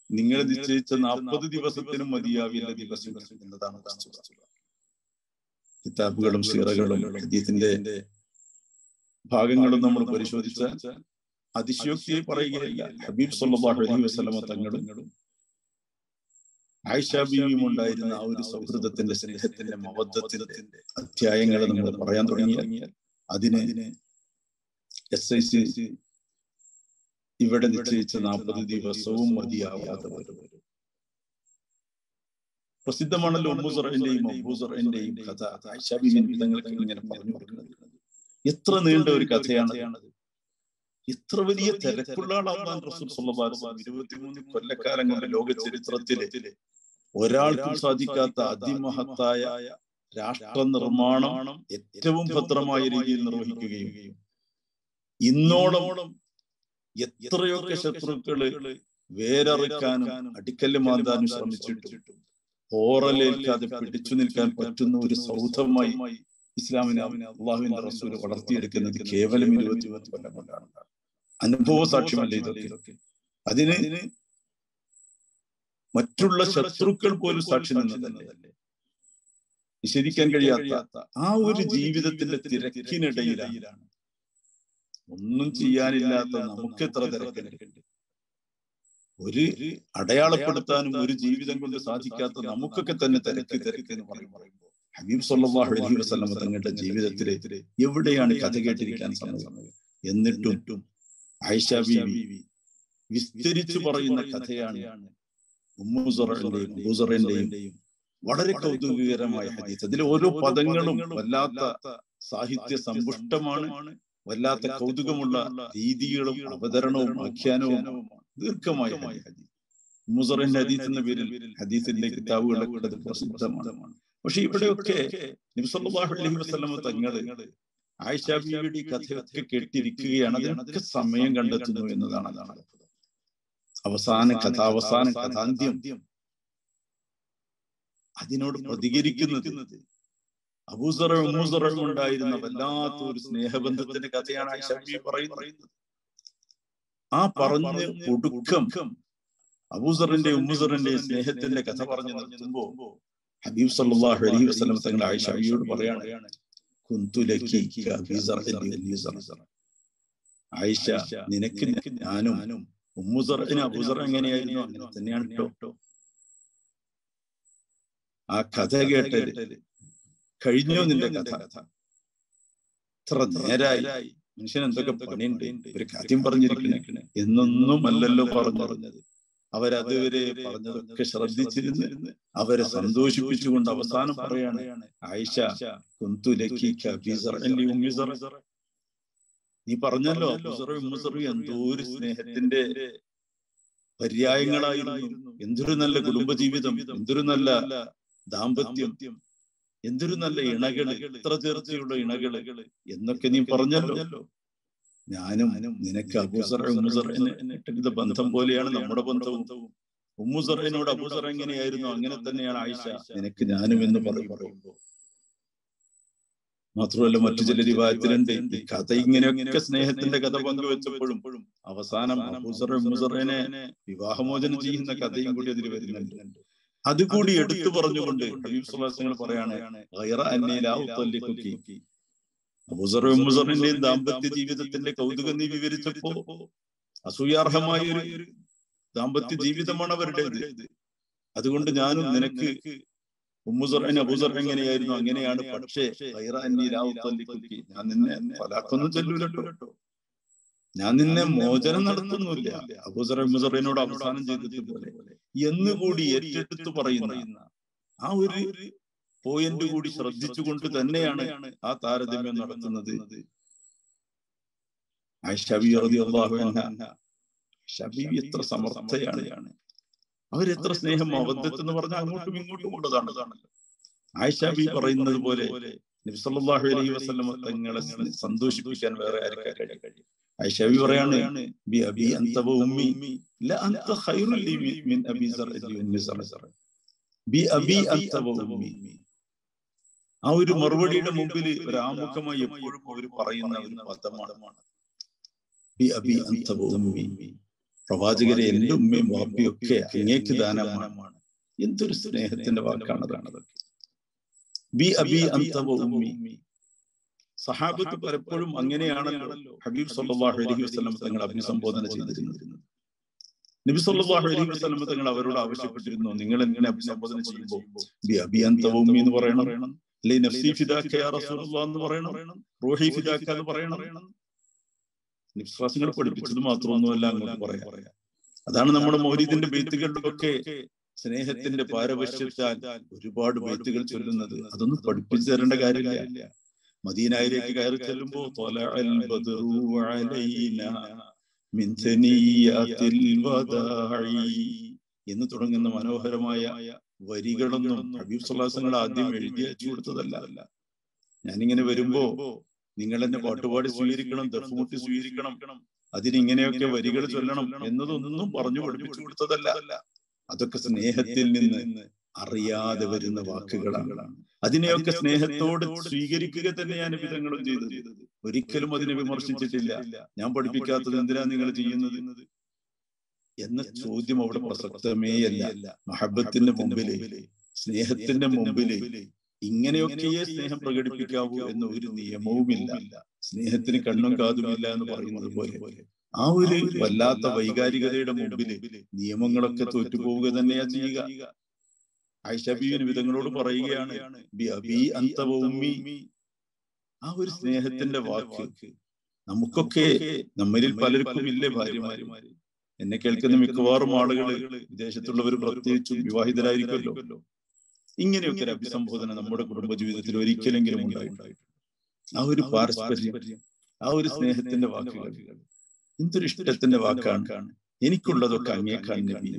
നിങ്ങൾ നിശ്ചയിച്ച 40 ദിവസത്തിനും മതിയാവില്ല ദിവസങ്ങൾ എന്നതാണ് കിതാബുകളും സീറകളും ഹദീസിന്റെ ഭാഗങ്ങളും നമ്മൾ പരിശോധിച്ചാൽ അതിശയോക്തിയെ പറയുകയില്ല. ഹബീബ് സല്ലല്ലാഹു അലൈഹി വസല്ലമ തങ്ങളും ആയിഷ ബീവിയും ഉണ്ടായിരുന്ന ആ ഒരു സൗഹൃദത്തിന്റെ, സ്നേഹത്തിന്റെ, മവദ്ദത്തിന്റെ അധ്യായങ്ങൾ നമ്മൾ പറയാൻ തുടങ്ങിയാൽ അതിന് SIC ഇവിടെ നിശ്ചയിച്ച 40 ദിവസവും മതിയാവാതെ വരും. പ്രസിദ്ധമാണല്ലോ ഉമ്മു സറഇന്റെയും അബൂ സറഇന്റെയും കഥ. ആയിഷ ബീവി തങ്ങൾക്ക് ഇങ്ങനെ പറഞ്ഞു കൊടുക്കുന്നത് എത്ര നീണ്ട ഒരു കഥയാണ്, എത്ര വലിയ തിരക്കുള്ള ആളാണ് റസൂൽ സ്വല്ലല്ലാഹു അലൈഹി വസല്ലം. 23 കൊല്ലക്കാലം കൊണ്ട് ലോക ചരിത്രത്തിലെ ഒരാൾക്കും സാധിക്കാത്ത അതിമഹത്തായ രാഷ്ട്ര നിർമ്മാണം ഏറ്റവും ഭദ്രമായ രീതിയിൽ നിർവഹിക്കുകയും ഇന്നോളം എത്രയൊക്കെ ശത്രുക്കള് വേരറിക്കാനും അടിക്കല്ല് മാന്താനും ശ്രമിച്ചിട്ടും പോറലേൽക്കാതെ പിടിച്ചു നിൽക്കാൻ പറ്റുന്ന ഒരു സൗധമായി ഇസ്ലാമിനെ അള്ളാഹുവിന്റെ റസൂൽ വളർത്തിയെടുക്കുന്നത് കേവലം 23 കൊല്ലം കൊണ്ടാണ്. അനുഭവ സാക്ഷ്യമല്ലേ ഇതൊക്കെ. അതിന് മറ്റുള്ള ശത്രുക്കൾ പോലും സാക്ഷി നിന്നതല്ലേ. നിഷേധിക്കാൻ കഴിയാത്ത ആ ഒരു ജീവിതത്തിന്റെ തിരക്കിനിടയിലാണ് ഒന്നും ചെയ്യാനില്ലാത്ത നമുക്ക് എത്ര തിരക്കുണ്ട്. ഒരു അടയാളപ്പെടുത്താനും ഒരു ജീവിതം കൊണ്ട് സാധിക്കാത്ത നമുക്കൊക്കെ തന്നെ തിരക്ക് എന്ന് പറയുമ്പോൾ ഹബീബ് സല്ലല്ലാഹു അലൈഹി വസല്ലം തങ്ങളുടെ ജീവിതത്തിലെ എവിടെയാണ് കഥ കേട്ടിരിക്കാൻ സമയം? എന്നിട്ടും ആയിഷ ബീവി വിസ്തരിച്ചു പറയുന്ന കഥയാണ് ഉമ്മു സറഇന്റെയും അബൂ സറഇന്റെയും വളരെ കൗതുകകരമായ ഹദീസ്. അതിലെ ഓരോ പദങ്ങളും വല്ലാത്ത സാഹിത്യ സമ്പുഷ്ടമാണ്, വല്ലാത്ത കൗതുകമുള്ള രീതികളും അവതരണവും ആഖ്യാനവും ദീർഘമായ ഹദീസ്. ഉമ്മു സറഇന്റെ ഹദീസ് എന്ന പേരിൽ ഹദീസിന്റെ കിതാബുകളൊക്കെ പ്രസിദ്ധമാണ്. പക്ഷെ ഇവിടെയൊക്കെ നബി സല്ലല്ലാഹു അലൈഹി വസല്ലം തങ്ങൾ ആയിഷ ബീവിയുടെ കഥയൊക്കെ കേട്ടിരിക്കുകയാണ്. അതിനൊക്കെ സമയം കണ്ടെത്തുന്നു എന്നതാണ് അവസാന കഥാന്ത്യം അതിനോട് പ്രതികരിക്കുന്നത്. അബൂ സറഉം ഉമ്മു സറഉം ഉണ്ടായിരുന്ന വല്ലാത്ത ഒരു സ്നേഹബന്ധത്തിന്റെ കഥയാണ് ആയിഷ ബീവി പറയുന്നത്. ആ പറഞ്ഞ് ഒടുക്കം അബൂ സറിന്റെയും ഉമ്മു സറിന്റെയും സ്നേഹത്തിന്റെ കഥ പറഞ്ഞു നിർത്തുമ്പോ ഹബീബ് സല്ലല്ലാഹു അലൈഹി വസല്ലം തങ്ങൾ ആയിഷ ബീവിയോട് പറയാണ്, ആയിഷ, നിനക്ക് ഞാനും ഉമ്മു സറിന് അബൂ സർ എങ്ങനെയായിരുന്നു അങ്ങനെ തന്നെയാണ് കേട്ടോ. ആ കഥ കേട്ടത് കഴിഞ്ഞോ നിന്റെ കഥ? ഇത്ര നേരായി, മനുഷ്യൻ എന്തൊക്കെ പണിയുണ്ട്, ഒരു കാര്യം പറഞ്ഞിരിക്കണേ എന്നൊന്നും അല്ലല്ലോ പറഞ്ഞത്. അവരതുവരെ പറഞ്ഞതൊക്കെ ശ്രദ്ധിച്ചിരുന്ന് അവരെ സന്തോഷിപ്പിച്ചുകൊണ്ട് അവസാനം പറയാണ്, ആയിഷ കുന്തു ലക്കിക ഫീ സറഇൻ ലി ഉമ്മി സർ. നീ പറഞ്ഞല്ലോ അബൂ സർ ഉമ്മു സർ എന്തോ ഒരു സ്നേഹത്തിന്റെ പര്യായങ്ങളായിരുന്നു, എന്തൊരു നല്ല കുടുംബജീവിതം, എന്തൊരു നല്ല ദാമ്പത്യം, എന്തൊരു നല്ല ഇണകള്, ഇത്ര ചേർച്ചയുള്ള ഇണകള് എന്നൊക്കെ നീ പറഞ്ഞല്ലോ. ഞാനും നിനക്ക് അബൂ സർ ഉമ്മു സറിന്റെ ബന്ധം പോലെയാണ് നമ്മുടെ ബന്ധവും. ഉമ്മു സറിനോട് അബൂ സർ എങ്ങനെയായിരുന്നു അങ്ങനെ തന്നെയാണ് ആയിഷ നിനക്ക് ഞാനും എന്ന് പറയുമ്പോ. മാത്രമല്ല മറ്റു ചില റിവായത്തിലുണ്ട് ഈ കഥ ഇങ്ങനെയൊക്കെ സ്നേഹത്തിന്റെ കഥ പങ്കുവെച്ചപ്പോഴും അവസാനം അബൂ സർ ഉമ്മു സറിനെ വിവാഹമോചനം ചെയ്യുന്ന കഥയും കൂടി അതിൽ വരുന്നുണ്ട്. അതുകൂടി എടുത്തു പറഞ്ഞുകൊണ്ട് ഹബീബ് സ്വല്ലല്ലാഹു അലൈഹി വസല്ലം പറയാണ്, ഗൈറ അന്നീ ലാ ഉതല്ലിഖുകി. അബൂ സർ ഉമ്മു സറിന്റെയും ദാമ്പത്യ ജീവിതത്തിന്റെ കൗതുകം നീ വിവരിച്ചപ്പോ അസൂയാർഹമായ ഒരു ദാമ്പത്യ ജീവിതമാണ് അവരുടേത്. അതുകൊണ്ട് ഞാനും നിനക്ക് ഉമ്മു സറിന് അബൂ സർ എങ്ങനെയായിരുന്നു അങ്ങനെയാണ്. പക്ഷേ ഗൈറ അന്നീ ലാ ഉതല്ലിഖുകി, ഞാൻ നിന്നെ തലാഖൊന്നും ചൊല്ലൂലട്ടോ, ഞാൻ നിന്നെ മോചനം നടത്തുന്നില്ല അബൂ സർ ഉമ്മു സറിനോട് അവസാനം ചെയ്തതുപോലെ എന്നുകൂടി ഏറ്റെടുത്തു പറയുന്ന ആ ഒരു പോയിന്റ് കൂടി ശ്രദ്ധിച്ചുകൊണ്ട് തന്നെയാണ് ആ താരതമ്യം നടത്തുന്നത്. ആയിഷ ബീവി റളിയല്ലാഹു അൻഹ, ആയിഷ ബീവി എത്ര സമർത്ഥയാണ്, അവരെത്ര സ്നേഹം മവദ്ദത്ത് എന്ന് പറഞ്ഞാൽ അങ്ങോട്ടും ഇങ്ങോട്ടും ഉള്ളതാണ്. ആയിഷ ബീവി പറയുന്നത് പോലെ നബി സല്ലല്ലാഹു അലൈഹി വസല്ലം തങ്ങളെ സന്തോഷിപ്പിക്കാൻ വേറെ ആർക്കാ കഴിയും? ആയിഷ ബി പറയാണ്, ബി അബി അൻത വ ഉമ്മി ല അൻത ഖൈറുൽ ലി മിൻ അബി സർഇ വ ഉമ്മി സർഇ. ബി അബി അൻത വ ഉമ്മി. ആ ഒരു മറുപടിയുടെ മുമ്പിൽ ഒരു ആമുഖമായി എപ്പോഴും അവർ പറയുന്ന ഒരു പദമാണ് ബി അബി അൻത വ ഉമ്മി. പ്രവാചകരെ, എന്റെ ഉമ്മയും വാപ്പയും ഒക്കെ അങ്ങേക്ക് ദാനമാണ്. എന്തൊരു സ്നേഹത്തിന്റെ വാക്കാണ് അതൊക്കെ. ബി അബി അൻത വ ഉമ്മി. സഹാബത്ത് പലപ്പോഴും അങ്ങനെയാണല്ലോ ഹബീബ് സല്ലല്ലാഹു അലൈഹി വസല്ലം തങ്ങൾ അഭിസംബോധന ചെയ്തിരുന്നത്. നബി സല്ലല്ലാഹു അലൈഹി വസല്ലം തങ്ങൾ അവരോട് ആവശ്യപ്പെട്ടിരുന്നു, നിങ്ങൾ എങ്ങനെ അഭിസംബോധന ചെയ്യുമ്പോൾ ബി അബി അൻത വ ഉമ്മി എന്ന് പറയണം, അല്ലെ നഫ്സി ഫിദാക യാ റസൂലുള്ളാഹ് എന്ന് പറയണം, റൂഹി ഫിദാക എന്ന് പറയണം. വിശ്വാസങ്ങൾ പഠിപ്പിച്ചത് മാത്രമൊന്നുമല്ല അങ്ങോട്ട് പറയാം. അതാണ് നമ്മുടെ മൗലിദിന്റെ ബൈത്തുകളിലൊക്കെ സ്നേഹത്തിന്റെ പാരവശ്യത്താൽ ഒരുപാട് ബൈത്തുകൾ ചൊല്ലുന്നത്. അതൊന്നും പഠിപ്പിച്ചു തരേണ്ട കാര്യമില്ല. മദീനയിലേക്ക് കയറി ചെല്ലുമ്പോ ത്വലഅൽ ബദ്റു അലൈനാ മിൻ സനിയാത്തിൽ വദാഇ എന്ന് തുടങ്ങുന്ന മനോഹരമായ വരികളൊന്നും ഹബീബ് സ്വല്ലല്ലാഹു അലൈഹി വസല്ലം ആദ്യം എഴുതി അയച്ചു കൊടുത്തതല്ല. ഞാനിങ്ങനെ വരുമ്പോ നിങ്ങൾ എന്നെ പാട്ടുപാടി സ്വീകരിക്കണം, ദഫ്മുട്ടി സ്വീകരിക്കണം, അതിനിങ്ങനെയൊക്കെ വരികൾ ചൊല്ലണം എന്നതൊന്നും പറഞ്ഞു പഠിപ്പിച്ചു കൊടുത്തതല്ല. അതൊക്കെ സ്നേഹത്തിൽ നിന്ന് അറിയാതെ വരുന്ന വാക്കുകളാണ്. അതിനെയൊക്കെ സ്നേഹത്തോട് സ്വീകരിക്കുക തന്നെയാണ് വിധങ്ങളും ചെയ്തത്. ഒരിക്കലും അതിനെ വിമർശിച്ചിട്ടില്ല. ഞാൻ പഠിപ്പിക്കാത്തത് എന്തിനാ നിങ്ങൾ ചെയ്യുന്നത് എന്ന ചോദ്യം അവിടെ പ്രസക്തമേയല്ല. മഹബത്തിന്റെ മുമ്പില്, സ്നേഹത്തിന്റെ മുമ്പില് ഇങ്ങനെയൊക്കെയേ സ്നേഹം പ്രകടിപ്പിക്കാവൂ എന്ന ഒരു നിയമവുമില്ല. സ്നേഹത്തിന് കണ്ണും കാതുമില്ല എന്ന് പറയുന്നത് പോലെ ആ ഒരു വല്ലാത്ത വൈകാരികതയുടെ മുമ്പില് നിയമങ്ങളൊക്കെ തോറ്റുപോവുക തന്നെയാ ചെയ്യുക. ആയിഷ ബീവി വിധങ്ങളോട് പറയുകയാണ്, ബി അബി അൻത വ ഉമ്മി. ആ ഒരു സ്നേഹത്തിന്റെ വാക്ക് നമുക്കൊക്കെ, നമ്മളിൽ പലർക്കും ഇല്ലേ ഭാര്യമാര്? എന്നെ കേൾക്കുന്ന മിക്കവാറും ആളുകള്, വിദേശത്തുള്ളവർ പ്രത്യേകിച്ചും വിവാഹിതരായിരിക്കുമല്ലോ. ഇങ്ങനെയൊക്കെ ഒരു അഭിസംബോധന നമ്മുടെ കുടുംബജീവിതത്തിൽ ഒരിക്കലെങ്കിലും ഉണ്ടായിട്ടുണ്ട്. ആ ഒരു പാരസ്പര്യം, ആ ഒരു സ്നേഹത്തിന്റെ വാക്കുകൾ എന്തൊരു ഇഷ്ടത്തിന്റെ വാക്കാണ്. എനിക്കുള്ളതൊക്കെ അങ്ങേക്കാണ് നബി,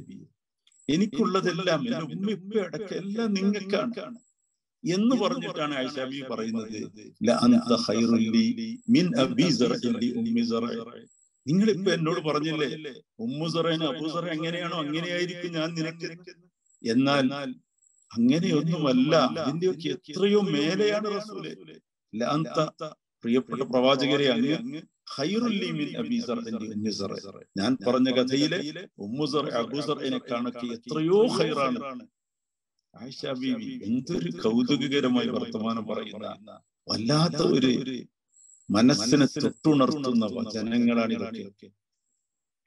എനിക്കുള്ളതെല്ലാം എന്റെ ഉമ്മ ഉപ്പ അടക്കം എല്ലാം നിങ്ങൾക്കാണ് എന്ന് പറഞ്ഞിട്ടാണ് ആയിഷ ബീവി പറയുന്നത്, ല അൻത ഖൈറുൽ ലി മിൻ അബി സർഇ ലി ഉമ്മി സർഇ. നിങ്ങളിപ്പോ എന്നോട് പറഞ്ഞില്ലേ ഉമ്മു സർഇന് അബൂ സർഇ എങ്ങനെയാണോ അങ്ങനെയായിരിക്കും ഞാൻ നിനക്ക്. എന്നാൽ അങ്ങനെയൊന്നുമല്ല, അതിന്റെയൊക്കെ എത്രയോ മേലെയാണ് റസൂലേ. ല അൻത, പ്രിയപ്പെട്ട പ്രവാചകരെ, അങ്ങ് ഖൈറുൽ ലി മിൻ അബി സർഇ ലി ഉമ്മി സർഇ. ഞാൻ പറഞ്ഞ കഥയിലെ ഉമ്മു സർഇ അബൂ സർഇനെ കാണൊക്കെ എത്രയോ ഖൈറാണ്. ആയിഷ ബീവി എന്തൊരു കൗതുകകരമായി വർത്തമാനം പറയുന്ന, വല്ലാത്ത ഒരു മനസ്സിനെ തൊട്ടുണർത്തുന്ന വചനങ്ങളാണ് ഇതൊക്കെ.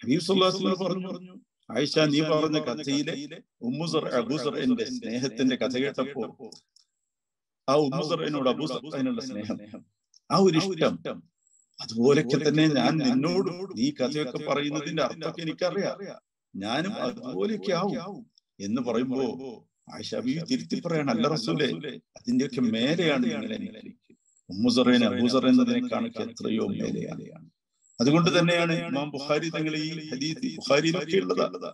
ഹബീബ് സല്ലല്ലാഹു അലൈഹി വസല്ലം പറഞ്ഞു, ആയിഷ നീ പറഞ്ഞ കഥയിലെ ഉമ്മു സർഇ അബൂ സർഇന്റെ സ്നേഹത്തിന്റെ കഥ കേട്ടപ്പോ ആ ഉമ്മു സർഇനോട് അബൂ സർഇനുള്ള സ്നേഹം, ആ ഒരു ഇഷ്ടം, അതുപോലൊക്കെ തന്നെ ഞാൻ നിന്നോട് നീ കഥയൊക്കെ പറയുന്നതിന്റെ അർത്ഥമൊക്കെ എനിക്കറിയാം, ഞാനും അതുപോലെയൊക്കെ ആവും എന്ന് പറയുമ്പോ ആയിഷ ബീവി തിരുത്തി പറയാണ്, അല്ല റസൂലേ, അതിന്റെയൊക്കെ മേലെയാണ് നിങ്ങൾ. ഉമ്മു സർഇന് അബൂ സർഇ എന്നതിനേക്കാളൊക്കെ എത്രയോ മേലെയാണ്. അതുകൊണ്ട് തന്നെയാണ് ഇമാം ബുഖാരി തങ്ങൾ ഈ ഹദീസ്, ബുഖാരിയിലൊക്കെ ഉള്ളതാണ്,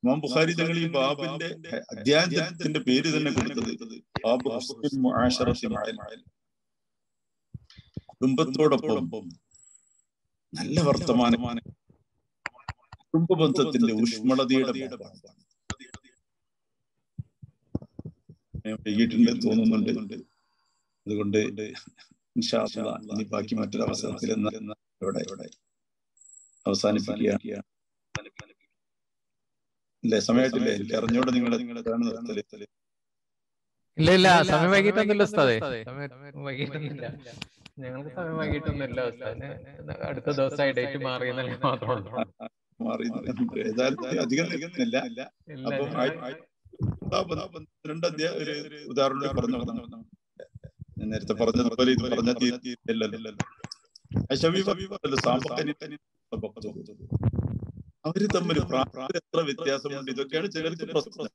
ഇമാം ബുഖാരി തങ്ങൾ ഈ ബാബിന്റെ അധ്യായത്തിന്റെ പേര് തന്നെ കൊടുത്തത് ബാബ് ഹുസ്നുൽ മുആശറത്തി മഅൽ. കുടുംബത്തോടൊപ്പം നല്ല വർത്തമാനം, കുടുംബബന്ധത്തിന്റെ ഊഷ്മളതയുടെ ഭാഗമാണ്. വൈകിട്ടുണ്ടെന്ന് തോന്നുന്നുണ്ട്. അതുകൊണ്ട് ഇൻഷാ അല്ലാഹ് ഇനി ബാക്കി മറ്റൊരു അവസരത്തിൽ ഇവിടെ അവസാനിപ്പിക്കുകയാണ്. അല്ലേ, സമയമായിട്ടില്ലേ? എനിക്ക് അറിഞ്ഞോടെ നിങ്ങൾ നിർത്തല്. ഇല്ല, സമയം വൈകിട്ടൊന്നുമില്ല ഉസ്താദേ, വൈകിട്ടൊന്നുമില്ല, ഞങ്ങൾക്ക് സമയം വൈകിട്ടൊന്നുമില്ല ഉസ്താദിന്. അടുത്ത ദിവസമായി ഡേറ്റ് മാറിയെന്നല്ലേ മാത്രമുള്ളൂ. അധികം നിൽക്കുന്നില്ല. അപ്പം ഒരു ഉദാഹരണം പറഞ്ഞു, നേരത്തെ പറഞ്ഞതുപോലെ ഇത് പറഞ്ഞ അവര് തമ്മിൽ പ്രായത്തിൽ എത്ര വ്യത്യാസമുണ്ട്, ഇതൊക്കെയാണ് ചിലർക്ക് പ്രശ്നം.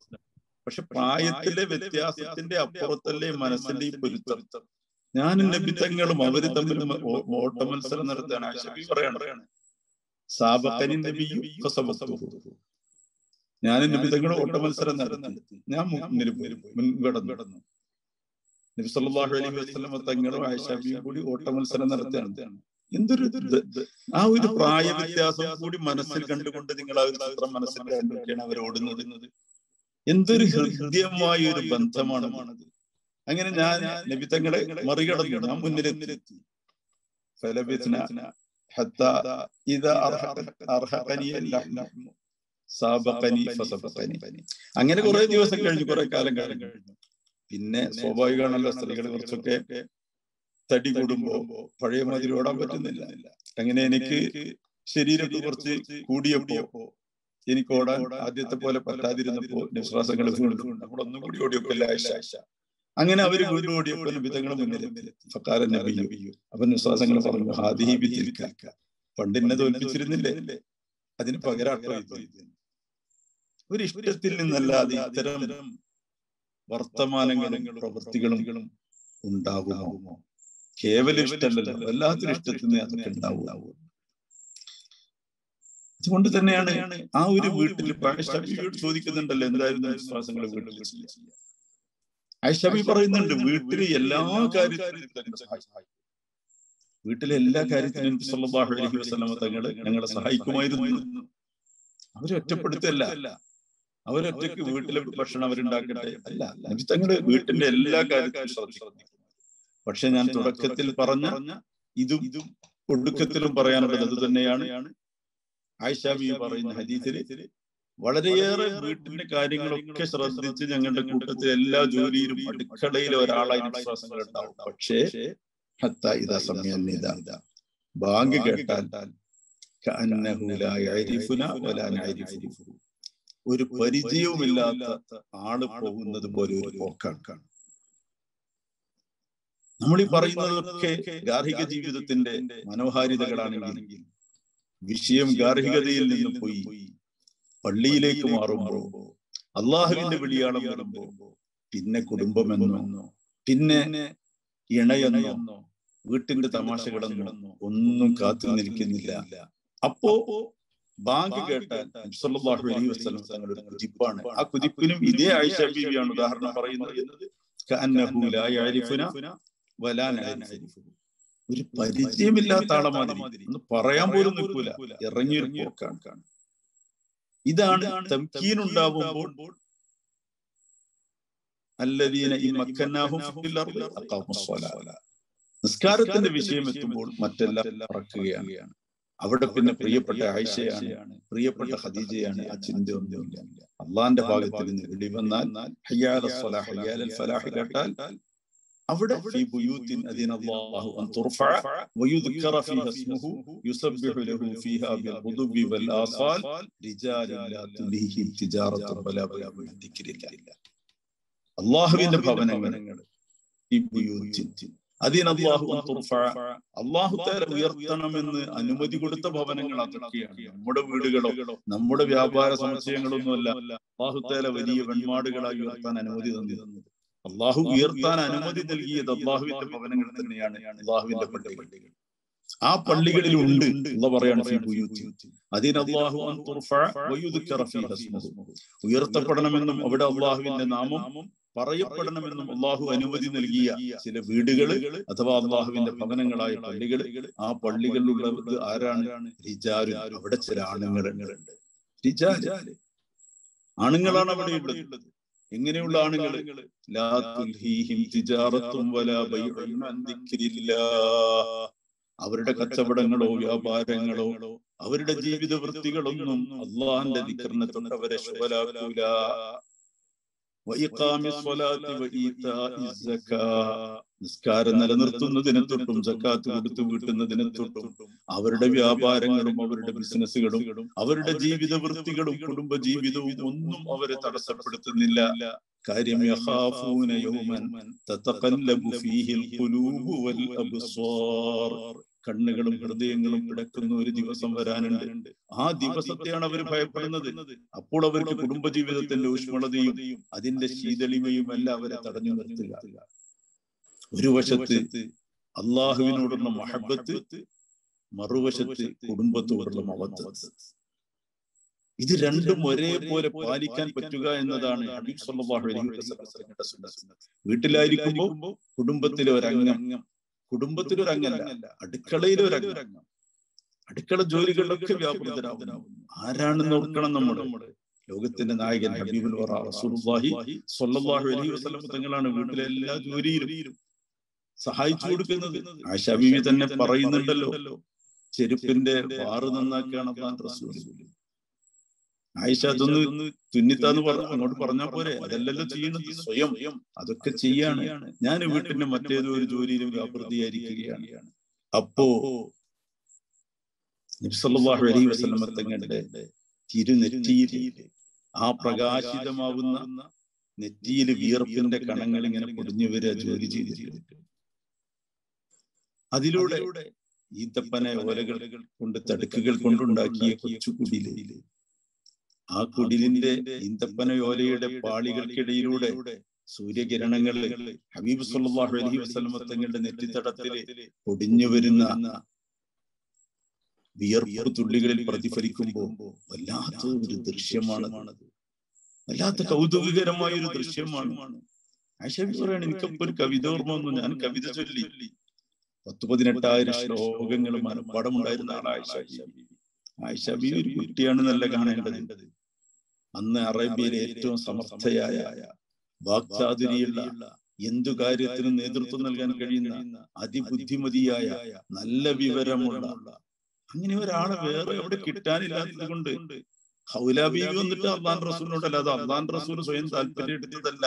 പക്ഷെ പ്രായത്തിലെ വ്യത്യാസത്തിന്റെ അപ്പുറത്തല്ലേ മനസ്സിന്റെ ഈ പൊരുത്തം. ഞാനും നബി തങ്ങളും അവര് തമ്മിൽ ഓട്ട മത്സരം നടത്തുകയാണ്. ആയിഷ ബീവി പറയാണ്, സാബഖനി നബിയ്യു ഫസബഖ്തുഹു. ഞാനും നബി തങ്ങളും ഓട്ട മത്സരം നടത്തി, ഞാൻ മുൻകടന്നു. നബി സല്ലല്ലാഹു അലൈഹി വസല്ലം തങ്ങളും ആയിഷ ബീവിയും കൂടി ഓട്ടമത്സരം നടത്തുകയാണ്. എന്തൊരു ആ ഒരു പ്രായ വ്യത്യാസം കൂടി മനസ്സിൽ കണ്ടുകൊണ്ട് നിങ്ങൾ ആ ഒരു ചിത്രം മനസ്സിൽ കണ്ടൊക്കെയാണ് അവർ ഓടുന്നത്. എന്തൊരു ഹൃദ്യമായ ഒരു ബന്ധമാണത്. അങ്ങനെ ഞാൻ നബി തങ്ങളെ മറികടന്നു, ഞാൻ മുന്നിലെത്തി. അങ്ങനെ കുറെ ദിവസം കഴിഞ്ഞു, കുറെ കാലം കഴിഞ്ഞു. പിന്നെ സ്വാഭാവികമാണല്ലോ, സ്ത്രീകൾ കുറച്ചൊക്കെ തടി കൂടുമ്പോ പഴയ മാതിരി ഓടാൻ പറ്റുന്നില്ല. അങ്ങനെ എനിക്ക് ശരീരത്തിൽ കുറച്ച് കൂടിയപ്പോ എനിക്ക് ഓടാൻ ആദ്യത്തെ പോലെ പറ്റാതിരുന്നപ്പോ നിശ്വാസങ്ങൾ വീണ്ടും നമ്മളൊന്നും കൂടി ഓടിയപ്പോ ആയിഷ. അങ്ങനെ അവര് വീണ്ടും ഓടിയപ്പോ നബി തങ്ങളുടെ മുന്നിലെത്തി. ഫഖാല നബിയ്യു, അപ്പൊ നിശ്വാസങ്ങൾ പറഞ്ഞു, ഹാദിഹി ബിതിൽക, പണ്ടിന്നെ തോൽപ്പിച്ചിരുന്നില്ലേ, അതിന് പകരാട്ടോ ഇത്. ഒരു ഇഷ്ടത്തിൽ നിന്നല്ലാതെ ഇത്തരം വർത്തമാനങ്ങളും പ്രവൃത്തികളും ഉണ്ടാകുമോ? കേവല ഇഷ്ടമല്ലല്ലോ, വല്ലാത്തൊരു ഇഷ്ടത്തിൽ നിന്ന് അതൊക്കെ ഉണ്ടാവുക. അതുകൊണ്ട് തന്നെയാണ് ആ ഒരു വീട്ടിൽ ആയിഷ ബീവിയോട് ചോദിക്കുന്നുണ്ടല്ലോ, എന്തായിരുന്നു വിശ്വാസങ്ങൾ വീട്ടിൽ ചെയ്യുക. ആയിഷ ബീവി പറയുന്നുണ്ട്, വീട്ടിലെ എല്ലാ കാര്യത്തിനും നബി സല്ലല്ലാഹു അലൈഹി വസല്ലം തങ്ങള് ഞങ്ങളെ സഹായിക്കുമായിരുന്നു. അവരൊറ്റപ്പെടുത്തല്ല, അവരൊറ്റയ്ക്ക് വീട്ടിലെ ഭക്ഷണം അവരുണ്ടാക്കട്ടെ അല്ല, നബി തങ്ങള് വീട്ടിന്റെ എല്ലാ കാര്യത്തിലും ശ്രദ്ധിക്കുന്നു. പക്ഷെ ഞാൻ തുടക്കത്തിൽ പറഞ്ഞ ഇതും ഒടുക്കത്തിലും പറയാനുള്ളത് അത് തന്നെയാണ്. ആയിഷ ബീവി പറയുന്ന ഹദീസിൽ വളരെയേറെ വീട്ടിന്റെ കാര്യങ്ങളൊക്കെ ശ്രദ്ധിച്ച് ഞങ്ങളുടെ കൂട്ടത്തിൽ എല്ലാ ജോലിയിലും അടുക്കളയിലെ ഒരാളായി വിശ്വാസങ്ങൾ ഉണ്ടാവും. പക്ഷേ ബാങ്ക് കേട്ടാൽ ഒരു പരിചയവുമില്ലാത്ത ആള് പോകുന്നത് പോലെ ഒരു പോക്കാണ്. നമ്മൾ ഈ പറയുന്നതൊക്കെ ഗാർഹിക ജീവിതത്തിന്റെ മനോഹാരിതകളാണെങ്കിൽ വിഷയം ഗാർഹികതയിൽ നിന്ന് പോയി പള്ളിയിലേക്ക് മാറുമ്പോ, അള്ളാഹുവിന്റെ വിളിയാളം വരുമ്പോ, പിന്നെ കുടുംബമെന്നോ പിന്നെ ഇണയെന്നോ വീട്ടിന്റെ തമാശകളെന്നോ ഒന്നും കാത്തു നിൽക്കുന്നില്ല. അപ്പോ ബാങ്ക് കേട്ടാൽ നബി സല്ലല്ലാഹു അലൈഹി വസല്ലം തങ്ങളുടെ കുതിപ്പാണ്. ആ കുതിപ്പിനും ഇതേ ആയിഷ ബീവിയാണ് ഉദാഹരണം പറയുന്നത്. കഅന്നഹു ലാ യഅരിഫുന വലാ നഅരിഫു, ഒരു പരിചയമില്ലാത്ത ആളെ മാതിരി ഒന്ന് പറയാൻ പോലും നിൽക്കൂല, ഇറങ്ങിയൊരു പോക്കാണ്. ഇതാണ് തംകീൻ ഉണ്ടാവുമ്പോൾ അല്ലദീന ഇമ്മക്കന്നാഹും ഫിൽ അർളി അഖാമുസ്സലാ, നിസ്കാരത്തിന്റെ വിഷയം എത്തുമ്പോൾ മറ്റെല്ലാം മറക്കുകയാണ്. അവിടെ പിന്നെ പ്രിയപ്പെട്ട ആയിഷയാണ്, പ്രിയപ്പെട്ട ഖദീജയാണ്, ആ ചിന്തയൊന്നുമില്ല. അള്ളാന്റെ ഭാഗത്ത് നിന്ന് വിളി വന്നാൽ ഹയ്യാല സ്വലാഹ് ഹയ്യാലൽ ഫലാഹ് കേട്ടാൽ അവിടെ ഫീ ബുയൂത്തിൻ അദിനല്ലാഹു അൻ തുർഫഅ വയുദ്കറ ഫീഹാ ഇസ്മുഹു യുസബ്ബിഹു ലഹു ഫീഹാ ബിൽ ഗുദുബി വൽ ആസാൽ റിജാലുൻ ലാ തുൽഹിഹിം തിജാറത്തുൻ വലാ ബൈഉൻ അൻ ദിക്രില്ലാഹ്. അല്ലാഹുവിന്റെ ഭവനങ്ങൾ ഈ ബുയൂത്തിൻ അദിനല്ലാഹു അൻ തുർഫഅ, അല്ലാഹു തആല ഉയർത്തണമെന്ന് അനുമതി കൊടുത്ത ഭവനങ്ങൾ അതൊക്കെയാണ്. നമ്മുടെ വീടുകളോ നമ്മുടെ വ്യാപാര സമുച്ചയങ്ങളൊന്നുമല്ല അല്ലാഹു തആല വലിയ വെൺമാടുകളായി ഉയർത്താൻ അനുമതി തന്നത്. അള്ളാഹു ഉയർത്താൻ അനുമതി നൽകിയത് അള്ളാഹുവിന്റെ ഭവനങ്ങൾ തന്നെയാണ്, അള്ളാഹുവിന്റെ പള്ളികൾ. ആ പള്ളികളിൽ ഉണ്ട് എന്ന് പറയാണ് ഉയർത്തപ്പെടണമെന്നും അവിടെ അള്ളാഹുവിന്റെ നാമം പറയപ്പെടണമെന്നും അള്ളാഹു അനുമതി നൽകിയ ചില വീടുകൾ അഥവാ അള്ളാഹുവിന്റെ ഭവനങ്ങളായ പള്ളികൾ. ആ പള്ളികളിലുള്ളത് ആരാണ്? റിജാൽ. അവിടെ ചില ആണുങ്ങളുണ്ട്. റിജാൽ, ആണുങ്ങളാണ് അവിടെ ഉള്ളത്. എങ്ങനെയുള്ള ആണുങ്ങൾ? ലാ തുൽഹീഹിം തിജാറത്തും വലാ ബൈഉൻ അൻ ദിക്രില്ലാഹ്, അവരുടെ കച്ചവടങ്ങളോ വ്യാപാരങ്ങളോ അവരുടെ ജീവിത വൃത്തികളൊന്നും അള്ളാഹുവിന്റെ ദിക്റിനെ തൊട്ടവരെ ശുഭലാക്കൂല. നിസ്കാരം നിലനിർത്തുന്നതിനെ തൊട്ടും സക്കാത്ത് കൊടുത്തു വീട്ടുന്നതിനെ തൊട്ടും അവരുടെ വ്യാപാരങ്ങളും അവരുടെ ബിസിനസ്സുകളും അവരുടെ ജീവിത വൃത്തികളും കുടുംബ ജീവിതവും ഒന്നും അവരെ തടസ്സപ്പെടുത്തുന്നില്ല. കാര്യം യഖാഫൂന യൗമൻ തതഖല്ലബു ഫീഹിൽ ഖുലൂബു വൽ അബ്സാർ, കണ്ണുകളും ഹൃദയങ്ങളും പിടക്കുന്ന ഒരു ദിവസം വരാനുണ്ട്. ആ ദിവസത്തെയാണ് അവർ ഭയപ്പെടുന്നത്. അപ്പോൾ അവർക്ക് കുടുംബജീവിതത്തിന്റെ ഊഷ്മളതയും അതിന്റെ ശീതളിമയും എല്ലാം അവരെ തടഞ്ഞു നിർത്തുക. ഒരു വശത്ത് അള്ളാഹുവിനോടുള്ള മഹബത്ത്, മറുവശത്ത് കുടുംബത്തോടുള്ള മവദ്ദത്ത്. ഇത് രണ്ടും ഒരേപോലെ പാലിക്കാൻ പറ്റുക എന്നതാണ് ഹബീബ് സല്ലല്ലാഹു അലൈഹി വസല്ലമയുടെ സുന്നത്ത്. വീട്ടിലായിരിക്കുമ്പോൾ കുടുംബത്തിലെ ഒരംഗമല്ല, അടുക്കളയിലെ ഒരംഗം, അടുക്കള ജോലികളിലൊക്കെ വ്യാപൃതരാകുന്നു. ആരാണെന്ന് ഓർക്കണം നമ്മൾ. ലോകത്തിന്റെ നായകൻ ഹബീബുൽ വറ റസൂലുള്ളാഹി സ്വല്ലല്ലാഹു അലൈഹി വസല്ലം തങ്ങളാണ് വീട്ടിലെ എല്ലാ ജോലിയിലും സഹായിച്ചു കൊടുക്കുന്നത്. ആയിഷ ബീവി തന്നെ പറയുന്നുണ്ടല്ലോ, ചെരുപ്പിന്റെ വാറ് നന്നാക്കുകയാണ് അല്ലാഹുവിന്റെ റസൂൽ. ആയിഷ അതൊന്ന് തുന്നിത്താന്ന് അങ്ങോട്ട് പറഞ്ഞാൽ പോരെ? അതല്ലല്ലോ ചെയ്യുന്നത്, സ്വയം അതൊക്കെ ചെയ്യാണ്. ഞാൻ വീട്ടിന്റെ മറ്റേതോ ഒരു ജോലിയിലും വ്യാപൃതിയായിരിക്കുകയാണ്. അപ്പോ നബി സല്ലല്ലാഹു അലൈഹി വസല്ലം തങ്ങളുടെ തിരുനെറ്റിയിൽ ആ പ്രകാശിതമാവുന്ന നെറ്റിയിൽ വിയർപ്പിന്റെ കണങ്ങൾ ഇങ്ങനെ പൊടിഞ്ഞു വരിക ജോലി ചെയ്തിട്ട്. അതിലൂടെ ഈന്തപ്പന ഓലകൾ കൊണ്ട് തടുക്കുകൾ കൊണ്ടുണ്ടാക്കിയ കൊച്ചു കുടില്, ആ കുടിലിന്റെ ഈന്തപ്പനയോലയുടെ പാളികൾക്കിടയിലൂടെ സൂര്യകിരണങ്ങൾ ഹബീബ് സല്ലല്ലാഹു അലൈഹി വസല്ലം തങ്ങളുടെ നെറ്റിത്തടത്തില് പൊടിഞ്ഞു വരുന്ന വിയർപ്പ് തുള്ളികളിൽ പ്രതിഫലിക്കുമ്പോൾ വല്ലാത്ത ഒരു ദൃശ്യമാണ്, വല്ലാത്ത കൗതുകകരമായ ഒരു ദൃശ്യമാണ്. ആയിഷ ബീവി പറയാണ്, എനിക്കപ്പോ ഒരു കവിത ഓർമ്മ വന്നു. ഞാൻ കവിത ചൊല്ലി 10,18,000 ശ്ലോകങ്ങൾ മനപ്പാടമുണ്ടായിരുന്ന ആളാണ് ആയിഷ ബീവി. ഒരു കുട്ടിയാണ് നല്ല കാണേണ്ടത്. അന്ന് അറേബ്യയിലെ ഏറ്റവും സമർത്ഥയായ, വാക്ചാതുരിയുള്ള, എന്തു കാര്യത്തിനും നേതൃത്വം നൽകാൻ കഴിയുന്ന, അതിബുദ്ധിമതിയായ, നല്ല വിവരമുള്ള അങ്ങനെ ഒരാളെ വേറെ എവിടെ കിട്ടാനില്ലാത്തത് കൊണ്ട് ഹൗല ബീവി വന്നിട്ട് അള്ളാഹുവിന്റെ റസൂലിനോടല്ല, അത് അള്ളാഹുവിന്റെ റസൂൽ സ്വയം താല്പര്യം എടുത്തതല്ല.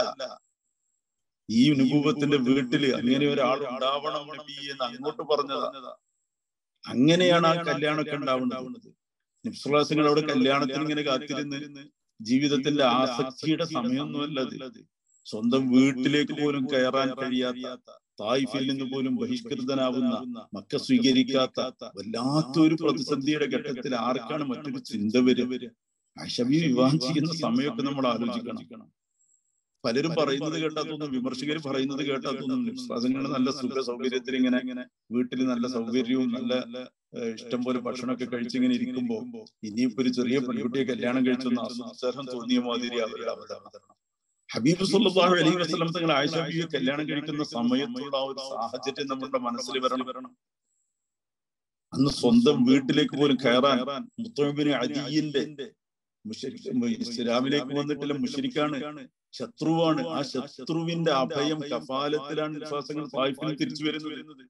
ഈ നുബുവത്തിന്റെ വീട്ടില് അങ്ങനെ ഒരാൾ ഉണ്ടാവണം നബി എന്ന് അങ്ങോട്ട് പറഞ്ഞതാ. അങ്ങനെയാണ് ആ കല്യാണമൊക്കെ ഉണ്ടാവുന്നത്. നബി സല്ലല്ലാഹു അലൈഹി വസല്ലം അവിടെ കല്യാണത്തിന് ഇങ്ങനെ കാത്തിരുന്ന് ജീവിതത്തിന്റെ ആസക്തിയുടെ സമയമൊന്നുമല്ലത്. സ്വന്തം വീട്ടിലേക്ക് പോലും കയറാൻ കഴിയാത്ത, തായിഫിൽ നിന്ന് പോലും ബഹിഷ്കൃതനാവുന്ന, മക്ക സ്വീകരിക്കാത്ത വല്ലാത്തൊരു പ്രതിസന്ധിയുടെ ഘട്ടത്തിൽ ആർക്കാണ് മറ്റൊരു ചിന്ത വരിക? ആയിഷ ബീവി വിവാഹം ചെയ്യുന്ന സമയമൊക്കെ നമ്മൾ ആലോചിക്കണം. പലരും പറയുന്നത് കേട്ടാത്തൊന്നും, വിമർശകർ പറയുന്നത് കേട്ടാത്തൊന്നും, വിശ്വാസങ്ങൾ നല്ല സുഖ സൗകര്യത്തിൽ ഇങ്ങനെ വീട്ടിൽ നല്ല സൗകര്യവും നല്ല ഇഷ്ടം പോലെ ഭക്ഷണമൊക്കെ കഴിച്ചിങ്ങനെ ഇരിക്കുമ്പോ ഇനിയിപ്പോ ഒരു ചെറിയ പെൺകുട്ടിയെ കല്യാണം കഴിച്ചൊന്ന് ആസ്വാദനം തോന്നിയ മാതിരി അവരുടെ അവതരണം. ഹബീബ് സല്ലല്ലാഹു അലൈഹി വസല്ലം തങ്ങൾ ആയിഷ ബീവിയെ കല്യാണം കഴിക്കുന്ന സമയത്തുള്ള ആ ഒരു സാഹചര്യം നമ്മുടെ മനസ്സിൽ വരണം. അന്ന് സ്വന്തം വീട്ടിലേക്ക് പോലും കയറാൻ മുത്തഅബിന് അദിയിന്റെ ഇസ്ലാമിലേക്ക് വന്നിട്ടുള്ള മുശ്രിക്കാണ്, ശത്രുവാണ്. ആ ശത്രുവിന്റെ അഭയം കഫാലത്തിലാണ് വിശ്വാസങ്ങൾ തായിഫിൽ തിരിച്ചു വരുന്നത്.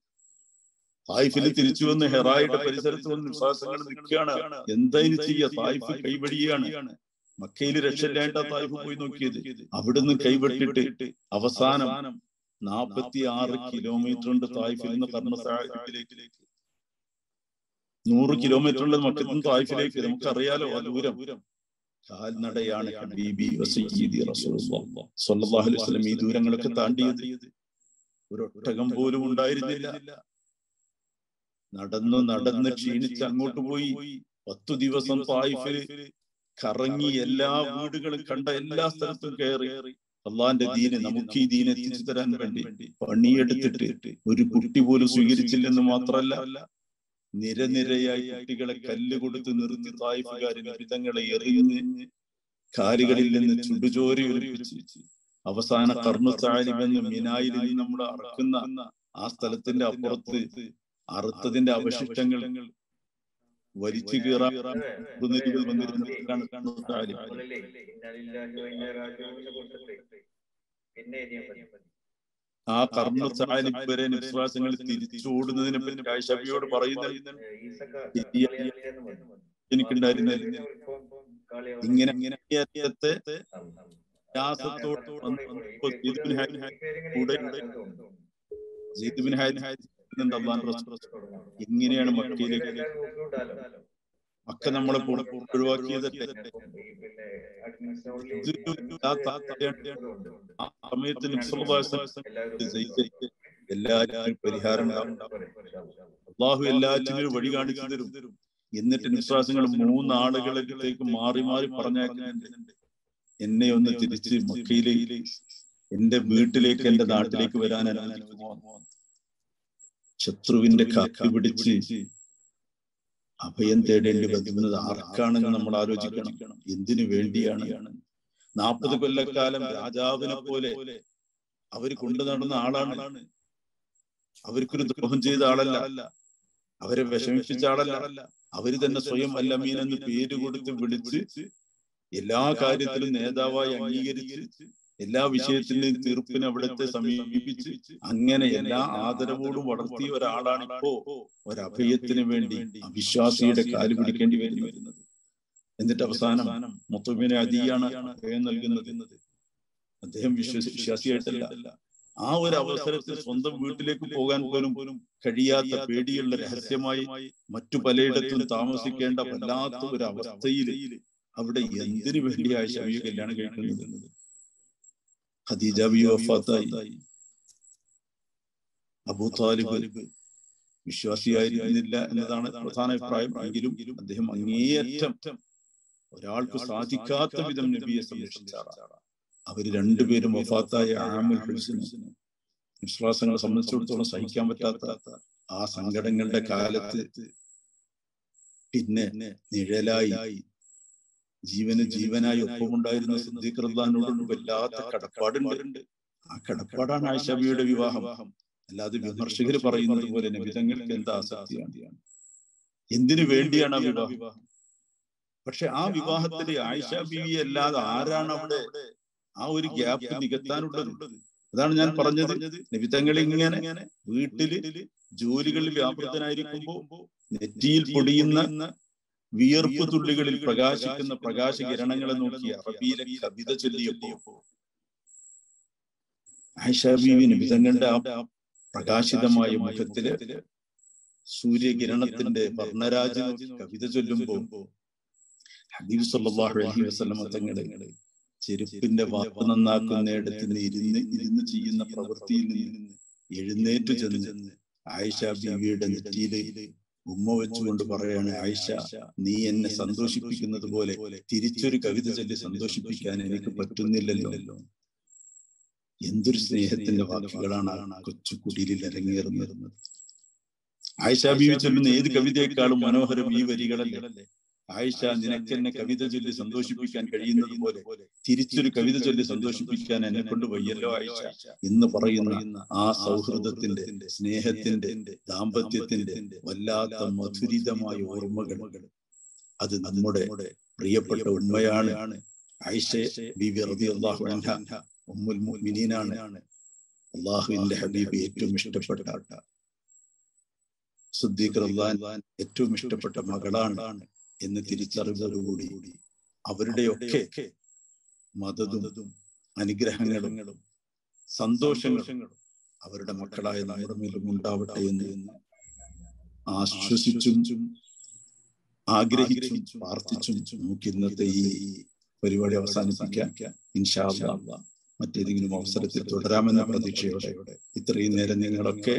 തായിഫിൽ തിരിച്ചു വന്ന് ഹെറായുടെ പരിസരത്ത് വന്ന് വിശ്വാസങ്ങൾ നിൽക്കുകയാണ്. എന്താ ഇനി ചെയ്യുക? തായിഫ് കൈവടിയാണ്. മക്കയിൽ രക്ഷയില്ലായിട്ടാ തായിഫ് പോയി നോക്കിയത്. അവിടുന്ന് കൈവിട്ടിട്ട് അവസാനം 46 കിലോമീറ്റർ ഉണ്ട് തായിഫിൽ നിന്ന് കർണസാഹിബിലേക്ക്. 100 കിലോമീറ്റർ ഉണ്ട് മക്കത്തിൽ നിന്ന് തായിഫിലേക്ക്. നമുക്കറിയാലോ ആ ദൂരം. കാൽനടയാണ് ഹബീബി വസയ്യിദി റസൂലുള്ളാഹി സ്വല്ലല്ലാഹു അലൈഹി വസല്ലം ഈ ദൂരങ്ങളൊക്കെ താണ്ടിയത്. ഒരു ഒട്ടകം പോലും ഉണ്ടായിരുന്നില്ല. നടന്ന് ക്ഷീണിച്ച് അങ്ങോട്ട് പോയി 10 ദിവസം തായിഫിൽ കറങ്ങി എല്ലാ വീടുകളും കണ്ട, എല്ലാ സ്ഥലത്തും കയറി. അള്ളാന്റെ ദീന്, നമുക്ക് ഈ ദീൻ എത്തിച്ചു തരാൻ വേണ്ടി പണിയെടുത്തിട്ട് ഒരു കുട്ടി പോലും സ്വീകരിച്ചില്ലെന്ന് മാത്രമല്ല, നിരനിരയായി കുട്ടികളെ കല്ല് കൊടുത്ത് നിർത്തി തായിഫുകാരിൽ വിധങ്ങളെ എറിഞ്ഞ് കാലുകളിൽ നിന്ന് ചുടുചോരി ഒലിപ്പിച്ച് അവസാന കർണു സാലിബ് എന്ന് മിനായിൽ നിന്ന് നമ്മൾ അറക്കുന്ന ആ സ്ഥലത്തിന്റെ അപ്പുറത്ത് അറുത്തതിന്റെ അവശിഷ്ടങ്ങൾ വലിച്ചു കീറാൻ വന്നിരുന്നതാണ് കർണു സാലിബ്. ആ കർണു സാലിബ് വരെ വിശ്വാസങ്ങൾ തിരിച്ചോടുന്നതിനെ പറ്റി ആയിഷ ബീവിയോട് പറയുന്നുണ്ട്. എനിക്കുണ്ടായിരുന്ന ഇങ്ങനെ ഇങ്ങനെയാണ് മക്കയിലേക്ക് മക്ക നമ്മളെ ഒഴിവാക്കിയതല്ലേ? ആ സമയത്ത് എല്ലാറ്റിനും പരിഹാരം ഉണ്ടാവും. അള്ളാഹു എല്ലാറ്റിനും വഴി കാണിച്ചു തരും. എന്നിട്ട് വിശ്വാസങ്ങൾ 3 ആളുകളിലേക്ക് മാറി മാറി പറഞ്ഞയക്കുന്നുണ്ട്. എന്നെ ഒന്ന് തിരിച്ച് മക്കയിലേക്ക്, എന്റെ വീട്ടിലേക്ക്, എന്റെ നാട്ടിലേക്ക് വരാൻ അനുവദിക്കുമോ? ശത്രുവിന്റെ കാറ്റ് പിടിച്ച് അഭയം തേടേണ്ടി വരുന്നത് ആർക്കാണെന്ന് നമ്മൾ ആലോചിക്കണം. എന്തിനു വേണ്ടിയാണ്? 40 കൊല്ലക്കാലം രാജാവിനെ പോലെ അവർ കൊണ്ടു നടന്ന ആളാണ്. അവർക്കൊരു ദ്രോഹം ചെയ്ത ആളല്ല, അവരെ വിഷമിപ്പിച്ച ആളല്ല. അവര് തന്നെ സ്വയം അല്ലമീൻ എന്ന് പേര് കൊടുത്ത് വിളിച്ച് എല്ലാ കാര്യത്തിലും നേതാവായി അംഗീകരിച്ച് എല്ലാ വിഷയത്തിന്റെയും തീർപ്പിന് അവിടുത്തെ സമീപിച്ച് അങ്ങനെ എല്ലാ ആദരവോടും വളർത്തിയ ഒരാളാണ് ഇപ്പോ ഒരഭയത്തിന് വേണ്ടി അവിശ്വാസിയുടെ കാല് പിടിക്കേണ്ടി വരുന്നത്. എന്നിട്ട് അവസാനം മുത്തുബിന് അദിയാണ് അഭയം നൽകുന്നത്. അദ്ദേഹം വിശ്വാസിയായിട്ടല്ല. ആ ഒരു അവസരത്തിൽ സ്വന്തം വീട്ടിലേക്ക് പോകാൻ പോലും കഴിയാത്ത, പേടിയുള്ള, രഹസ്യമായി മറ്റു പലയിടത്തും താമസിക്കേണ്ട വല്ലാത്ത ഒരു അവസ്ഥയിൽ അവിടെ എന്തിനു വേണ്ടി ആയിഷ ബീവി കല്യാണം കഴിക്കുന്നത്? ഖദീജ ബീവി വഫാത്തായി. അബൂ താലിബ് വിശ്വാസിയായിരുന്നില്ല എന്നതാണ് പ്രധാന അഭിപ്രായം. എങ്കിലും അദ്ദേഹം അങ്ങേയറ്റം ഒരാൾക്ക് സാധിക്കാത്ത വിധം നബിയെ സംരക്ഷിച്ച ആളാണ്. അവര് രണ്ടുപേരും വഫാത്തായ ആമുൽ ഹുസ്ന് വിശ്വാസങ്ങളെ സംബന്ധിച്ചിടത്തോളം സഹിക്കാൻ പറ്റാത്ത ആ സങ്കടങ്ങളുടെ കാലത്ത് പിന്നെ നിഴലായി ജീവനായി ഒപ്പമുണ്ടായിരുന്ന സിദ്ദീഖ് റളിയല്ലാഹുവിനോട് വല്ലാത്ത കടപ്പാടുണ്ട്. ആ കടപ്പാടാണ് ആയിഷ ബീവിയുടെ വിവാഹം. അല്ലാതെ വിമർശകർ പറയുന്നത് പോലെ നബി തങ്ങൾക്ക് എന്താ ആസക്തിയാണ്, എന്തിനു വേണ്ടിയാണ് ആ വിവാഹം? പക്ഷെ ആ വിവാഹത്തില് ആയിഷ ബീവി അല്ലാതെ ആരാണ് അവിടെ ആ ഒരു ഗ്യാപ്പ് നികത്താനുള്ളത്? അതാണ് ഞാൻ പറഞ്ഞത്. നബി തങ്ങൾ ഇങ്ങനെ വീട്ടില് ജോലികളിൽ വ്യാപൃതനായിരിക്കുമ്പോ നെറ്റിയിൽ പൊടിയുന്ന വിയർപ്പ് തുള്ളികളിൽ പ്രകാശിക്കുന്ന പ്രകാശകിരണങ്ങളെ നോക്കി അറബിയിലെ കവിത ചൊല്ലിയപ്പോ ആയിഷ ബീവി നബി തങ്ങളുടെ ആ പ്രകാശിതമായ മുഖത്തില് സൂര്യകിരണത്തിന്റെ വർണ്ണരാജ് കവിത ചൊല്ലുമ്പോ ഹബീബ് സല്ലല്ലാഹു അലൈഹി വസല്ലം തങ്ങളെ ചെരുപ്പിന്റെ വാക്ക് നന്നാക്കുന്നിടത്ത് ഇരുന്ന് ചെയ്യുന്ന പ്രവൃത്തിയിൽ നിന്ന് എഴുന്നേറ്റു ചെന്ന് ആയിഷ ബീവിയുടെ നെറ്റിയില് ഉമ്മ വെച്ചുകൊണ്ട് പറയാണ്, ആയിഷ, നീ എന്നെ സന്തോഷിപ്പിക്കുന്നത് പോലെ തിരിച്ചൊരു കവിത ചൊല്ലി സന്തോഷിപ്പിക്കാൻ എനിക്ക് പറ്റുന്നില്ലല്ലോ. എന്തൊരു സ്നേഹത്തിന്റെ വാക്കുകളാണ് ആ കൊച്ചു കുടിലിൽ ഇറങ്ങിയിരുന്നത്. ആയിഷ ബീവി ചൊല്ലുന്ന ഏത് കവിതയെക്കാളും മനോഹരം ഈ വരികളല്ലേ? ആയിഷ, നിനക്കെന്നെ കവിത ചൊല്ലി സന്തോഷിപ്പിക്കാൻ കഴിയുന്നത് പോലെ തിരിച്ചൊരു കവിത ചൊല്ലി സന്തോഷിപ്പിക്കാൻ എന്നെ കൊണ്ട് വയ്യല്ലോ ആയിഷ എന്ന് പറയുന്ന ആ സൗഹൃദത്തിന്റെ, സ്നേഹത്തിന്റെ, ദാമ്പത്യത്തിന്റെ വല്ലാത്ത മധുരിതമായ ഓർമ്മകൾ, അത് നമ്മുടെ പ്രിയപ്പെട്ട ഉമ്മയാണ് ആയിഷ ബീവി റളിയല്ലാഹു അൻഹ. ഉമ്മുൽ മുഅ്മിനീനാണ്. അല്ലാഹുവിന്റെ ഹബീബ് ഏറ്റവും ഇഷ്ടപ്പെട്ട, സിദ്ദീഖ് റളിയല്ലാഹു ഏറ്റവും ഇഷ്ടപ്പെട്ട മകളാണ് എന്ന് തിരിച്ചറിവോടുകൂടി അവരുടെയൊക്കെ മദദും അനുഗ്രഹങ്ങളും സന്തോഷങ്ങളും അവരുടെ മക്കളായ നമ്മുടെ മേലും ഉണ്ടാവട്ടെ എന്ന് ആശ്വസിച്ചും ആഗ്രഹിച്ചും പ്രാർത്ഥിച്ചും നമുക്ക് ഇന്നത്തെ ഈ പരിപാടി അവസാനിപ്പിക്കാം. ഇൻഷാ അല്ലാഹ് മറ്റേതെങ്കിലും അവസരത്തിൽ തുടരാമെന്ന പ്രതീക്ഷയോടെ ഇത്രയും നേരം നിങ്ങളൊക്കെ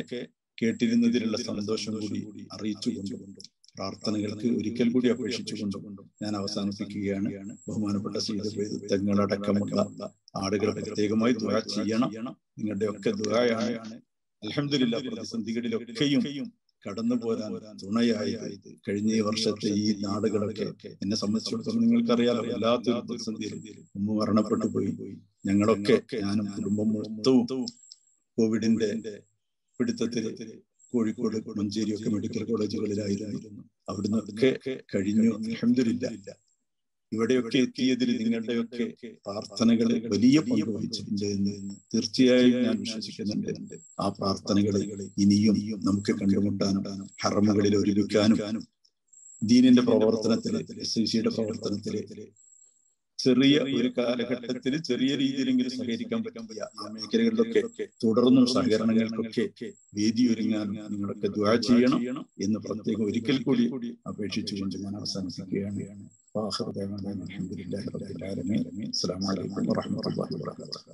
കേട്ടിരുന്നതിലുള്ള സന്തോഷം കൂടി അറിയിച്ചുകൊണ്ടും പ്രാർത്ഥനകൾക്ക് ഒരിക്കൽ കൂടി അപേക്ഷിച്ചുകൊണ്ടും ഞാൻ അവസാനിപ്പിക്കുകയാണ്. ബഹുമാനപ്പെട്ട സയ്യിദ് തങ്ങളടക്കമുള്ള ആളുകൾ പ്രത്യേകമായി ദുആ ചെയ്യണം. നിങ്ങളുടെ ഒക്കെ ദുആയാണ് അൽഹംദുലില്ലാഹ് പ്രതിസന്ധികളിലൊക്കെയും കടന്നു പോരാൻ തുണയായത്. കഴിഞ്ഞ വർഷത്തെ ഈ നാടുകളൊക്കെ എന്നെ സംബന്ധിച്ചിടത്തോളം നിങ്ങൾക്കറിയാലോ, വല്ലാത്തൊരു പ്രതിസന്ധിയിൽ ഉമ്മ മരണപ്പെട്ടു പോയി. ഞങ്ങളൊക്കെ, ഞാനും കുടുംബം മൊത്തവും കോവിഡിന്റെ പിടുത്തത്തിൽ കോഴിക്കോട്, മഞ്ചേരി ഒക്കെ മെഡിക്കൽ കോളേജുകളിലായിരുന്നു. അവിടുന്നൊക്കെ കഴിഞ്ഞു അൽഹംദുലില്ലാഹ്. ഇവിടെയൊക്കെ എത്തിയതിൽ നിങ്ങളുടെയൊക്കെ പ്രാർത്ഥനകൾ വലിയ പങ്ക് വഹിച്ചിട്ടുണ്ട് എന്ന് തീർച്ചയായും ഞാൻ വിശ്വസിക്കുന്നുണ്ട്. ആ പ്രാർത്ഥനകളെ ഇനിയും നമുക്ക് കണ്ടുമുട്ടാനും ഹറമുകളിൽ ഒരുമിക്കാനും ദീനിന്റെ പ്രവർത്തനത്തില്, SIC-യുടെ പ്രവർത്തനത്തില് ചെറിയ ഒരു കാലഘട്ടത്തിൽ ചെറിയ രീതിയിലെങ്കിലും സഹകരിക്കാൻ പറ്റിയ ആ മേഖലകളിലൊക്കെ തുടർന്നും സഹകരണങ്ങൾക്കൊക്കെ വേദിയൊരുങ്ങാനും നിങ്ങളൊക്കെ ദുആ ചെയ്യണം എന്ന് പ്രത്യേകം ഒരിക്കൽ കൂടി അപേക്ഷിച്ചുകൊണ്ട് ഞാൻ അവസാനിപ്പിക്കുകയാണ്. അസ്സലാമു അലൈക്കും വറഹ്മത്തുള്ളാഹി വബറകാതുഹു.